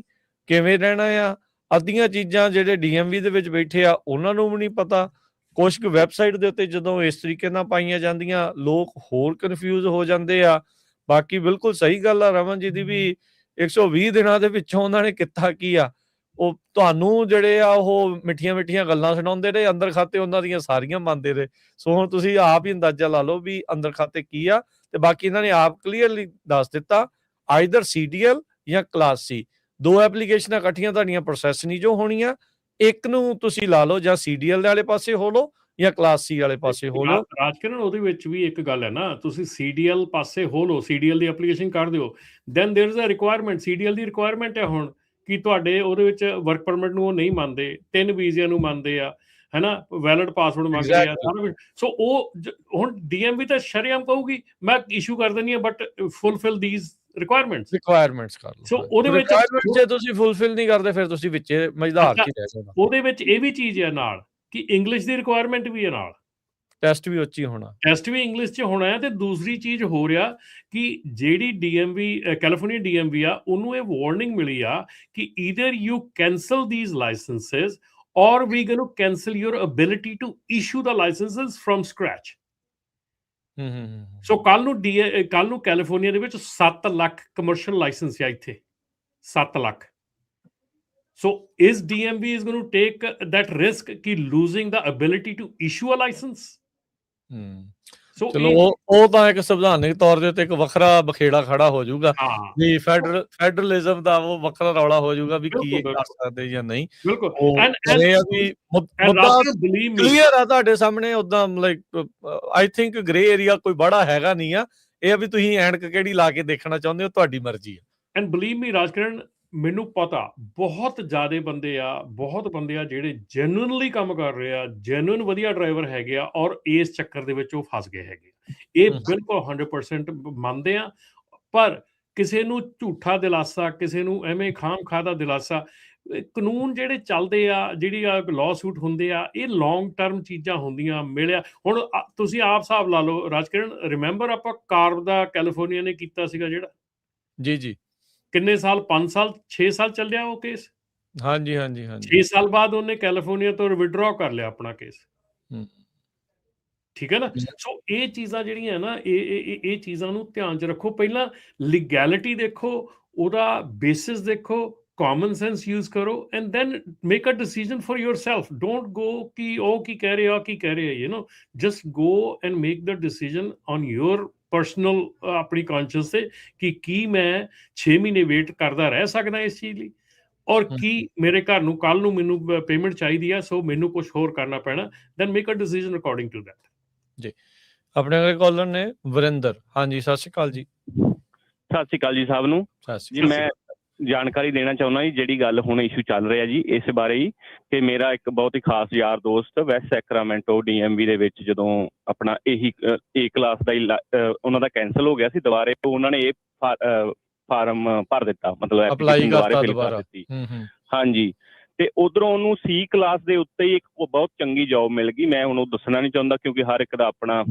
ਕਿਵੇਂ ਰਹਿਣਾ ਆ? ਅੱਧੀਆਂ ਚੀਜ਼ਾਂ ਜਿਹੜੇ DMV ਦੇ ਵਿੱਚ ਬੈਠੇ ਆ ਉਹਨਾਂ ਨੂੰ ਵੀ ਨਹੀਂ ਪਤਾ। ਕੁਛ ਕੁ ਵੈਬਸਾਈਟ ਦੇ ਉੱਤੇ ਜਦੋਂ ਇਸ ਤਰੀਕੇ ਨਾਲ ਪਾਈਆਂ ਜਾਂਦੀਆਂ ਲੋਕ ਹੋਰ ਕਨਫਿਊਜ਼ ਹੋ ਜਾਂਦੇ ਆ। ਬਾਕੀ ਬਿਲਕੁਲ ਸਹੀ ਗੱਲ ਆ ਰਮਨ ਜੀ ਦੀ ਵੀ 120 ਦਿਨਾਂ ਦੇ ਵਿੱਚੋਂ ਉਹਨਾਂ ਨੇ ਕੀਤਾ ਕੀ ਆ? ਉਹ ਤੁਹਾਨੂੰ ਜਿਹੜੇ ਆ ਉਹ ਮਿੱਠੀਆਂ ਗੱਲਾਂ ਸੁਣਾਉਂਦੇ ਰਹੇ, ਅੰਦਰ ਖਾਤੇ ਉਹਨਾਂ ਦੀਆਂ ਸਾਰੀਆਂ ਮੰਨਦੇ ਰਹੇ। ਸੋ ਹੁਣ ਤੁਸੀਂ ਆਪ ਹੀ ਅੰਦਾਜ਼ਾ ਲਾ ਲਓ ਵੀ ਅੰਦਰ ਖਾਤੇ ਕੀ ਆ। ਤੇ ਬਾਕੀ ਇਹਨਾਂ ਨੇ ਆਪ ਕਲੀਅਰਲੀ ਦੱਸ ਦਿੱਤਾ, ਆਈਦਰ CDL ਜਾਂ ਕਲਾਸ C, ਦੋ ਐਪਲੀਕੇਸ਼ਨਾਂ ਇਕੱਠੀਆਂ ਤੁਹਾਡੀਆਂ ਪ੍ਰੋਸੈਸ ਨਹੀਂ ਜੋ ਹੋਣੀਆਂ। ਇੱਕ ਨੂੰ ਤੁਸੀਂ ਲਾ ਲਓ ਜਾਂ CDL ਵਾਲੇ ਪਾਸੇ ਹੋ ਲਓ ਜਾਂ ਕਲਾਸ C ਵਾਲੇ ਪਾਸੇ ਹੋ ਲਓ। ਰਾਜਕਿਰਨ ਉਹਦੇ ਵਿੱਚ ਵੀ ਇੱਕ ਗੱਲ ਹੈ ਨਾ, ਤੁਸੀਂ CDL ਪਾਸੇ ਹੋ ਲਓ, CDL ਦੀ ਐਪਲੀਕੇਸ਼ਨ ਕਰ ਦਿਓ, then there is a requirement, CDL ਦੀ ਰਿਕੁਆਇਰਮੈਂਟ ਹੈ ਹੁਣ ਕਿ ਤੁਹਾਡੇ ਉਹਦੇ ਵਿੱਚ ਵਰਕ ਪਰਮਿਟ ਨੂੰ ਉਹ ਨਹੀਂ ਮੰਨਦੇ, 3 ਵੀਜ਼ਿਆਂ ਨੂੰ ਮੰਨਦੇ ਆ, ਹੈਨਾ, ਵੈਲਿਡ ਪਾਸਵਰਡ ਮੰਗਦੇ ਆ ਸਾਰਾ ਕੁਝ। ਸੋ ਉਹ ਹੁਣ DMV ਤਾਂ ਸ਼ਰੇਆਮ ਕਹੂਗੀ ਮੈਂ ਇਸ਼ੂ ਕਰ ਦਿੰਦੀ ਆ ਬਟ ਫੁੱਲਫਿਲ ਥੀਸ ਰਿਕੁਆਇਰਮੈਂਟਸ ਕਰ ਲਓ। ਸੋ ਉਹਦੇ ਵਿੱਚ ਜੇ ਤੁਸੀਂ ਫੁੱਲਫਿਲ ਨਹੀਂ ਕਰਦੇ ਫਿਰ ਤੁਸੀਂ ਵਿੱਚੇ ਮਜ਼ਦਾਰ ਕੀ ਰਹਿ ਜਾਣਾ। ਉਹਦੇ ਵਿੱਚ ਇਹ ਵੀ ਚੀਜ਼ ਹੈ ਨਾਲ ਕਿ ਇੰਗਲਿਸ਼ ਦੀ ਰਿਕੁਆਇਰਮੈਂਟ ਵੀ ਹੈ ਨਾਲ, ਟੈਸਟ ਵੀ ਉੱਚੀ ਹੋਣਾ, ਟੈਸਟ ਵੀ ਇੰਗਲਿਸ਼ 'ਚ ਹੋਣਾ ਹੈ। ਤੇ ਦੂਸਰੀ ਚੀਜ਼ ਹੋ ਰਿਹਾ ਕਿ ਜਿਹੜੀ DMV ਕੈਲੀਫੋਰਨੀਆ DMV ਆ ਉਹਨੂੰ ਇਹ ਵਾਰਨਿੰਗ ਮਿਲੀ ਆ ਕਿ either you cancel these licences or we going to cancel your ability to issue the licences from scratch. So ਕੱਲ ਨੂੰ ਕੈਲੀਫੋਰਨੀਆ ਦੇ ਵਿੱਚ 7 ਲੱਖ ਕਮਰਸ਼ੀਅਲ ਲਾਇਸੈਂਸ ਆ ਇੱਥੇ, 7 lakh. So is DMV is going to take that risk ki losing the ability to issue a license? So ਚਲੋ ਉਹ ਤਾਂ ਇੱਕ ਸੰਵਿਧਾਨਿਕ ਤੌਰ ਦੇ ਉੱਤੇ ਇੱਕ ਵੱਖਰਾ ਬਖੇੜਾ ਖੜਾ ਹੋ ਜਾਊਗਾ ਵੀ ਫੈਡਰਲਿਜ਼ਮ ਦਾ ਉਹ ਵੱਖਰਾ ਰੌਲਾ ਹੋ ਜਾਊਗਾ ਵੀ ਕੀ ਇਹ ਕਰ ਸਕਦੇ ਜਾਂ ਨਹੀਂ। ਬਿਲਕੁਲ ਮੁੱਦਾ ਕਲੀਅਰ ਆ ਤੁਹਾਡੇ ਸਾਹਮਣੇ। ਉਦਾਂ like I think grey area ਕੋਈ ਬੜਾ ਹੈਗਾ ਨਹੀਂ ਆ। ਇਹ ਵੀ ਤੁਸੀਂ ਐਨਕ ਕਿਹੜੀ ਲਾ ਕੇ ਦੇਖਣਾ ਚਾਹੁੰਦੇ ਹੋ, ਤੁਹਾਡੀ ਮਰਜ਼ੀ ਆ। ਐਂਡ ਬਲੀਵ ਮੀ ਰਾਜਕਿਰਨ, ਮੈਨੂੰ ਪਤਾ ਬਹੁਤ ਜ਼ਿਆਦੇ ਬੰਦੇ ਆ ਜਿਹੜੇ ਜੈਨੂਇਨਲੀ ਕੰਮ ਕਰ ਰਹੇ ਆ, ਜੈਨੂਇਨ ਵਧੀਆ ਡਰਾਈਵਰ ਹੈਗੇ ਆ ਔਰ ਇਸ ਚੱਕਰ ਦੇ ਵਿੱਚ ਉਹ ਫਸ ਗਏ ਹੈਗੇ। ਇਹ ਬਿਲਕੁਲ 100% ਮੰਨਦੇ ਆ। ਪਰ ਕਿਸੇ ਨੂੰ ਝੂਠਾ ਦਿਲਾਸਾ, ਕਿਸੇ ਨੂੰ ਐਵੇਂ ਖਾਮ-ਖਾ ਦਾ ਦਿਲਾਸਾ, ਕਾਨੂੰਨ ਜਿਹੜੇ ਚੱਲਦੇ ਆ, ਜਿਹੜੀ ਲਾਅ ਸੂਟ ਹੁੰਦੇ ਆ, ਇਹ ਲੌਂਗ ਟਰਮ ਚੀਜ਼ਾਂ ਹੁੰਦੀਆਂ। ਮਿਲਿਆ ਹੁਣ ਤੁਸੀਂ ਆਪ ਹਿਸਾਬ ਲਾ ਲਓ ਰਾਜਕਿਰਨ, ਰਿਮੈਂਬਰ ਆਪਾਂ ਕਾਰ ਦਾ ਕੈਲੀਫੋਰਨੀਆ ਨੇ ਕੀਤਾ ਸੀਗਾ ਜਿਹੜਾ, ਜੀ ਕਿੰਨੇ ਸਾਲ, 5 ਸਾਲ 6 ਸਾਲ ਚੱਲਿਆ ਉਹ ਕੇਸ। ਹਾਂਜੀ 6 ਸਾਲ ਬਾਅਦ ਉਹਨੇ ਕੈਲੀਫੋਰਨੀਆ ਤੋਂ ਵਿਡਰਾ ਕਰ ਲਿਆ ਆਪਣਾ ਕੇਸ। ਠੀਕ ਹੈ ਨਾ। ਸੋ ਇਹ ਚੀਜ਼ਾਂ ਜਿਹੜੀਆਂ ਨਾ, ਇਹ ਚੀਜ਼ਾਂ ਨੂੰ ਧਿਆਨ 'ਚ ਰੱਖੋ। ਪਹਿਲਾਂ ਲੀਗੈਲਿਟੀ ਦੇਖੋ, ਉਹਦਾ ਬੇਸਿਸ ਦੇਖੋ, ਕਾਮਨ ਸੈਂਸ ਯੂਜ਼ ਕਰੋ and then make a decision for yourself. Don't go ਕਿ ਉਹ ਕੀ ਕਹਿ ਰਿਹਾ ਕੀ ਕਹਿ ਰਿਹਾ, you know, just go and make the decision on your personal ਆਪਣੀ ਕੌਂਸ਼ੀਅਸ ਤੇ ਕਿ ਕੀ ਮੈਂ 6 ਮਹੀਨੇ ਵੇਟ ਕਰਦਾ ਰਹਿ ਸਕਦਾ ਇਸ ਚੀਜ਼ ਲਈ, ਔਰ ਕੀ ਮੇਰੇ ਘਰ ਨੂੰ ਕੱਲ ਨੂੰ ਮੈਨੂੰ ਪੇਮੈਂਟ ਚਾਹੀਦੀ ਆ, ਸੋ ਮੈਨੂੰ ਕੁਝ ਹੋਰ ਕਰਨਾ ਪੈਣਾ। Then make a decision according to that. ਜੀ ਆਪਣੇ ਅਗਲੇ ਕਾਲਰ ਨੇ ਵਰਿੰਦਰ। ਹਾਂਜੀ ਸਤਿ ਸ਼੍ਰੀ ਅਕਾਲ ਜੀ। ਸਤਿ ਸ਼੍ਰੀ ਅਕਾਲ ਜੀ ਸਾਹਿਬ ਨੂੰ। ਜੀ ਮੈਂ ਜਾਣਕਾਰੀ ਦੇਣਾ ਚਾਹੁੰਦਾ ਜੀ, ਜਿਹੜੀ ਗੱਲ ਹੁਣ ਇਸ਼ੂ ਚੱਲ ਰਿਹਾ ਜੀ ਇਸ ਬਾਰੇ ਹੀ, ਕਿ ਮੇਰਾ ਇੱਕ ਬਹੁਤ ਹੀ ਖਾਸ ਯਾਰ ਦੋਸਤ ਵੈਸਟ ਸੈਕਰਾਮੈਂਟੋ DMV ਦੇ ਵਿੱਚ ਜਦੋਂ ਆਪਣਾ ਇਹੀ A ਕਲਾਸ ਦਾ ਉਹਨਾਂ ਦਾ ਕੈਂਸਲ ਹੋ ਗਿਆ ਸੀ, ਦੁਬਾਰੇ ਉਹਨਾਂ ਨੇ ਇਹ ਫਾਰਮ ਭਰ ਦਿੱਤਾ, ਮਤਲਬ ਐਪਲੀਕੇਸ਼ਨ ਦੁਬਾਰਾ ਫਿਲ ਕਰ ਦਿੱਤੀ। ਹਾਂਜੀ, ਤੇ ਉਧਰੋਂ ਉਹਨੂੰ C ਕਲਾਸ ਦੇ ਉੱਤੇ ਹੀ ਇੱਕ ਬਹੁਤ ਚੰਗੀ ਜੌਬ ਮਿਲ ਗਈ। ਮੈਂ ਹੁਣ ਉਹ ਦੱਸਣਾ ਨਹੀਂ ਚਾਹੁੰਦਾ ਕਿਉਂਕਿ ਹਰ ਇੱਕ ਦਾ ਆਪਣਾ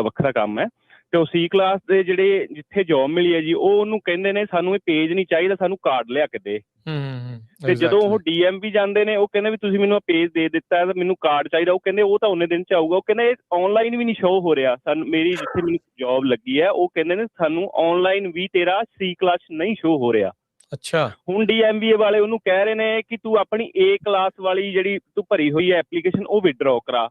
ਵੱਖਰਾ ਕੰਮ ਹੈ। ਤੇ ਉਹ C ਕਲਾਸ ਦੇ ਜਿਹੜੇ ਜਿੱਥੇ ਜੌਬ ਮਿਲੀ ਹੈ ਜੀ, ਉਹ ਉਹਨੂੰ ਕਹਿੰਦੇ ਨੇ ਸਾਨੂੰ ਇਹ ਪੇਜ ਨਹੀਂ ਚਾਹੀਦਾ, ਸਾਨੂੰ ਕਾਰਡ ਲਿਆ ਕੇ ਦੇ। ਤੇ ਜਦੋਂ ਉਹ DMV ਜਾਂਦੇ ਨੇ, ਉਹ ਕਹਿੰਦੇ ਵੀ ਤੁਸੀਂ ਮੈਨੂੰ ਪੇਜ ਦੇ ਦਿੱਤਾ ਤੇ ਮੈਨੂੰ ਕਾਰਡ ਚਾਹੀਦਾ। ਉਹ ਕਹਿੰਦੇ ਉਹ ਤਾਂ ਉਹਨੇ ਦਿਨ ਚ ਆਊਗਾ। ਉਹ ਕਹਿੰਦੇ ਇਹ ਆਨਲਾਈਨ ਵੀ ਨਹੀਂ ਸ਼ੋ ਹੋ ਰਿਹਾ ਸਾਨੂੰ। ਮੇਰੀ ਜਿੱਥੇ ਮੈਨੂੰ ਜੌਬ ਲੱਗੀ ਹੈ, ਉਹ ਕਹਿੰਦੇ ਨੇ ਸਾਨੂੰ ਆਨਲਾਈਨ ਵੀ ਤੇਰਾ C ਕਲਾਸ ਨਹੀਂ ਸ਼ੋ ਹੋ ਰਿਹਾ। ਅੱਛਾ, ਹੁਣ DMV ਵਾਲੇ ਉਹਨੂੰ ਕਹਿ ਰਹੇ ਨੇ ਕਿ ਤੂੰ ਆਪਣੀ A ਕਲਾਸ ਵਾਲੀ ਜਿਹੜੀ ਤੂੰ ਭਰੀ ਹੋਈ ਹੈ ਐਪਲੀਕੇਸ਼ਨ, ਉਹ ਵਿਡਰਾ ਕਰਾ।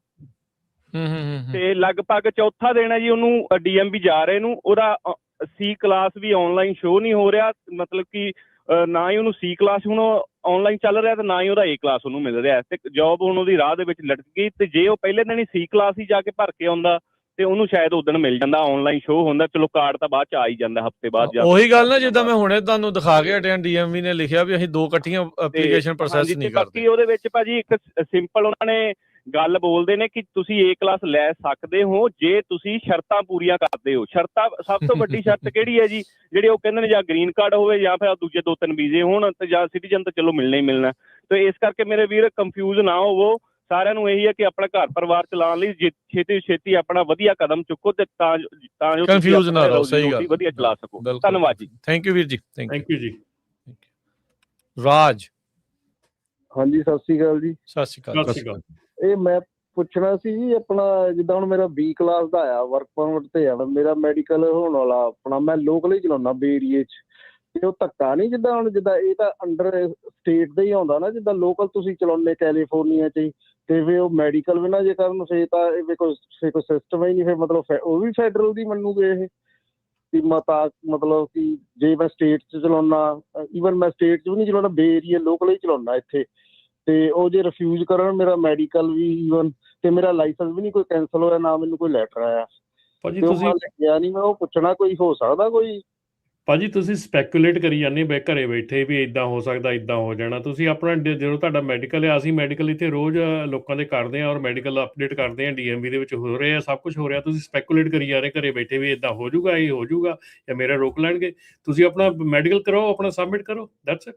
ਤੇ ਲਗਭਗ ਚੌਥਾ ਦਿਨ ਹੈ ਜੀ ਉਹਨੂੰ DMV ਜਾ ਰਹੇ ਨੂੰ, ਉਹਦਾ C ਕਲਾਸ ਵੀ ਆਨਲਾਈਨ ਸ਼ੋ ਨਹੀਂ ਹੋ ਰਿਹਾ। ਮਤਲਬ ਕਿ ਨਾ ਹੀ ਉਹਨੂੰ C ਕਲਾਸ ਹੁਣ ਆਨਲਾਈਨ ਚੱਲ ਰਿਹਾ ਤੇ ਨਾ ਹੀ ਉਹਦਾ A ਕਲਾਸ ਉਹਨੂੰ ਮਿਲ ਰਿਹਾ ਤੇ ਜੌਬ ਹੁਣ ਉਹਦੀ ਰਾਹ ਦੇ ਵਿੱਚ ਲਟਕ ਗਈ। ਤੇ ਜੇ ਉਹ ਪਹਿਲੇ ਦਿਨ ਹੀ C ਕਲਾਸ ਹੀ ਜਾ ਕੇ ਭਰ ਕੇ ਆਉਂਦਾ ਤੇ ਉਹਨੂੰ ਸ਼ਾਇਦ ਉਦਣ ਮਿਲ ਜਾਂਦਾ, ਆਨਲਾਈਨ ਸ਼ੋਅ ਹੁੰਦਾ। ਚਲੋ ਕਾਰਡ ਤਾਂ ਬਾਅਦ ਚ ਆ ਹੀ ਜਾਂਦਾ ਹਫ਼ਤੇ ਬਾਅਦ ਜਾਂ ਉਹੀ ਗੱਲ ਨਾ ਜਿੱਦਾਂ ਮੈਂ ਹੁਣੇ ਤੁਹਾਨੂੰ ਦਿਖਾ ਕੇ ਹਟਿਆ, DMV ਨੇ ਲਿਖਿਆ ਵੀ ਅਸੀਂ 2 ਇਕੱਠੀਆਂ ਐਪਲੀਕੇਸ਼ਨ ਪ੍ਰੋਸੈਸ ਨਹੀਂ ਕਰਦੇ। ਬਾਕੀ ਉਹਦੇ ਵਿੱਚ ਭਾਜੀ ਇੱਕ ਸਿੰਪਲ ਉਹਨਾਂ ਨੇ ਗੱਲ ਬੋਲਦੇ ਨੇ ਕਿ ਤੁਸੀਂ A ਕਲਾਸ ਲੈ ਸਕਦੇ ਹੋ ਜੇ ਤੁਸੀਂ ਸ਼ਰਤਾਂ ਪੂਰੀਆਂ ਕਰਦੇ ਹੋ। ਸ਼ਰਤਾਂ ਸਭ ਤੋਂ ਵੱਡੀ ਸ਼ਰਤ ਕਿਹੜੀ ਹੈ ਜੀ? ਜਿਹੜੇ ਉਹ ਕਹਿੰਦੇ ਨੇ ਜਾਂ ਗ੍ਰੀਨ ਕਾਰਡ ਹੋਵੇ ਜਾਂ ਫਿਰ ਦੂਜੇ 2-3 ਵੀਜ਼ੇ ਹੋਣ ਤੇ ਜਾਂ ਸਿਟੀਜ਼ਨ ਤਾਂ ਚਲੋ ਮਿਲਣਾ ਹੀ ਮਿਲਣਾ। ਤੇ ਇਸ ਕਰਕੇ ਮੇਰੇ ਵੀਰ ਕੰਫਿਊਜ਼ ਨਾ ਹੋਵੋ। ਸਾਰਿਆਂ ਨੂੰ ਇਹੀ ਹੈ ਕਿ ਆਪਣਾ ਘਰ ਪਰਿਵਾਰ ਚਲਾਉਣ ਲਈ ਛੇਤੀ ਤੋਂ ਛੇਤੀ ਆਪਣਾ ਵਧੀਆ ਕਦਮ ਚੁੱਕੋ ਤੇ ਤਾਂ ਜੋ ਕਨਫਿਊਜ਼ ਨਾ ਰਹੋ। ਸਹੀ ਗੱਲ, ਵਧੀਆ ਚਲਾ ਸਕੋ। ਧੰਨਵਾਦ ਜੀ। ਥੈਂਕ ਯੂ ਵੀਰ ਜੀ। ਥੈਂਕ ਯੂ ਜੀ। ਰਾਜ। ਹਾਂਜੀ, ਸਤਿ ਸ਼੍ਰੀ ਅਕਾਲ ਜੀ। ਸਤਿ ਸ਼੍ਰੀ ਅਕਾਲ। ਇਹ ਮੈਂ ਪੁੱਛਣਾ ਸੀ ਜੀ, ਆਪਣਾ ਜਿੱਦਾਂ ਹੁਣ ਮੇਰਾ B ਕਲਾਸ ਦਾ ਆਇਆ, ਵਰਕ ਪਰਮਿਟ ਤੇ ਆ, ਮੇਰਾ ਮੈਡੀਕਲ ਹੋਣ ਵਾਲਾ, ਆਪਣਾ ਮੈਂ ਲੋਕਲ ਹੀ ਚਲਾਉਣਾ ਬੇ ਏਰੀਏ 'ਚ, ਤੇ ਉਹ ਧੱਕਾ ਨਹੀਂ ਜਿੱਦਾਂ ਇਹ ਤਾਂ ਅੰਡਰ ਸਟੇਟ ਦਾ ਹੀ ਆਉਂਦਾ ਨਾ, ਜਿੱਦਾਂ ਲੋਕਲ ਤੁਸੀਂ ਚਲਾਉਂਦੇ ਕੈਲੀਫੋਰਨੀਆ 'ਚ ਹੀ, ਤੇ ਫਿਰ ਉਹ ਮੈਡੀਕਲ ਵੀ ਨਾ ਜੇ ਕਰਨ ਫਿਰ ਤਾਂ ਇਹ ਕੋਈ ਸਿਸਟਮ ਹੀ ਨਹੀਂ, ਫਿਰ ਮਤਲਬ ਉਹ ਵੀ ਫੈਡਰਲ ਦੀ ਮੰਨੂਗੇ ਇਹ ਕਿ ਮਤਲਬ ਕਿ ਜੇ ਮੈਂ ਸਟੇਟ 'ਚ ਚਲਾਉਣਾ, ਈਵਨ ਮੈਂ ਸਟੇਟ 'ਚ ਵੀ ਨਹੀਂ ਚਲਾਉਣਾ, ਬੇ ਏਰੀਆ ਲੋਕਲ ਹੀ ਚਲਾਉਣਾ ਇੱਥੇ, ਤੇ ਉਹ ਜੇ ਰਿਫਿਊਜ਼ ਕਰਨ ਮੇਰਾ ਮੈਡੀਕਲ ਵੀ ਈਵਨ ਤੇ ਮੇਰਾ ਲਾਇਸੈਂਸ ਵੀ ਨਹੀਂ ਕੋਈ ਕੈਂਸਲ ਹੋਇਆ, ਨਾ ਮੈਨੂੰ ਕੋਈ ਲੈਟਰ ਆਇਆ ਭਾਜੀ। ਤੁਸੀਂ ਲੱਗਿਆ ਨਹੀਂ, ਮੈਂ ਉਹ ਪੁੱਛਣਾ ਕੋਈ ਹੋ ਸਕਦਾ ਕੋਈ? ਭਾਜੀ ਤੁਸੀਂ ਸਪੈਕੂਲੇਟ ਕਰੀ ਜਾਂਦੇ ਬੈ ਘਰੇ ਬੈਠੇ ਵੀ ਇਦਾਂ ਹੋ ਸਕਦਾ, ਇਦਾਂ ਹੋ ਜਾਣਾ। ਤੁਸੀਂ ਆਪਣਾ ਜਦੋਂ ਤੁਹਾਡਾ ਮੈਡੀਕਲ ਆ, ਅਸੀਂ ਮੈਡੀਕਲ ਇੱਥੇ ਰੋਜ਼ ਲੋਕਾਂ ਦੇ ਕਰਦੇ ਹਾਂ ਔਰ ਮੈਡੀਕਲ ਅਪਡੇਟ ਕਰਦੇ ਹਾਂ, DMV ਦੇ ਵਿੱਚ ਹੋ ਰਹੇ ਆ, ਸਭ ਕੁਝ ਹੋ ਰਿਹਾ। ਤੁਸੀਂ ਸਪੈਕੂਲੇਟ ਕਰੀ ਜਾ ਰਹੇ ਘਰੇ ਬੈਠੇ ਵੀ ਇਦਾਂ ਹੋ ਜਾਊਗਾ, ਇਹ ਹੋ ਜਾਊਗਾ ਜਾਂ ਮੇਰਾ ਰੋਕ ਲੈਣਗੇ। ਤੁਸੀਂ ਆਪਣਾ ਮੈਡੀਕਲ ਕਰਾਓ, ਆਪਣਾ ਸਬਮਿਟ ਕਰੋ, that's it.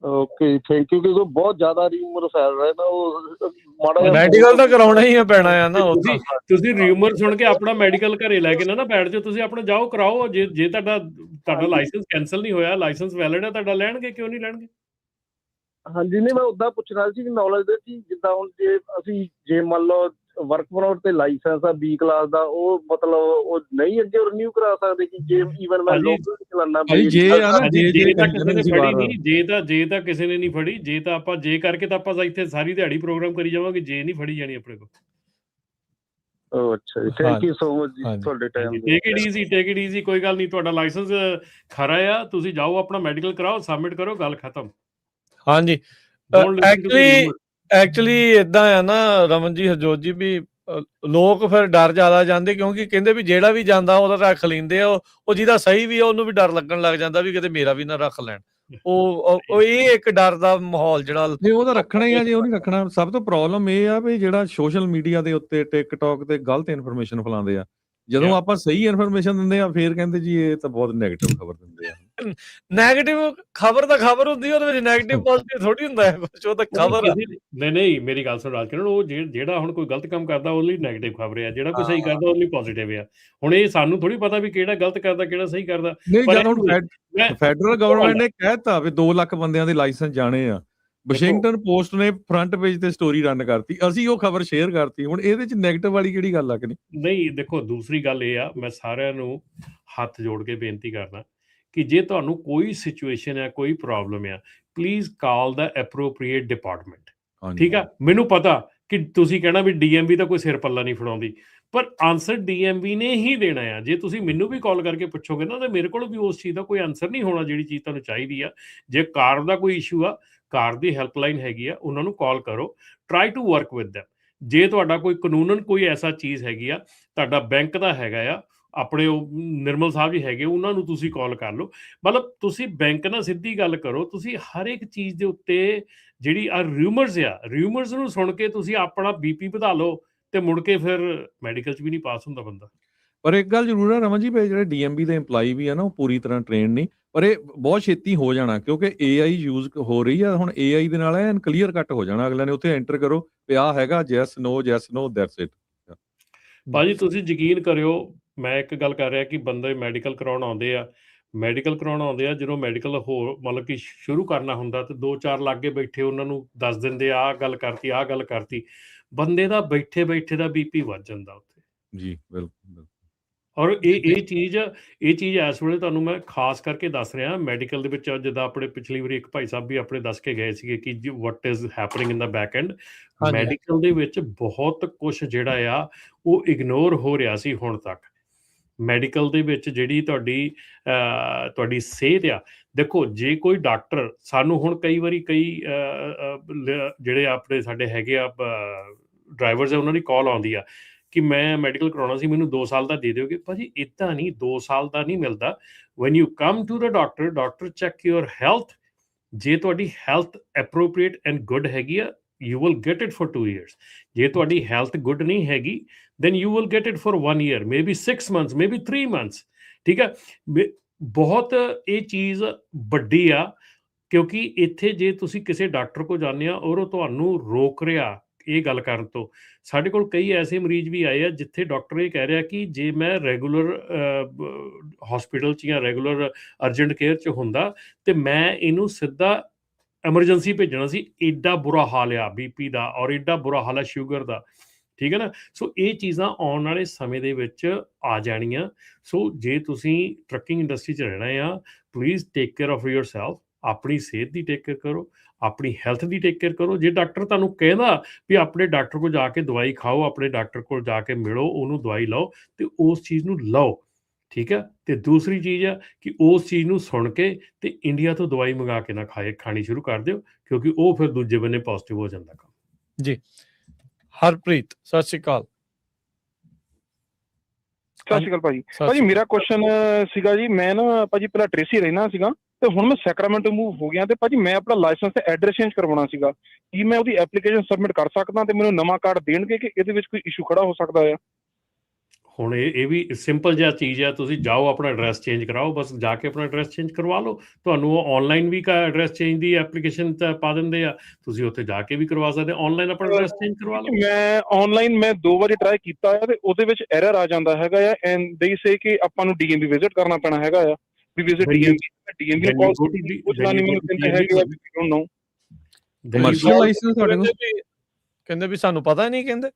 Okay, thank you. ਕਿਉਂਕਿ ਬਹੁਤ ਜ਼ਿਆਦਾ ਰਿਊਮਰ ਫੈਲ ਰਿਹਾ ਨਾ, ਉਹ ਮਾੜਾ ਮੈਡੀਕਲ ਤਾਂ ਕਰਾਉਣਾ ਹੀ ਆ ਪੈਣਾ ਆ ਨਾ। ਤੁਸੀਂ ਰਿਊਮਰ ਸੁਣ ਕੇ ਆਪਣਾ ਮੈਡੀਕਲ ਘਰੇ ਲੈ ਕੇ ਨਾ ਬੈਠ ਜਾਓ। ਤੁਸੀਂ ਆਪਣਾ ਜਾਓ ਕਰਾਓ। ਜੇ ਤੁਹਾਡਾ ਲਾਇਸੈਂਸ ਕੈਂਸਲ ਨਹੀਂ ਹੋਇਆ, ਲਾਇਸੈਂਸ ਵੈਲਿਡ ਹੈ ਤੁਹਾਡਾ, ਲੈਣਗੇ ਕਿਉਂ ਨਹੀਂ ਲੈਣਗੇ? ਹਾਂਜੀ, ਨਹੀਂ ਮੈਂ ਉੱਦਾਂ ਪੁੱਛਣਾ ਸੀ ਨੌਲੇਜ ਦੇ ਕਿ ਜਿੱਦਾਂ ਹੁਣ ਜੇ ਮੰਨ ਲਓ ਵਰਕ ਪਰਮਿਟ ਤੇ ਲਾਇਸੈਂਸ ਆ B ਕਲਾਸ ਦਾ, ਉਹ ਮਤਲਬ ਉਹ ਨਹੀਂ ਅੱਗੇ ਰਿਨਿਊ ਕਰਾ ਸਕਦੇ ਕਿ ਜੇ ਈਵਨ ਮੈਂ ਲੋਕਲ ਚਲਾਉਣਾ? ਜੇ ਤਾਂ ਕਿਸੇ ਨੇ ਨਹੀਂ ਫੜੀ, ਜੇ ਤਾਂ ਆਪਾਂ ਜੇ ਕਰਕੇ ਤਾਂ ਆਪਾਂ ਇੱਥੇ ਸਾਰੀ ਦਿਹਾੜੀ ਪ੍ਰੋਗਰਾਮ ਕਰੀ ਜਾਵਾਂਗੇ, ਜੇ ਨਹੀਂ ਫੜੀ ਜਾਣੀ ਆਪਣੇ ਕੋਲ। ਅੱਛਾ ਜੀ, ਥੈਂਕ ਯੂ ਸੋ ਮਚ ਜੀ ਤੁਹਾਡੇ ਟਾਈਮ। ਟੇਕ ਇਟ ਈਜ਼ੀ, ਕੋਈ ਗੱਲ ਨਹੀਂ। ਤੁਹਾਡਾ ਲਾਇਸੈਂਸ ਖਰਾ ਆ, ਤੁਸੀਂ ਜਾਓ ਆਪਣਾ ਮੈਡੀਕਲ ਕਰਾਓ, ਸਬਮਿਟ ਕਰੋ, ਗੱਲ ਖਤਮ। ਹਾਂਜੀ, ਐਕਚੁਅਲੀ ਇਦਾਂ ਆ ਨਾ ਰਮਨ ਜੀ, ਹਰਜੋਤ ਜੀ, ਵੀ ਲੋਕ ਫਿਰ ਡਰ ਜ਼ਿਆਦਾ ਜਾਂਦੇ ਕਿਉਂਕਿ ਕਹਿੰਦੇ ਵੀ ਜਿਹੜਾ ਵੀ ਜਾਂਦਾ ਉਹਦਾ ਰੱਖ ਲੈਂਦੇ ਆ। ਉਹ ਜਿਹਦਾ ਸਹੀ ਵੀ ਆ ਉਹਨੂੰ ਵੀ ਡਰ ਲੱਗਣ ਲੱਗ ਜਾਂਦਾ ਵੀ ਕਿਤੇ ਮੇਰਾ ਵੀ ਨਾ ਰੱਖ ਲੈਣ। ਉਹ ਇਹ ਇੱਕ ਡਰ ਦਾ ਮਾਹੌਲ ਜਿਹੜਾ ਉਹ ਤਾਂ ਰੱਖਣਾ ਹੀ ਆ। ਜੇ ਉਹ ਨਹੀਂ ਰੱਖਣਾ, ਸਭ ਤੋਂ ਪ੍ਰੋਬਲਮ ਇਹ ਆ ਵੀ ਜਿਹੜਾ ਸੋਸ਼ਲ ਮੀਡੀਆ ਦੇ ਉੱਤੇ ਟਿਕਟੌਕ ਤੇ ਗਲਤ ਇਨਫੋਰਮੇਸ਼ਨ ਫੈਲਾਉਂਦੇ ਆ। ਜਦੋਂ ਆਪਾਂ ਸਹੀ ਇਨਫੋਰਮੇਸ਼ਨ ਦਿੰਦੇ ਆ ਫਿਰ ਕਹਿੰਦੇ ਜੀ ਇਹ ਤਾਂ ਬਹੁਤ ਨੈਗੇਟਿਵ ਖਬਰ ਦਿੰਦੇ ਆ। ਨੈਗੇਟਿਵ ਖਬਰ ਤਾਂ ਖਬਰ ਹੁੰਦੀ ਹੈ, ਉਹਦੇ ਵਿੱਚ ਨੈਗੇਟਿਵ ਪੋਜ਼ਿਟਿਵ ਥੋੜੀ ਹੁੰਦਾ ਹੈ ਕੁਝ। ਉਹ ਤਾਂ ਖਬਰ ਆ। ਨਹੀਂ ਮੇਰੀ ਗੱਲ ਸੁਣ ਰਾਜਕਿਰਨ, ਉਹ ਜਿਹੜਾ ਹੁਣ ਕੋਈ ਗਲਤ ਕੰਮ ਕਰਦਾ ਉਹਦੇ ਲਈ ਨੈਗੇਟਿਵ ਖਬਰ ਆ, ਜਿਹੜਾ ਕੋਈ ਸਹੀ ਕਰਦਾ ਉਹਦੇ ਲਈ ਪੋਜ਼ਿਟਿਵ ਆ। ਹੁਣ ਇਹ ਸਾਨੂੰ ਥੋੜੀ ਪਤਾ ਵੀ ਕਿਹੜਾ ਗਲਤ ਕਰਦਾ ਕਿਹੜਾ ਸਹੀ ਕਰਦਾ। ਨਹੀਂ, ਜਦ ਹੁਣ ਫੈਡਰਲ ਗਵਰਨਮੈਂਟ ਨੇ ਕਹਿਤਾ ਵੀ 2 ਲੱਖ ਬੰਦਿਆਂ ਦੇ ਲਾਇਸੈਂਸ ਜਾਣੇ ਆ, ਵਾਸ਼ਿੰਗਟਨ ਪੋਸਟ ਨੇ ਫਰੰਟ ਪੇਜ ਤੇ ਸਟੋਰੀ ਰਨ ਕਰਤੀ, ਅਸੀਂ ਉਹ ਖਬਰ ਸ਼ੇਅਰ ਕਰਤੀ। ਹੁਣ ਇਹਦੇ ਚ ਨੈਗੇਟਿਵ ਵਾਲੀ ਕਿਹੜੀ ਗੱਲ ਆ ਕਿ ਨਹੀਂ? ਦੇਖੋ, ਦੂਸਰੀ ਗੱਲ ਇਹ ਆ, ਮੈਂ ਸਾਰਿਆਂ ਨੂੰ ਹੱਥ ਜੋੜ ਕੇ ਬੇਨਤੀ ਕਰਦਾ ਕਿ ਜੇ ਤੁਹਾਨੂੰ ਕੋਈ ਸਿਚੁਏਸ਼ਨ ਹੈ, ਕੋਈ ਪ੍ਰੋਬਲਮ ਆ, please call the appropriate department. ਠੀਕ ਆ? ਮੈਨੂੰ ਪਤਾ ਕਿ ਤੁਸੀਂ ਕਹਿਣਾ ਵੀ DMV ਤਾਂ ਕੋਈ ਸਿਰ ਪੱਲਾ ਨਹੀਂ ਫੜਾਉਂਦੀ, ਪਰ ਆਨਸਰ DMV ਨੇ ਹੀ ਦੇਣਾ ਆ। ਜੇ ਤੁਸੀਂ ਮੈਨੂੰ ਵੀ ਕਾਲ ਕਰਕੇ ਪੁੱਛੋਗੇ ਨਾ, ਤਾਂ ਮੇਰੇ ਕੋਲ ਵੀ ਉਸ ਚੀਜ਼ ਦਾ ਕੋਈ ਆਨਸਰ ਨਹੀਂ ਹੋਣਾ ਜਿਹੜੀ ਚੀਜ਼ ਤੁਹਾਨੂੰ ਚਾਹੀਦੀ ਆ। ਜੇ ਕਾਰ ਦਾ ਕੋਈ ਇਸ਼ੂ ਆ, ਕਾਰ ਦੀ ਹੈਲਪਲਾਈਨ ਹੈਗੀ ਆ, ਉਹਨਾਂ ਨੂੰ ਕਾਲ ਕਰੋ, try to work with them. ਜੇ ਤੁਹਾਡਾ ਕੋਈ ਕਾਨੂੰਨਨ ਕੋਈ ਐਸਾ ਚੀਜ਼ ਹੈਗੀ ਆ, ਤੁਹਾਡਾ ਬੈਂਕ ਦਾ ਹੈਗਾ ਆ, ਆਪਣੇ ਉਹ ਨਿਰਮਲ ਸਾਹਿਬ ਜੀ ਹੈਗੇ, ਉਹਨਾਂ ਨੂੰ ਤੁਸੀਂ ਕਾਲ ਕਰ ਲਓ। ਮਤਲਬ ਤੁਸੀਂ ਬੈਂਕ ਨਾਲ ਸਿੱਧੀ ਗੱਲ ਕਰੋ। ਤੁਸੀਂ ਹਰ ਇੱਕ ਚੀਜ਼ ਦੇ ਉੱਤੇ ਜਿਹੜੀ ਰਿਊਮਰਸ ਨੂੰ ਸੁਣ ਕੇ ਤੁਸੀਂ ਆਪਣਾ BP ਵਧਾ ਲਓ ਤੇ ਮੁੜ ਕੇ ਫਿਰ ਮੈਡੀਕਲ 'ਚ ਵੀ ਨਹੀਂ ਪਾਸ ਹੁੰਦਾ ਬੰਦਾ। ਪਰ ਇੱਕ ਗੱਲ ਜ਼ਰੂਰ ਹੈ ਰਮਨ ਜੀ, ਜਿਹੜੇ DMV ਦੇ EMPLOYE ਵੀ ਆ ਨਾ, ਉਹ ਪੂਰੀ ਤਰ੍ਹਾਂ ਟ੍ਰੇਨਡ ਨਹੀਂ, ਪਰ ਇਹ ਬਹੁਤ ਛੇਤੀ ਹੋ ਜਾਣਾ ਕਿਉਂਕਿ AI ਯੂਜ਼ ਹੋ ਰਹੀ ਆ। ਹੁਣ AI ਦੇ ਨਾਲ ਐਨ ਕਲੀਅਰ ਕੱਟ ਹੋ ਜਾਣਾ। ਅਗਲੇ ਨੇ ਉੱਥੇ ਐਂਟਰ ਕਰੋ ਵੀ ਆਹ ਹੈਗਾ, ਯੈਸ ਨੋ ਦੈਟਸ ਇਟ। ਭਾਜੀ ਤੁਸੀਂ ਯਕੀਨ ਕਰਿਓ, ਮੈਂ ਇੱਕ ਗੱਲ ਕਰ ਰਿਹਾ ਕਿ ਬੰਦੇ ਮੈਡੀਕਲ ਕਰਾਉਣ ਆਉਂਦੇ ਆ, ਜਦੋਂ ਮੈਡੀਕਲ ਹੋਰ ਮਤਲਬ ਕਿ ਸ਼ੁਰੂ ਕਰਨਾ ਹੁੰਦਾ ਤੇ 2-4 ਲਾਗੇ ਬੈਠੇ ਉਹਨਾਂ ਨੂੰ ਦੱਸ ਦਿੰਦੇ ਆਹ ਗੱਲ ਕਰਤੀ, ਬੰਦੇ ਦਾ ਬੈਠੇ ਦਾ BP ਵੱਧ ਜਾਂਦਾ ਉੱਥੇ ਜੀ। ਬਿਲਕੁਲ। ਔਰ ਇਹ ਚੀਜ਼ ਇਸ ਵੇਲੇ ਤੁਹਾਨੂੰ ਮੈਂ ਖਾਸ ਕਰਕੇ ਦੱਸ ਰਿਹਾ ਮੈਡੀਕਲ ਦੇ ਵਿੱਚ। ਜਿੱਦਾਂ ਆਪਣੇ ਪਿਛਲੀ ਵਾਰੀ ਇੱਕ ਭਾਈ ਸਾਹਿਬ ਵੀ ਆਪਣੇ ਦੱਸ ਕੇ ਗਏ ਸੀਗੇ ਕਿ what is happening in the back and. Medical ਦੇ ਵਿੱਚ ਬਹੁਤ ਕੁਝ ਜਿਹੜਾ ਆ ਉਹ ਇਗਨੋਰ ਹੋ ਰਿਹਾ ਸੀ ਹੁਣ ਤੱਕ। ਮੈਡੀਕਲ ਦੇ ਵਿੱਚ ਜਿਹੜੀ ਤੁਹਾਡੀ ਸਿਹਤ ਆ, ਦੇਖੋ ਜੇ ਕੋਈ ਡਾਕਟਰ ਸਾਨੂੰ ਹੁਣ ਕਈ ਵਾਰੀ ਜਿਹੜੇ ਆਪਣੇ ਸਾਡੇ ਹੈਗੇ ਆ ਡਰਾਈਵਰਸ ਆ, ਉਹਨਾਂ ਦੀ ਕਾਲ ਆਉਂਦੀ ਆ ਕਿ ਮੈਂ ਮੈਡੀਕਲ ਕਰਾਉਣਾ ਸੀ, ਮੈਨੂੰ 2 ਸਾਲ ਦਾ ਦੇ ਦਿਓਗੇ। ਭਾਜੀ ਇੱਦਾਂ ਨਹੀਂ, 2 ਸਾਲ ਦਾ ਨਹੀਂ ਮਿਲਦਾ। When you come to the doctor check your health. ਜੇ ਤੁਹਾਡੀ ਹੈਲਥ ਐਪਰੋਪ੍ਰੀਏਟ ਐਂਡ ਗੁੱਡ ਹੈਗੀ ਆ, you will get it for 2 years. ਜੇ ਤੁਹਾਡੀ ਹੈਲਥ ਗੁੱਡ ਨਹੀਂ ਹੈਗੀ, then you will get it for 1 year, maybe 6 months, maybe 3 months. ਠੀਕ ਹੈ, ਬਹੁਤ ਇਹ ਚੀਜ਼ ਵੱਡੀ ਆ, ਕਿਉਂਕਿ ਇੱਥੇ ਜੇ ਤੁਸੀਂ ਕਿਸੇ ਡਾਕਟਰ ਕੋਲ ਜਾਂਦੇ ਆ ਔਰ ਉਹ ਤੁਹਾਨੂੰ ਰੋਕ ਰਿਹਾ ਇਹ ਗੱਲ ਕਰਨ ਤੋਂ। ਸਾਡੇ ਕੋਲ ਕਈ ਐਸੇ ਮਰੀਜ਼ ਵੀ ਆਏ ਆ ਜਿੱਥੇ ਡਾਕਟਰ ਇਹ ਕਹਿ ਰਿਹਾ ਕਿ ਜੇ ਮੈਂ ਰੈਗੂਲਰ ਹਸਪੀਟਲ 'ਚ ਜਾਂ ਰੈਗੂਲਰ ਅਰਜੈਂਟ ਕੇਅਰ 'ਚ ਹੁੰਦਾ ਤੇ ਮੈਂ ਇਹਨੂੰ ਸਿੱਧਾ ਐਮਰਜੈਂਸੀ ਭੇਜਣਾ ਸੀ, ਏਡਾ ਬੁਰਾ ਹਾਲ ਆ ਬੀਪੀ ਦਾ ਔਰ ਏਡਾ ਬੁਰਾ ਹਾਲ ਆ ਸ਼ੂਗਰ ਦਾ। ਠੀਕ ਹੈ ਨਾ, ਸੋ ਇਹ ਚੀਜ਼ਾਂ ਆਉਣ ਵਾਲੇ ਸਮੇਂ ਦੇ ਵਿੱਚ ਆ ਜਾਣੀਆਂ। ਸੋ ਜੇ ਤੁਸੀਂ ਟਰੱਕਿੰਗ ਇੰਡਸਟਰੀ 'ਚ ਰਹਿਣਾ ਆ, please take care of your self. ਆਪਣੀ ਸਿਹਤ ਦੀ ਟੇਕ ਕੇਅਰ ਕਰੋ, ਆਪਣੀ ਹੈਲਥ ਦੀ ਟੇਕ ਕੇਅਰ ਕਰੋ। ਜੇ ਡਾਕਟਰ ਤੁਹਾਨੂੰ ਕਹਿੰਦਾ ਵੀ ਆਪਣੇ ਡਾਕਟਰ ਕੋਲ ਜਾ ਕੇ ਦਵਾਈ ਖਾਓ, ਆਪਣੇ ਡਾਕਟਰ ਕੋਲ ਜਾ ਕੇ ਮਿਲੋ, ਉਹਨੂੰ ਦਵਾਈ ਲਓ ਤੇ ਉਸ ਚੀਜ਼ ਨੂੰ ਲਓ। ਠੀਕ ਹੈ, ਤੇ ਦੂਸਰੀ ਚੀਜ਼ ਆ ਕਿ ਉਸ ਚੀਜ਼ ਨੂੰ ਸੁਣ ਕੇ ਤੇ ਇੰਡੀਆ ਤੋਂ ਦਵਾਈ ਮੰਗਾ ਕੇ ਨਾ ਖਾਣੀ ਸ਼ੁਰੂ ਕਰ ਦਿਓ, ਕਿਉਂਕਿ ਉਹ ਫਿਰ ਦੂਜੇ ਬੰਨੇ ਪੋਜ਼ਿਟਿਵ ਹੋ ਜਾਂਦਾ ਕੰਮ। ਜੀ ਹਰਪ੍ਰੀਤ, ਸਤਿ ਸ਼੍ਰੀ ਅਕਾਲ। ਸਤਿ ਸ਼੍ਰੀ ਅਕਾਲ ਭਾਜੀ। ਮੇਰਾ ਕੁਐਸਚਨ ਸੀਗਾ ਜੀ, ਮੈਂ ਨਾ ਭਾਜੀ ਪਹਿਲਾਂ ਟ੍ਰੇਸੀ ਰਹਿਣਾ ਸੀਗਾ ਤੇ ਹੁਣ ਮੈਂ ਸੈਕਰਾਮੈਂਟੋ ਮੂਵ ਹੋ ਗਿਆ ਤੇ ਭਾਜੀ ਮੈਂ ਆਪਣਾ ਲਾਇਸੈਂਸ ਤੇ ਐਡਰੈਸ ਚੇਂਜ ਕਰਵਾਉਣਾ ਸੀਗਾ। ਕੀ ਮੈਂ ਉਹਦੀ ਐਪਲੀਕੇਸ਼ਨ ਸਬਮਿਟ ਕਰ ਸਕਦਾ ਤੇ ਮੈਨੂੰ ਨਵਾਂ ਕਾਰਡ ਦੇਣਗੇ ਕਿ ਇਹਦੇ ਵਿੱਚ ਕੋਈ ਇਸ਼ੂ ਖੜਾ ਹੋ ਸਕਦਾ ਆ? ਹੁਣ ਇਹ ਵੀ ਸਿੰਪਲ ਜਿਹਾ ਚੀਜ਼ ਹੈ, ਤੁਸੀਂ ਜਾਓ ਆਪਣਾ ਐਡਰੈਸ ਚੇਂਜ ਕਰਾਓ, ਬਸ ਜਾ ਕੇ ਆਪਣਾ ਐਡਰੈਸ ਚੇਂਜ ਕਰਵਾ ਲਓ। ਤੁਹਾਨੂੰ ਉਹ ਆਨਲਾਈਨ ਵੀ ਐਡਰੈਸ ਚੇਂਜ ਦੀ ਐਪਲੀਕੇਸ਼ਨ ਪਾ ਦਿੰਦੇ ਆ, ਤੁਸੀਂ ਉੱਥੇ ਜਾ ਕੇ ਵੀ ਕਰਵਾ ਸਕਦੇ, ਆਨਲਾਈਨ ਆਪਣਾ ਐਡਰੈਸ ਚੇਂਜ ਕਰਵਾ ਲਓ। ਮੈਂ ਆਨਲਾਈਨ 2 ਵਾਰੀ ਟਰਾਈ ਕੀਤਾ ਹੈ ਤੇ ਉਹਦੇ ਵਿੱਚ ਐਰਰ ਆ ਜਾਂਦਾ ਹੈਗਾ ਆ, ਐਂਡ ਦੇ ਸੇ ਕਿ ਆਪਾਂ ਨੂੰ ਡੀਐਮਵੀ ਵਿਜ਼ਿਟ ਕਰਨਾ ਪੈਣਾ ਹੈਗਾ ਆ। ਵੀ ਵਿਜ਼ਿਟ ਡੀਐਮਵੀ ਨੂੰ ਕਾਲ ਕੀਤੀ, ਉਹ ਜਨਾਨੀ ਮੈਨੂੰ ਕਹਿੰਦੇ ਹੈਗੇ ਆ we don't know. Commercial license ਤੁਹਾਡੇ ਕੋਲ? ਕਹਿੰਦੇ ਵੀ ਸਾਨੂੰ ਪਤਾ ਹੀ ਨਹੀਂ। ਕਹਿੰਦੇ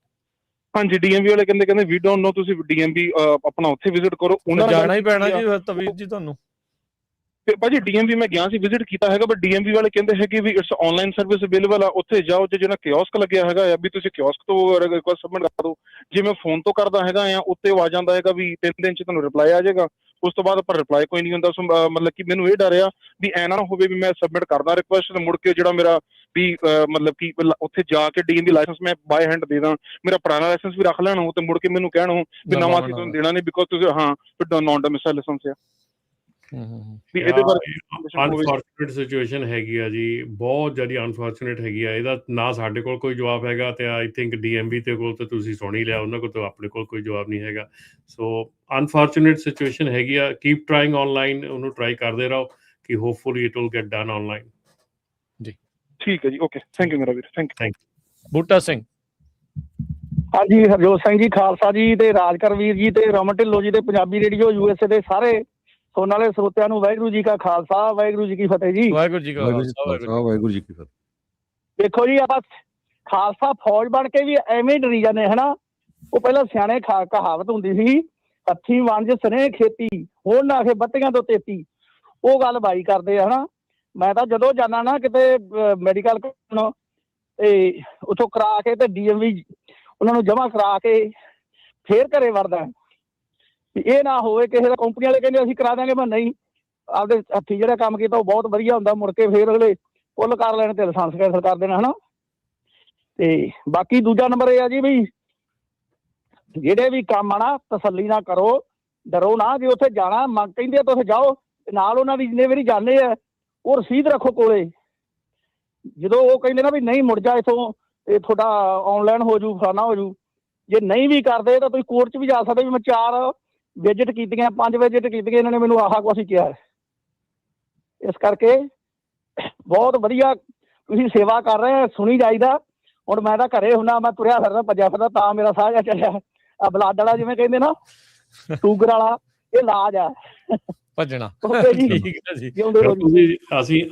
ਹਾਂਜੀ, ਡੀਐਮਵੀ ਵਾਲੇ ਕਹਿੰਦੇ ਵੀ ਡੋਨਟ ਨੋ, ਤੁਸੀਂ ਡੀਐਮਵੀ ਆਪਣਾ ਉੱਥੇ ਵਿਜ਼ਿਟ ਕਰੋ। ਉਹਨਾਂ ਜਾਣਾ ਹੀ ਪੈਣਾ ਜੀ ਫਿਰ ਤਵੀਰ ਜੀ ਤੁਹਾਨੂੰ। ਤੇ ਭਾਜੀ ਡੀਐਮਵੀ ਮੈਂ ਗਿਆ ਸੀ, ਵਿਜ਼ਿਟ ਕੀਤਾ ਹੈਗਾ, ਬਟ ਡੀਐਮਵੀ ਵਾਲੇ ਕਹਿੰਦੇ ਹੈਗੇ ਵੀ ਇਟਸ ਆਨਲਾਈਨ ਸਰਵਿਸ ਅਵੇਲੇਬਲ ਆ, ਉੱਥੇ ਜਾਓ। ਜੇ ਜਿਹੜਾ ਕਿਓਸਕ ਲੱਗਿਆ ਹੈਗਾ ਆ ਵੀ ਤੁਸੀਂ ਕਿਓਸਕ ਤੋਂ ਰਿਕੁਐਸਟ ਸਬਮਿਟ ਕਰ ਦਿਓ। ਜੇ ਮੈਂ ਫੋਨ ਤੋਂ ਕਰਦਾ ਹੈਗਾ ਆ, ਉੱਤੇ ਉਹ ਆ ਜਾਂਦਾ ਹੈਗਾ ਵੀ 3 ਦਿਨ 'ਚ ਤੁਹਾਨੂੰ ਰਿਪਲਾਈ ਆ ਜਾਏਗਾ। ਉਸ ਤੋਂ ਬਾਅਦ ਪਰ ਰਿਪਲਾਈ ਕੋਈ ਨਹੀਂ ਹੁੰਦਾ। ਮਤਲਬ ਕਿ ਮੈਨੂੰ ਇਹ ਡਰ ਆ ਵੀ ਐ ਨਾ ਹੋਵੇ ਵੀ ਮੈਂ ਸਬਮਿਟ ਕਰਦਾ ਰਿਕੁਐਸਟ, ਮੁੜ ਕੇ ਜਿਹੜਾ ਮੇਰਾ ਵੀ ਮਤਲਬ ਕਿ ਉੱਥੇ ਜਾ ਕੇ ਡੀਐਮਵੀ ਲਾਇਸੈਂਸ ਮੈਂ ਬਾਏ ਹੈਂਡ ਦੇ ਦਾਂ, ਮੇਰਾ ਪੁਰਾਣਾ ਲਾਇਸੈਂਸ ਵੀ ਰੱਖ ਲੈਣਾ ਤੇ ਮੁੜ ਕੇ ਮੈਨੂੰ ਕਹਿਣ ਵੀ ਨਵਾਂ ਅਸੀਂ ਤੁਹਾਨੂੰ ਦੇਣਾ ਨਹੀਂ ਬਿਕੋਜ਼ ਤੁਸੀਂ ਨੌਨ ਡੋਮਿਸਾਈਲ ਲਾਇਸੈਂਸ ਆ। ਵੀ ਇਹਦੇ ਬਾਰੇ ਅਨਫੋਰਚੂਨੇਟ ਸਿਚੁਏਸ਼ਨ ਹੈਗੀ ਆ ਜੀ, ਬਹੁਤ ਜ਼ਿਆਦਾ ਅਨਫੋਰਚੂਨੇਟ ਹੈਗੀ ਆ। ਇਹਦਾ ਨਾ ਸਾਡੇ ਕੋਲ ਕੋਈ ਜਵਾਬ ਹੈਗਾ ਤੇ ਆਈ ਥਿੰਕ ਡੀਐਮਵੀ ਤੇ ਕੋਲ ਤਾਂ ਤੁਸੀਂ ਸੁਣ ਹੀ ਲਿਆ, ਉਹਨਾਂ ਕੋਲ ਤਾਂ ਆਪਣੇ ਕੋਲ ਕੋਈ ਜਵਾਬ ਨਹੀਂ ਹੈਗਾ। ਸੋ ਅਨਫੋਰਚੂਨੇਟ ਸਿਚੁਏਸ਼ਨ ਹੈਗੀ ਆ। ਕੀਪ ਟਰਾਈਂਗ ਆਨਲਾਈਨ, ਉਹਨੂੰ ਟਰਾਈ ਕਰਦੇ ਰਹੋ ਕਿ hopefully it will get done online. ਜੀ ਠੀਕ ਹੈ ਜੀ, ਓਕੇ, ਥੈਂਕ ਯੂ ਮੇਰਾ ਵੀਰ, ਥੈਂਕ ਯੂ। ਬੂਟਾ ਸਿੰਘ। ਹਾਂਜੀ, ਹਰਜੋਤ ਸਿੰਘ ਜੀ ਖਾਲਸਾ ਜੀ ਤੇ ਰਾਜਕਰ ਵੀਰ ਜੀ ਤੇ ਰਮਨ ਢਿੱਲੋਂ ਜੀ ਤੇ ਪੰਜਾਬੀ ਰੇਡੀਓ ਯੂਐਸਏ ਦੇ ਸਾਰੇ ਸੁਣਨ ਵਾਲੇ ਸਰੋਤਿਆਂ ਨੂੰ ਵਾਹਿਗੁਰੂ ਜੀ ਕਾ ਖਾਲਸਾ, ਵਾਹਿਗੁਰੂ ਜੀ ਕੀ ਫਤਿਹ ਜੀ। ਵਾਹਿਗੁਰੂ ਜੀ ਕਾ ਖਾਲਸਾ, ਵਾਹਿਗੁਰੂ ਜੀ ਕੀ ਫਤਿਹ। ਦੇਖੋ ਜੀ, ਆਪਾਂ ਖਾਲਸਾ ਫੌਜ ਬਣ ਕੇ ਵੀ ਐਵੇਂ ਹੀ ਡਰੀ ਜਾਂਦੇ ਹਨਾ। ਉਹ ਪਹਿਲਾਂ ਸਿਆਣੇ ਕਹਾਵਤ ਹੁੰਦੀ ਸੀ, ਹੱਥੀਂ ਵੰਜ ਸਨੇ ਖੇਤੀ, ਹੁਣ ਨਾ ਆਖੇ ਬੱਤੀਆਂ ਤੋਂ ਤੇਤੀ। ਉਹ ਗੱਲ ਬਾਈ ਕਰਦੇ ਆ ਹਨਾ। ਮੈਂ ਤਾਂ ਜਦੋਂ ਜਾਂਦਾ ਨਾ ਕਿਤੇ ਮੈਡੀਕਲ ਤੇ ਉੱਥੋਂ ਕਰਾ ਕੇ ਤੇ ਡੀਐਮਵੀ ਉਹਨਾਂ ਨੂੰ ਜਮ੍ਹਾਂ ਕਰਾ ਕੇ ਫੇਰ ਘਰੇ ਵੜਦਾ। ਇਹ ਨਾ ਹੋਵੇ ਕਿਸੇ ਦਾ ਕੰਪਨੀ ਵਾਲੇ ਕਹਿੰਦੇ ਅਸੀਂ ਕਰਾ ਦਾਂਗੇ, ਮੈਂ ਨਹੀਂ, ਆਪਦੇ ਹੱਥੀਂ ਜਿਹੜਾ ਕੰਮ ਕੀਤਾ ਉਹ ਬਹੁਤ ਵਧੀਆ ਹੁੰਦਾ, ਮੁੜ ਕੇ ਫੇਰ ਅਗਲੇ ਪੁੱਲ ਕਰ ਲੈਣ ਤੇ ਲਾਇਸੈਂਸ ਕੈਂਸਲ ਕਰ ਦੇਣਾ ਹਨਾ। ਤੇ ਬਾਕੀ ਦੂਜਾ ਨੰਬਰ ਇਹ ਆ ਜੀ ਵੀ ਜਿਹੜੇ ਵੀ ਕੰਮ ਆ ਨਾ ਤਸੱਲੀ ਨਾਲ ਕਰੋ, ਡਰੋ ਨਾ। ਜੇ ਉੱਥੇ ਜਾਣਾ ਮੰਗ ਕਹਿੰਦੇ ਆ ਤਾਂ ਉੱਥੇ ਜਾਓ, ਨਾਲ ਉਹਨਾਂ ਦੀ ਜਿੰਨੇ ਵਾਰੀ ਜਾਂਦੇ ਆ ਉਹ ਰਸੀਦ ਰੱਖੋ ਕੋਲੇ। ਜਦੋਂ ਉਹ ਕਹਿੰਦੇ ਨਾ ਵੀ ਨਹੀਂ ਮੁੜ ਜਾ ਇੱਥੋਂ, ਇਹ ਤੁਹਾਡਾ ਆਨਲਾਈਨ ਹੋ ਜੂ, ਫਲਾਣਾ ਹੋ ਜੂ। ਜੇ ਨਹੀਂ ਵੀ ਕਰਦੇ ਤਾਂ ਤੁਸੀਂ ਕੋਰਟ 'ਚ ਵੀ ਜਾ ਸਕਦੇ ਵੀ ਮੈਂ 4 ਵਿਜ਼ਿਟ ਕੀਤੀਆਂ, 5 ਵਿਜ਼ਿਟ ਕੀਤੀਆਂ, ਇਹਨਾਂ ਨੇ ਮੈਨੂੰ ਆਹ ਕੁਛ ਕਿਹਾ। ਇਸ ਕਰਕੇ ਬਹੁਤ ਵਧੀਆ ਤੁਸੀਂ ਸੇਵਾ ਕਰ ਰਹੇ, ਸੁਣੀ ਜਾਈਦਾ। ਹੁਣ ਮੈਂ ਤਾਂ ਘਰੇ ਹੁੰਦਾ, ਮੈਂ ਤੁਰਿਆ ਫਿਰਦਾ, ਭੱਜਿਆ ਫਿਰਦਾ, ਤਾਂ ਮੇਰਾ ਸਾਹ ਜਿਹਾ ਚੜਿਆ। ਆ ਬਲੱਡ ਵਾਲਾ ਜਿਵੇਂ ਕਹਿੰਦੇ ਨਾ, ਸ਼ੂਗਰ ਵਾਲਾ, ਇਹ ਇਲਾਜ ਆ ਭੱਜਣਾ।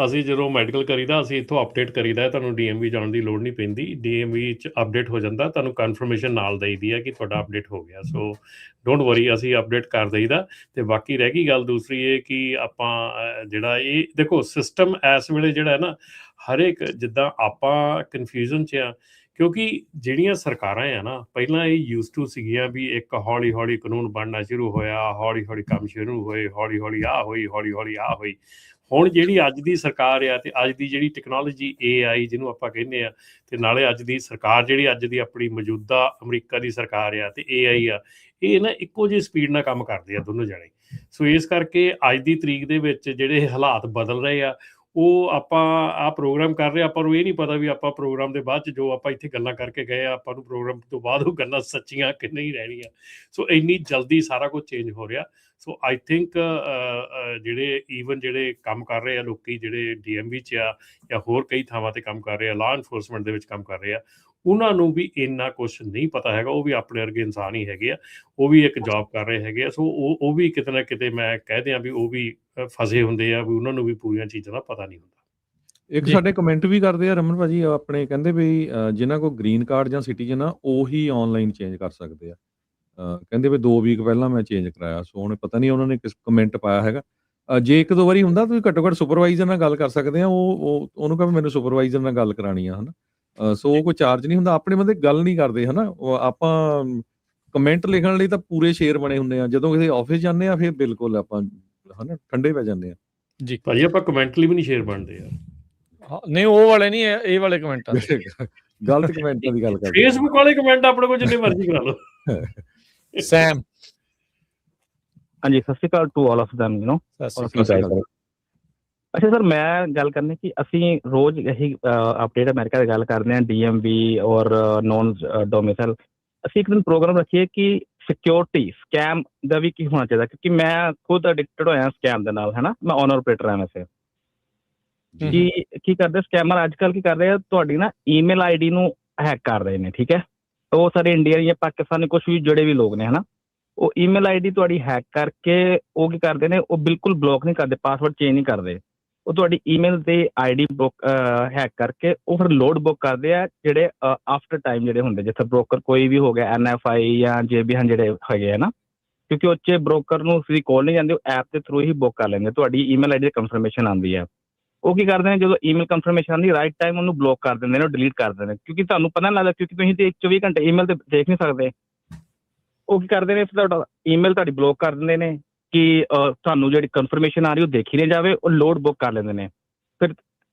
ਅਸੀਂ ਜਦੋਂ ਮੈਡੀਕਲ ਕਰੀਦਾ, ਅਸੀਂ ਇੱਥੋਂ ਅਪਡੇਟ ਕਰੀਦਾ, ਤੁਹਾਨੂੰ ਡੀਐਮਵੀ ਜਾਣ ਦੀ ਲੋੜ ਨਹੀਂ ਪੈਂਦੀ। ਡੀਐਮਵੀ 'ਚ ਅਪਡੇਟ ਹੋ ਜਾਂਦਾ, ਤੁਹਾਨੂੰ ਕਨਫਰਮੇਸ਼ਨ ਨਾਲ ਦੇਈਦੀ ਹੈ ਕਿ ਤੁਹਾਡਾ ਅਪਡੇਟ ਹੋ ਗਿਆ। ਸੋ ਡੋਂਟ ਵਰੀ, ਅਸੀਂ ਅਪਡੇਟ ਕਰ ਦਈਦਾ। ਤੇ ਬਾਕੀ ਰਹਿ ਗਈ ਗੱਲ ਦੂਸਰੀ ਇਹ ਕਿ ਆਪਾਂ ਜਿਹੜਾ ਇਹ ਦੇਖੋ ਸਿਸਟਮ ਇਸ ਵੇਲੇ ਜਿਹੜਾ ਹੈ ਨਾ, ਹਰ ਇੱਕ ਜਿੱਦਾਂ ਆਪਾਂ ਕਨਫਿਊਜ਼ਨ 'ਚ ਆ ਕਿਉਂਕਿ ਜਿਹੜੀਆਂ ਸਰਕਾਰਾਂ ਆ ਨਾ, ਪਹਿਲਾਂ ਇਹ ਯੂਜ਼ ਟੂ ਸੀਗੀਆਂ ਵੀ ਇੱਕ ਹੌਲੀ ਹੌਲੀ ਕਾਨੂੰਨ ਬਣਨਾ ਸ਼ੁਰੂ ਹੋਇਆ, ਹੌਲੀ ਹੌਲੀ ਕੰਮ ਸ਼ੁਰੂ ਹੋਏ, ਹੌਲੀ ਹੌਲੀ ਆਹ ਹੋਈ, ਹੌਲੀ ਹੌਲੀ ਆਹ ਹੋਈ। ਹੁਣ ਜਿਹੜੀ ਅੱਜ ਦੀ ਸਰਕਾਰ ਆ ਤੇ ਅੱਜ ਦੀ ਜਿਹੜੀ ਟੈਕਨੋਲੋਜੀ AI ਜਿਹਨੂੰ ਆਪਾਂ ਕਹਿੰਦੇ ਆ, ਤੇ ਨਾਲੇ ਅੱਜ ਦੀ ਸਰਕਾਰ ਜਿਹੜੀ ਅੱਜ ਦੀ ਆਪਣੀ ਮੌਜੂਦਾ ਅਮਰੀਕਾ ਦੀ ਸਰਕਾਰ ਆ ਤੇ AI ਆ, ਇਹ ਨਾ ਇੱਕੋ ਜਿਹੀ ਸਪੀਡ ਨਾਲ ਕੰਮ ਕਰਦੇ ਆ ਦੋਨੋਂ ਜਣੇ। ਸੋ ਇਸ ਕਰਕੇ ਅੱਜ ਦੀ ਤਰੀਕ ਦੇ ਵਿੱਚ ਜਿਹੜੇ ਹਾਲਾਤ ਬਦਲ ਰਹੇ ਆ, ਉਹ ਆਪਾਂ ਆਹ ਪ੍ਰੋਗਰਾਮ ਕਰ ਰਹੇ, ਆਪਾਂ ਨੂੰ ਇਹ ਨਹੀਂ ਪਤਾ ਵੀ ਆਪਾਂ ਪ੍ਰੋਗਰਾਮ ਦੇ ਬਾਅਦ 'ਚ ਜੋ ਆਪਾਂ ਇੱਥੇ ਗੱਲਾਂ ਕਰਕੇ ਗਏ ਆ, ਆਪਾਂ ਨੂੰ ਪ੍ਰੋਗਰਾਮ ਤੋਂ ਬਾਅਦ ਉਹ ਗੱਲਾਂ ਸੱਚੀਆਂ ਕਿ ਨਹੀਂ ਰਹਿਣੀਆਂ। ਸੋ ਇੰਨੀ ਜਲਦੀ ਸਾਰਾ ਕੁਝ ਚੇਂਜ ਹੋ ਰਿਹਾ। ਸੋ ਆਈ ਥਿੰਕ ਜਿਹੜੇ ਈਵਨ ਜਿਹੜੇ ਕੰਮ ਕਰ ਰਹੇ ਆ ਲੋਕੀ, ਜਿਹੜੇ DMV 'ਚ ਆ ਜਾਂ ਹੋਰ ਕਈ ਥਾਵਾਂ ਤੇ ਕੰਮ ਕਰ ਰਹੇ ਆ, ਲਾਅ ਇਨਫੋਰਸਮੈਂਟ ਦੇ ਵਿੱਚ ਕੰਮ ਕਰ ਰਹੇ ਆ, ਉਹਨਾਂ ਨੂੰ ਵੀ ਇੰਨਾ ਕੁਛ ਨਹੀਂ ਪਤਾ ਹੈਗਾ। ਉਹ ਵੀ ਆਪਣੇ ਵਰਗੇ ਇਨਸਾਨ ਹੀ ਹੈਗੇ ਆ, ਉਹ ਵੀ ਇੱਕ ਜੌਬ ਕਰ ਰਹੇ ਹੈਗੇ ਆ। ਸੋ ਉਹ ਵੀ ਕਿਤੇ ਨਾ ਕਿਤੇ ਮੈਂ ਕਹਿ ਦਿਆਂ ਵੀ ਉਹ ਵੀ ਫਸੇ ਹੁੰਦੇ ਆ, ਵੀ ਉਹਨਾਂ ਨੂੰ ਵੀ ਪੂਰੀਆਂ ਚੀਜ਼ਾਂ ਦਾ ਪਤਾ ਨਹੀਂ ਹੁੰਦਾ। ਇੱਕ ਸਾਡੇ ਕਮੈਂਟ ਵੀ ਕਰਦੇ ਆ ਰਮਨ ਭਾਜੀ ਆਪਣੇ, ਕਹਿੰਦੇ ਵੀ ਜਿਨ੍ਹਾਂ ਕੋਲ ਗ੍ਰੀਨ ਕਾਰਡ ਜਾਂ ਸਿਟੀਜ਼ਨ ਆ ਉਹੀ ਆਨਲਾਈਨ ਚੇਂਜ ਕਰ ਸਕਦੇ ਆ। ਕਹਿੰਦੇ ਵੀ 2 ਵੀਕ ਪਹਿਲਾਂ ਮੈਂ ਚੇਂਜ ਕਰਾਇਆ। ਸੋ ਹੁਣ ਪਤਾ ਨਹੀਂ ਉਹਨਾਂ ਨੇ ਕਿਸ ਕਮੈਂਟ ਪਾਇਆ ਹੈਗਾ। ਜੇ 1-2 ਵਾਰੀ ਹੁੰਦਾ ਤੁਸੀਂ ਘੱਟੋ ਘੱਟ ਸੁਪਰਵਾਈਜ਼ਰ ਨਾਲ ਗੱਲ ਕਰ ਸਕਦੇ ਆ। ਉਹ ਉਹਨੂੰ ਕਹੇ ਮੈਨੂੰ ਸੁਪਰਵਾਈਜ਼ਰ ਨਾਲ ਗੱਲ ਕਰਾਉਣੀ ਆ, ਹੈ ਨਾ। ਸੋ ਉਹ ਕੋਈ ਚਾਰਜ ਨਹੀਂ ਹੁੰਦਾ। ਆਪਣੇ ਬੰਦੇ ਗੱਲ ਨਹੀਂ ਕਰਦੇ, ਹੈ ਨਾ। ਆਪਾਂ ਕਮੈਂਟ ਲਿਖਣ ਲਈ ਤਾਂ ਪੂਰੇ ਸ਼ੇਰ ਬਣੇ ਹੁੰਦੇ ਆ, ਜਦੋਂ ਕਿਸੇ ਆਫਿਸ ਜਾਂਦੇ ਆ ਫਿਰ ਬਿਲਕੁਲ ਆਪਾਂ, ਹੈ ਨਾ, ਠੰਡੇ ਪੈ ਜਾਂਦੇ ਆ ਜੀ। ਭਾਜੀ ਆਪਾਂ ਕਮੈਂਟ ਲਈ ਵੀ ਨਹੀਂ ਸ਼ੇਅਰ ਬਣਦੇ ਯਾਰ। ਨਹੀਂ ਉਹ ਵਾਲੇ ਨਹੀਂ, ਇਹ ਵਾਲੇ ਕਮੈਂਟਾਂ ਗਲਤ ਕਮੈਂਟਾਂ ਦੀ ਗੱਲ ਕਰਦੇ। ਫੇਸਬੁੱਕ ਵਾਲੇ ਕਮੈਂਟ ਆਪਣੇ ਕੋਲ ਜਿੰਨੇ ਮਰਜ਼ੀ ਕਰਾ ਲਓ। ਸੈਮ ਹਾਂਜੀ, ਸਤਿ ਸ਼੍ਰੀ ਅਕਾਲ to all of them, you know. ਅੱਛਾ ਸਰ, ਮੈਂ ਗੱਲ ਕਰਨੀ ਕਿ ਅਸੀਂ ਰੋਜ਼ ਇਹੀ ਅਪਡੇਟ ਅਮਰੀਕਾ ਦੀ ਗੱਲ ਕਰਦੇ ਹਾਂ, DMV ਔਰ ਨੌਨ ਡੋਮਿਸਾਈਲ। ਅਸੀਂ ਇੱਕ ਦਿਨ ਪ੍ਰੋਗਰਾਮ ਰੱਖੀਏ ਕਿ ਸਿਕਿਉਰਿਟੀ ਸਕੈਮ ਦਾ ਵੀ ਕੀ ਹੋਣਾ ਚਾਹੀਦਾ, ਕਿਉਂਕਿ ਮੈਂ ਖੁਦ ਅਡਿਕਟਡ ਹੋਇਆ ਸਕੈਮ ਦੇ ਨਾਲ, ਹੈ ਨਾ। ਮੈਂ ਓਨਰ ਆਪਰੇਟਰ ਹਾਂ ਵੈਸੇ। ਕੀ ਕਰਦੇ ਸਕੈਮਰ ਅੱਜ ਕੱਲ੍ਹ, ਕੀ ਕਰ ਰਹੇ ਆ, ਤੁਹਾਡੀ ਨਾ ਈਮੇਲ ID ਨੂੰ ਹੈਕ ਕਰ ਰਹੇ ਨੇ, ਠੀਕ ਹੈ। ਉਹ ਸਾਰੇ ਇੰਡੀਆ ਜਾਂ ਪਾਕਿਸਤਾਨੀ ਕੁਛ ਵੀ ਜਿਹੜੇ ਵੀ ਲੋਕ ਨੇ, ਹੈ ਨਾ, ਉਹ ਈਮੇਲ ID ਤੁਹਾਡੀ ਹੈਕ ਕਰਕੇ ਉਹ ਕੀ ਕਰਦੇ ਨੇ, ਉਹ ਬਿਲਕੁਲ ਬਲੌਕ ਨਹੀਂ ਕਰਦੇ, ਪਾਸਵਰਡ ਚੇਂਜ ਨਹੀਂ ਕਰਦੇ। ਉਹ ਤੁਹਾਡੀ ਈਮੇਲ ਤੇ ID ਬੁੱਕ ਹੈਕ ਕਰਕੇ ਉਹ ਫਿਰ ਲੋਡ ਬੁੱਕ ਕਰਦੇ ਆ, ਜਿਹੜੇ ਆਫਟਰ ਟਾਈਮ ਜਿਹੜੇ ਹੁੰਦੇ, ਜਿੱਥੇ ਬ੍ਰੋਕਰ ਕੋਈ ਵੀ ਹੋ ਗਿਆ, NFI ਜਾਂ JB ਜਿਹੜੇ ਹੈਗੇ ਆ ਨਾ, ਕਿਉਂਕਿ ਉਹ 'ਚ ਬ੍ਰੋਕਰ ਨੂੰ ਤੁਸੀਂ ਕੋਲ ਨਹੀਂ ਜਾਂਦੇ, ਉਹ ਐਪ ਦੇ ਥਰੂ ਹੀ ਬੁੱਕ ਕਰ ਲੈਂਦੇ। ਤੁਹਾਡੀ ਈਮੇਲ ID ਦੀ ਕਨਫਰਮੇਸ਼ਨ ਆਉਂਦੀ ਹੈ। ਉਹ ਕੀ ਕਰਦੇ ਨੇ, ਜਦੋਂ ਈਮੇਲ ਕਨਫਰਮੇਸ਼ਨ ਆਉਂਦੀ ਰਾਈਟ ਟਾਈਮ ਉਹਨੂੰ ਬਲੌਕ ਕਰ ਦਿੰਦੇ ਨੇ, ਉਹ ਡਿਲੀਟ ਕਰ ਦਿੰਦੇ ਨੇ, ਕਿਉਂਕਿ ਤੁਹਾਨੂੰ ਪਤਾ ਨਹੀਂ ਲੱਗਦਾ, ਕਿਉਂਕਿ ਤੁਸੀਂ ਤੇ 24 ਘੰਟੇ ਈਮੇਲ ਤੇ ਦੇਖ ਨਹੀਂ ਸਕਦੇ। ਉਹ ਕੀ ਕਰਦੇ ਨੇ, ਤੁਹਾਡਾ ਈਮੇਲ ਤੁਹਾਡੀ ਬਲੌਕ ਕਰ ਦਿੰਦੇ ਨੇ ਕਿ ਤੁਹਾਨੂੰ ਜਿਹੜੀ ਕਨਫਰਮੇਸ਼ਨ ਆ ਰਹੀ ਉਹ ਦੇਖੀ ਨਹੀਂ ਜਾਵੇ, ਉਹ ਲੋਡ ਬੁੱਕ ਕਰ ਲੈਂਦੇ ਨੇ।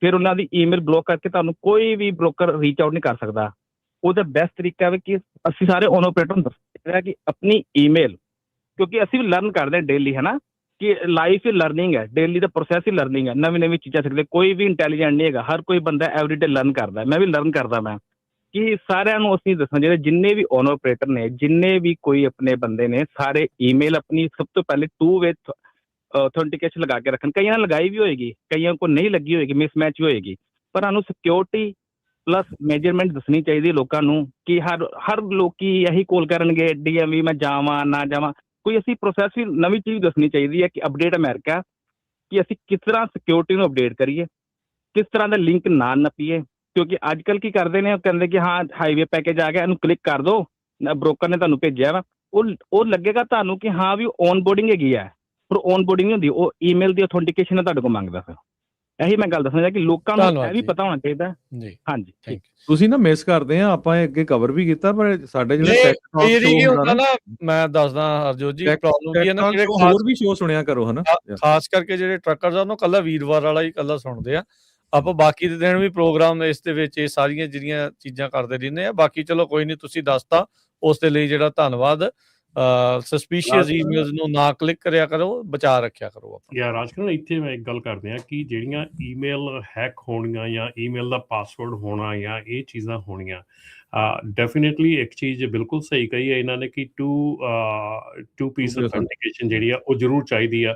ਫਿਰ ਉਹਨਾਂ ਦੀ ਈਮੇਲ ਬਲੌਕ ਕਰਕੇ ਤੁਹਾਨੂੰ ਕੋਈ ਵੀ ਬ੍ਰੋਕਰ ਰੀਚ ਆਊਟ ਨਹੀਂ ਕਰ ਸਕਦਾ। ਉਹਦਾ ਬੈਸਟ ਤਰੀਕਾ ਹੈ ਕਿ ਅਸੀਂ ਸਾਰੇ ਓਨ ਆਪਰੇਟਰ ਨੂੰ ਦੱਸਿਆ ਕਿ ਆਪਣੀ ਈਮੇਲ, ਕਿਉਂਕਿ ਅਸੀਂ ਵੀ ਲਰਨ ਕਰਦੇ ਹਾਂ ਡੇਲੀ, ਹੈ ਨਾ, ਕਿ ਲਾਈਫ ਹੀ ਲਰਨਿੰਗ ਹੈ, ਡੇਲੀ ਦਾ ਪ੍ਰੋਸੈਸ ਹੀ ਲਰਨਿੰਗ ਹੈ। ਨਵੀਂ ਚੀਜ਼ਾਂ ਸਿੱਖਦੇ, ਕੋਈ ਵੀ ਇੰਟੈਲੀਜੈਂਟ ਨਹੀਂ ਹੈਗਾ, ਹਰ ਕੋਈ ਬੰਦਾ ਐਵਰੀਡੇ ਲਰਨ ਕਰਦਾ। ਮੈਂ ਵੀ ਲਰਨ ਕਰਦਾ। ਮੈਂ ਕਿ ਸਾਰਿਆਂ ਨੂੰ ਅਸੀਂ ਦੱਸਣਾ ਚਾਹੀਦਾ, ਜਿੰਨੇ ਵੀ ਓਨ ਆਪਰੇਟਰ ਨੇ, ਜਿੰਨੇ ਵੀ ਕੋਈ ਆਪਣੇ ਬੰਦੇ ਨੇ, ਸਾਰੇ ਈਮੇਲ ਆਪਣੀ ਸਭ ਤੋਂ ਪਹਿਲੇ 2 ਵੇ ਔਥੈਂਟੀਕੇਸ਼ਨ ਲਗਾ ਕੇ ਰੱਖਣ। ਕਈਆਂ ਨੇ ਲਗਾਈ ਵੀ ਹੋਏਗੀ, ਕਈਆਂ ਕੋਲ ਨਹੀਂ ਲੱਗੀ ਹੋਏਗੀ, ਮਿਸਮੈਚ ਹੋਏਗੀ, ਪਰ ਸਾਨੂੰ ਸਿਕਿਉਰਿਟੀ ਪਲੱਸ ਮੇਜਰਮੈਂਟ ਦੱਸਣੀ ਚਾਹੀਦੀ ਲੋਕਾਂ ਨੂੰ ਕਿ ਹਰ ਲੋਕੀ ਇਹੀ ਕੋਲ ਕਰਨਗੇ DMV ਮੈਂ ਜਾਵਾਂ ਨਾ ਜਾਵਾਂ। ਕੋਈ ਅਸੀਂ ਪ੍ਰੋਸੈਸ ਵੀ ਨਵੀਂ ਚੀਜ਼ ਦੱਸਣੀ ਚਾਹੀਦੀ ਹੈ ਕਿ ਅਪਡੇਟ ਅਮਰੀਕਾ, ਕਿ ਅਸੀਂ ਕਿਸ ਤਰ੍ਹਾਂ ਸਿਕਿਉਰਿਟੀ ਨੂੰ ਅਪਡੇਟ ਕਰੀਏ, ਕਿਸ ਤਰ੍ਹਾਂ ਦਾ ਲਿੰਕ ਨਾ ਨੱਪੀਏ। ਕਿਉਂਕਿ ਅੱਜ ਕੱਲ੍ਹ ਕੀ ਕਰਦੇ ਨੇ, ਉਹ ਕਹਿੰਦੇ ਕਿ ਹਾਂ ਹਾਈਵੇ ਪੈਕੇਜ ਆ ਗਿਆ, ਇਹਨੂੰ ਕਲਿੱਕ ਕਰ ਦਿਓ, ਬ੍ਰੋਕਰ ਨੇ ਤੁਹਾਨੂੰ ਭੇਜਿਆ ਵਾ, ਉਹ ਲੱਗੇਗਾ ਤੁਹਾਨੂੰ ਕਿ ਹਾਂ ਵੀ ਔਨ ਬੋਰਡਿੰਗ ਹੈਗੀ ਹੈ, ਪਰ ਔਨ ਬੋਰਡਿੰਗ ਨਹੀਂ ਹੁੰਦੀ, ਉਹ ਈਮੇਲ ਦੀ ਔਥੈਂਟੀਕੇਸ਼ਨ ਤੁਹਾਡੇ ਕੋਲ ਮੰਗਦਾ। ਫਿਰ ਇਹੀ ਮੈਂ ਗੱਲ ਦੱਸਣਾ ਕਿ ਲੋਕਾਂ ਨੂੰ ਇਹ ਵੀ ਪਤਾ ਹੋਣਾ ਚਾਹੀਦਾ ਜੀ। ਹਾਂਜੀ, ਠੀਕ। ਤੁਸੀਂ ਨਾ ਮਿਸ ਕਰਦੇ ਆ, ਆਪਾਂ ਅੱਗੇ ਕਵਰ ਵੀ ਕੀਤਾ, ਪਰ ਸਾਡੇ ਜਿਹੜੇ ਕੀ ਹੁੰਦਾ ਨਾ, ਮੈਂ ਦੱਸਦਾ ਹਰਜੋਤ ਜੀ, ਪ੍ਰੋਬਲਮ ਕੀ ਹੈ ਨਾ, ਜਿਹੜੇ ਹੋਰ ਵੀ ਸ਼ੋਅ ਸੁਣਿਆ ਕਰੋ, ਹਨਾ, ਖਾਸ ਕਰਕੇ ਜਿਹੜੇ ਟਰੱਕਰਸ ਆ, ਉਹਨੂੰ ਕੱਲਾ ਵੀਰਵਾਰ ਵਾਲਾ ਹੀ ਕੱਲਾ ਸੁਣਦੇ ਆ। ਆਪਾਂ ਬਾਕੀ ਦੇ ਦਿਨ ਵੀ ਪ੍ਰੋਗਰਾਮ ਇਸ ਦੇ ਵਿੱਚ ਇਹ ਸਾਰੀਆਂ ਜਿਹੜੀਆਂ ਚੀਜ਼ਾਂ ਕਰਦੇ ਰਹਿੰਦੇ ਆ। ਬਾਕੀ ਚਲੋ ਕੋਈ ਨਹੀਂ, ਤੁਸੀਂ ਦੱਸਤਾ, ਉਸ ਦੇ ਲਈ ਜਿਹੜਾ ਧੰਨਵਾਦ। ਸਸਪੀਸ਼ੀਅਸ ਈਮੇਲਸ ਨੂੰ ਨਾ ਕਲਿੱਕ ਕਰਿਆ ਕਰੋ, ਬਚਾ ਰੱਖਿਆ ਕਰੋ ਆਪਣਾ। ਯਾਰ ਰਾਜਕਰਨ, ਇੱਥੇ ਮੈਂ ਇੱਕ ਗੱਲ ਕਰਦੇ ਹਾਂ ਕਿ ਜਿਹੜੀਆਂ ਈਮੇਲ ਹੈਕ ਹੋਣੀਆਂ ਜਾਂ ਈਮੇਲ ਦਾ ਪਾਸਵਰਡ ਹੋਣਾ ਜਾਂ ਇਹ ਚੀਜ਼ਾਂ ਹੋਣੀਆਂ, ਡੈਫੀਨੇਟਲੀ ਇੱਕ ਚੀਜ਼ ਬਿਲਕੁਲ ਸਹੀ ਕਹੀ ਹੈ ਇਹਨਾਂ ਨੇ ਕਿ ਟੂ ਪੀਸ ਔਥੈਂਟੀਕੇਸ਼ਨ ਜਿਹੜੀ ਆ ਉਹ ਜ਼ਰੂਰ ਚਾਹੀਦੀ ਆ।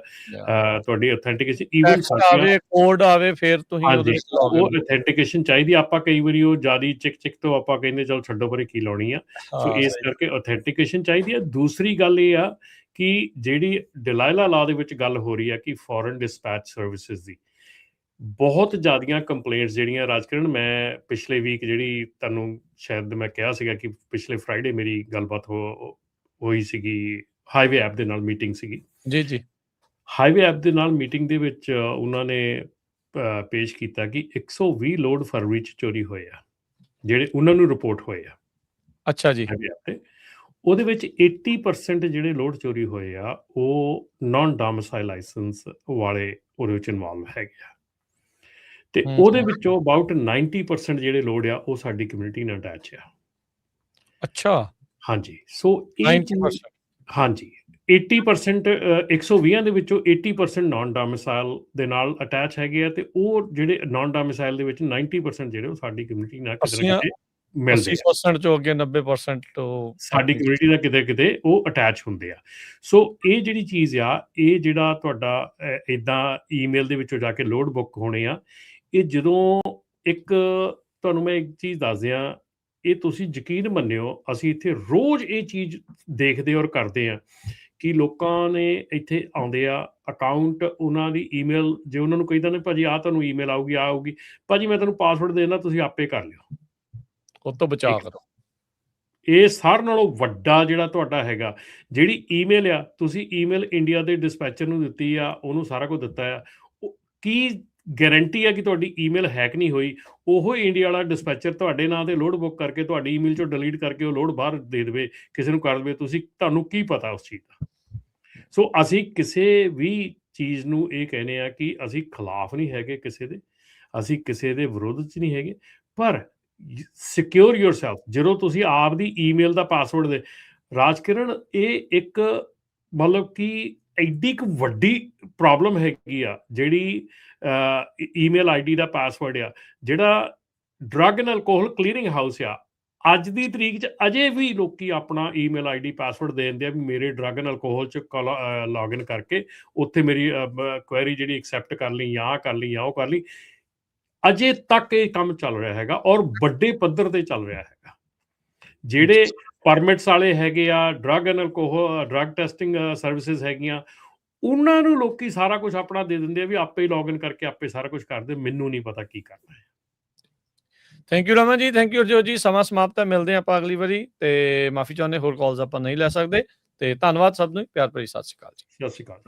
ਤੁਹਾਡੀ ਔਥੈਂਟੀਕੇਸ਼ਨ ਈਵਨ ਕੋਡ ਆਵੇ ਫਿਰ ਤੁਸੀਂ ਉਹ ਔਥੈਂਟੀਕੇਸ਼ਨ ਚਾਹੀਦੀ। ਆਪਾਂ ਕਈ ਵਾਰੀ ਉਹ ਜ਼ਿਆਦਾ ਚਿਕ ਤੋਂ ਆਪਾਂ ਕਹਿੰਦੇ ਚਲ ਛੱਡੋ ਪਰੇ ਕੀ ਲਾਉਣੀ ਆ। ਸੋ ਇਸ ਕਰਕੇ ਔਥੈਂਟੀਕੇਸ਼ਨ ਚਾਹੀਦੀ ਆ। ਦੂਸਰੀ ਗੱਲ ਇਹ ਆ ਕਿ ਜਿਹੜੀ ਡਿਲਾਇਲਾ ਲਾ ਦੇ ਵਿੱਚ ਗੱਲ ਹੋ ਰਹੀ ਆ ਕਿ ਫੋਰਨ ਡਿਸਪੈਚ ਸਰਵਿਸਿਜ਼ ਦੀ ਬਹੁਤ ਜ਼ਿਆਦੀਆਂ ਕੰਪਲੇਂਟਸ ਜਿਹੜੀਆਂ, ਰਾਜਕਰਨ ਮੈਂ ਪਿਛਲੇ ਵੀਕ ਜਿਹੜੀ ਤੁਹਾਨੂੰ ਸ਼ਾਇਦ ਮੈਂ ਕਿਹਾ ਸੀਗਾ ਕਿ ਪਿਛਲੇ ਫਰਾਈਡੇ ਮੇਰੀ ਗੱਲਬਾਤ ਹੋਈ ਸੀਗੀ, ਹਾਈਵੇ ਐਪ ਦੇ ਨਾਲ ਮੀਟਿੰਗ ਸੀਗੀ। ਜੀ ਹਾਈਵੇ ਐਪ ਦੇ ਨਾਲ ਮੀਟਿੰਗ ਦੇ ਵਿੱਚ ਉਹਨਾਂ ਨੇ ਪੇਸ਼ ਕੀਤਾ ਕਿ 120 ਲੋਡ ਫਰਵਰੀ 'ਚ ਚੋਰੀ ਹੋਏ ਆ। ਜਿਹੜੇ ਉਹਨਾਂ ਨੂੰ ਰਿਪੋਰਟ ਹੋਏ ਆ। ਅੱਛਾ ਜੀ। ਤੇ ਉਹਦੇ ਵਿੱਚ 80% ਜਿਹੜੇ ਲੋਡ ਚੋਰੀ ਹੋਏ ਆ ਉਹ ਨਾਨ ਡੋਮਿਸਾਈਲ ਲਾਇਸੈਂਸ ਵਾਲੇ ਉਹਦੇ ਵਿੱਚ ਇਨਵੋਲਵ ਹੈਗੇ ਆ, ਤੇ ਉਹਦੇ ਵਿੱਚੋਂ ਅਬਾਊਟ 90% ਜਿਹੜੇ ਲੋਡ ਆ ਉਹ ਸਾਡੀ ਕਮਿਊਨਿਟੀ ਨਾਲ ਅਟੈਚ ਆ। ਅੱਛਾ। ਹਾਂਜੀ, ਸੋ ਇਹ 90%। ਹਾਂਜੀ, 80% 120 ਦੇ ਵਿੱਚੋਂ 80% ਨਾਨ ਡੋਮਿਸਾਈਲ ਦੇ ਨਾਲ ਅਟੈਚ ਹੈਗੇ ਆ, ਤੇ ਉਹ ਜਿਹੜੇ ਨਾਨ ਡੋਮਿਸਾਈਲ ਦੇ ਵਿੱਚ 90% ਜਿਹੜੇ ਉਹ ਸਾਡੀ ਕਮਿਊਨਿਟੀ ਨਾਲ ਕਿਤੇ ਨਾ ਕਿਤੇ ਮਿਲਦੇ ਆ। 80% ਚੋਂ ਅੱਗੇ 90% ਤੋਂ ਸਾਡੀ ਕਮਿਊਨਿਟੀ ਦਾ ਕਿਤੇ ਕਿਤੇ ਉਹ ਅਟੈਚ ਹੁੰਦੇ ਆ। ਸੋ ਇਹ ਜਿਹੜੀ ਚੀਜ਼ ਆ, ਇਹ ਜਿਹੜਾ ਤੁਹਾਡਾ ਇੱਦਾਂ ਈਮੇਲ ਦੇ ਵਿੱਚੋਂ ਜਾ ਕੇ ਲੋਡ ਬੁੱਕ ਹੋਣੇ ਆ, ਇਹ ਜਦੋਂ ਇੱਕ ਤੁਹਾਨੂੰ ਮੈਂ ਇੱਕ ਚੀਜ਼ ਦੱਸ ਦਿਆਂ, ਇਹ ਤੁਸੀਂ ਯਕੀਨ ਮੰਨਿਓ, ਅਸੀਂ ਇੱਥੇ ਰੋਜ਼ ਇਹ ਚੀਜ਼ ਦੇਖਦੇ ਔਰ ਕਰਦੇ ਆ ਕਿ ਲੋਕਾਂ ਨੇ ਇੱਥੇ ਆਉਂਦੇ ਆ, ਅਕਾਊਂਟ ਉਹਨਾਂ ਦੀ ਈਮੇਲ, ਜੇ ਉਹਨਾਂ ਨੂੰ ਕਹੀਦਾ ਨੇ ਭਾਜੀ ਆਹ ਤੁਹਾਨੂੰ ਈਮੇਲ ਆਊਗੀ, ਭਾਜੀ ਮੈਂ ਤੁਹਾਨੂੰ ਪਾਸਵਰਡ ਦੇ ਦਿੰਦਾ, ਤੁਸੀਂ ਆਪੇ ਕਰ ਲਿਓ, ਉਹ ਤੋਂ ਬਚਾਅ ਕਰੋ। ਇਹ ਸਾਰਿਆਂ ਨਾਲੋਂ ਵੱਡਾ ਜਿਹੜਾ ਤੁਹਾਡਾ ਹੈਗਾ, ਜਿਹੜੀ ਈਮੇਲ ਆ, ਤੁਸੀਂ ਈਮੇਲ ਇੰਡੀਆ ਦੇ ਡਿਸਪੈਚਰ ਨੂੰ ਦਿੱਤੀ ਆ, ਉਹਨੂੰ ਸਾਰਾ ਕੁਝ ਦਿੱਤਾ ਆ, ਕੀ ਗਾਰੰਟੀ ਆ ਕਿ ਤੁਹਾਡੀ ਈਮੇਲ ਹੈਕ ਨਹੀਂ ਹੋਈ? ਉਹ ਇੰਡੀਆ ਵਾਲਾ ਡਿਸਪੈਚਰ ਤੁਹਾਡੇ ਨਾਂ ਤੇ ਲੋਡ ਬੁੱਕ ਕਰਕੇ ਤੁਹਾਡੀ ਈਮੇਲ ਚੋਂ ਡਿਲੀਟ ਕਰਕੇ ਉਹ ਲੋਡ ਬਾਹਰ ਦੇ ਦੇਵੇ, ਕਿਸੇ ਨੂੰ ਕਰ ਦੇਵੇ, ਤੁਹਾਨੂੰ ਕੀ ਪਤਾ ਉਸ ਚੀਜ਼ ਦਾ? ਸੋ ਅਸੀਂ ਕਿਸੇ ਵੀ ਚੀਜ਼ ਨੂੰ ਇਹ ਕਹਿੰਦੇ ਆ ਕਿ ਅਸੀਂ ਖਿਲਾਫ ਨਹੀਂ ਹੈਗੇ ਕਿਸੇ ਦੇ, ਅਸੀਂ ਕਿਸੇ ਦੇ ਵਿਰੋਧ 'ਚ ਨਹੀਂ ਹੈਗੇ, ਪਰ ਸਿਕਿਉਰ ਯੋਰਸੈਲਫ। ਜਦੋਂ ਤੁਸੀਂ ਆਪ ਦੀ ਈਮੇਲ ਦਾ ਪਾਸਵਰਡ ਦੇ ਰਾਜਕਿਰਨ, ਇਹ ਇੱਕ ਮਤਲਬ ਕਿ ਐਡੀ ਕੁ ਵੱਡੀ ਪ੍ਰੋਬਲਮ ਹੈਗੀ ਆ, ਜਿਹੜੀ ਈਮੇਲ ਆਈਡੀ ਦਾ ਪਾਸਵਰਡ ਆ, ਜਿਹੜਾ drug and alcohol clearing house ਆ, ਅੱਜ ਦੀ ਤਰੀਕ 'ਚ ਅਜੇ ਵੀ ਲੋਕੀ ਆਪਣਾ ਈਮੇਲ ਆਈਡੀ ਪਾਸਵਰਡ ਦੇ ਦਿੰਦੇ ਆ ਵੀ ਮੇਰੇ ਡਰੱਗ ਐਂਡ ਅਲਕੋਹਲ 'ਚ ਲੌਗਇਨ ਕਰਕੇ ਉੱਥੇ ਮੇਰੀ ਕੁਐਰੀ ਜਿਹੜੀ ਐਕਸੈਪਟ ਕਰ ਲਈ, ਜਾਂ ਕਰ ਲਈ, ਜਾਂ ਉਹ ਕਰ ਲਈ। ਅਜੇ ਤੱਕ ਇਹ ਕੰਮ ਚੱਲ ਰਿਹਾ ਹੈਗਾ, ਔਰ ਵੱਡੇ ਪੱਧਰ ਤੇ ਚੱਲ ਰਿਹਾ ਹੈਗਾ। ਜਿਹੜੇ ਪਰਮਿਟਸ ਵਾਲੇ ਹੈਗੇ ਆ, drug and alcohol drug testing services ਹੈਗੀਆਂ, ਉਹਨਾਂ ਨੂੰ ਲੋਕੀ ਸਾਰਾ ਕੁਝ ਆਪਣਾ ਦੇ ਦਿੰਦੇ ਆ ਵੀ ਆਪੇ ਹੀ ਲੌਗਇਨ ਕਰਕੇ ਆਪੇ ਸਾਰਾ ਕੁਝ ਕਰਦੇ, ਮੈਨੂੰ ਨਹੀਂ ਪਤਾ ਕੀ ਕਰਨਾ ਹੈ। Thank you Raman ji, thank you ਅਰਜੋਤ ਜੀ। ਸਮਾਂ ਸਮਾਪਤ ਹੈ, ਮਿਲਦੇ ਆਪਾਂ ਅਗਲੀ ਵਾਰੀ, ਤੇ ਮਾਫੀ ਚਾਹੁੰਦੇ ਹੋਰ ਕਾਲਸ ਆਪਾਂ ਨਹੀਂ ਲੈ ਸਕਦੇ, ਤੇ ਧੰਨਵਾਦ ਸਭ ਨੂੰ, ਪਿਆਰ ਭਰੀ ਸਤਿ ਸ਼੍ਰੀ ਅਕਾਲ ਜੀ। ਸਤਿ ਸ਼੍ਰੀ ਅਕਾਲ।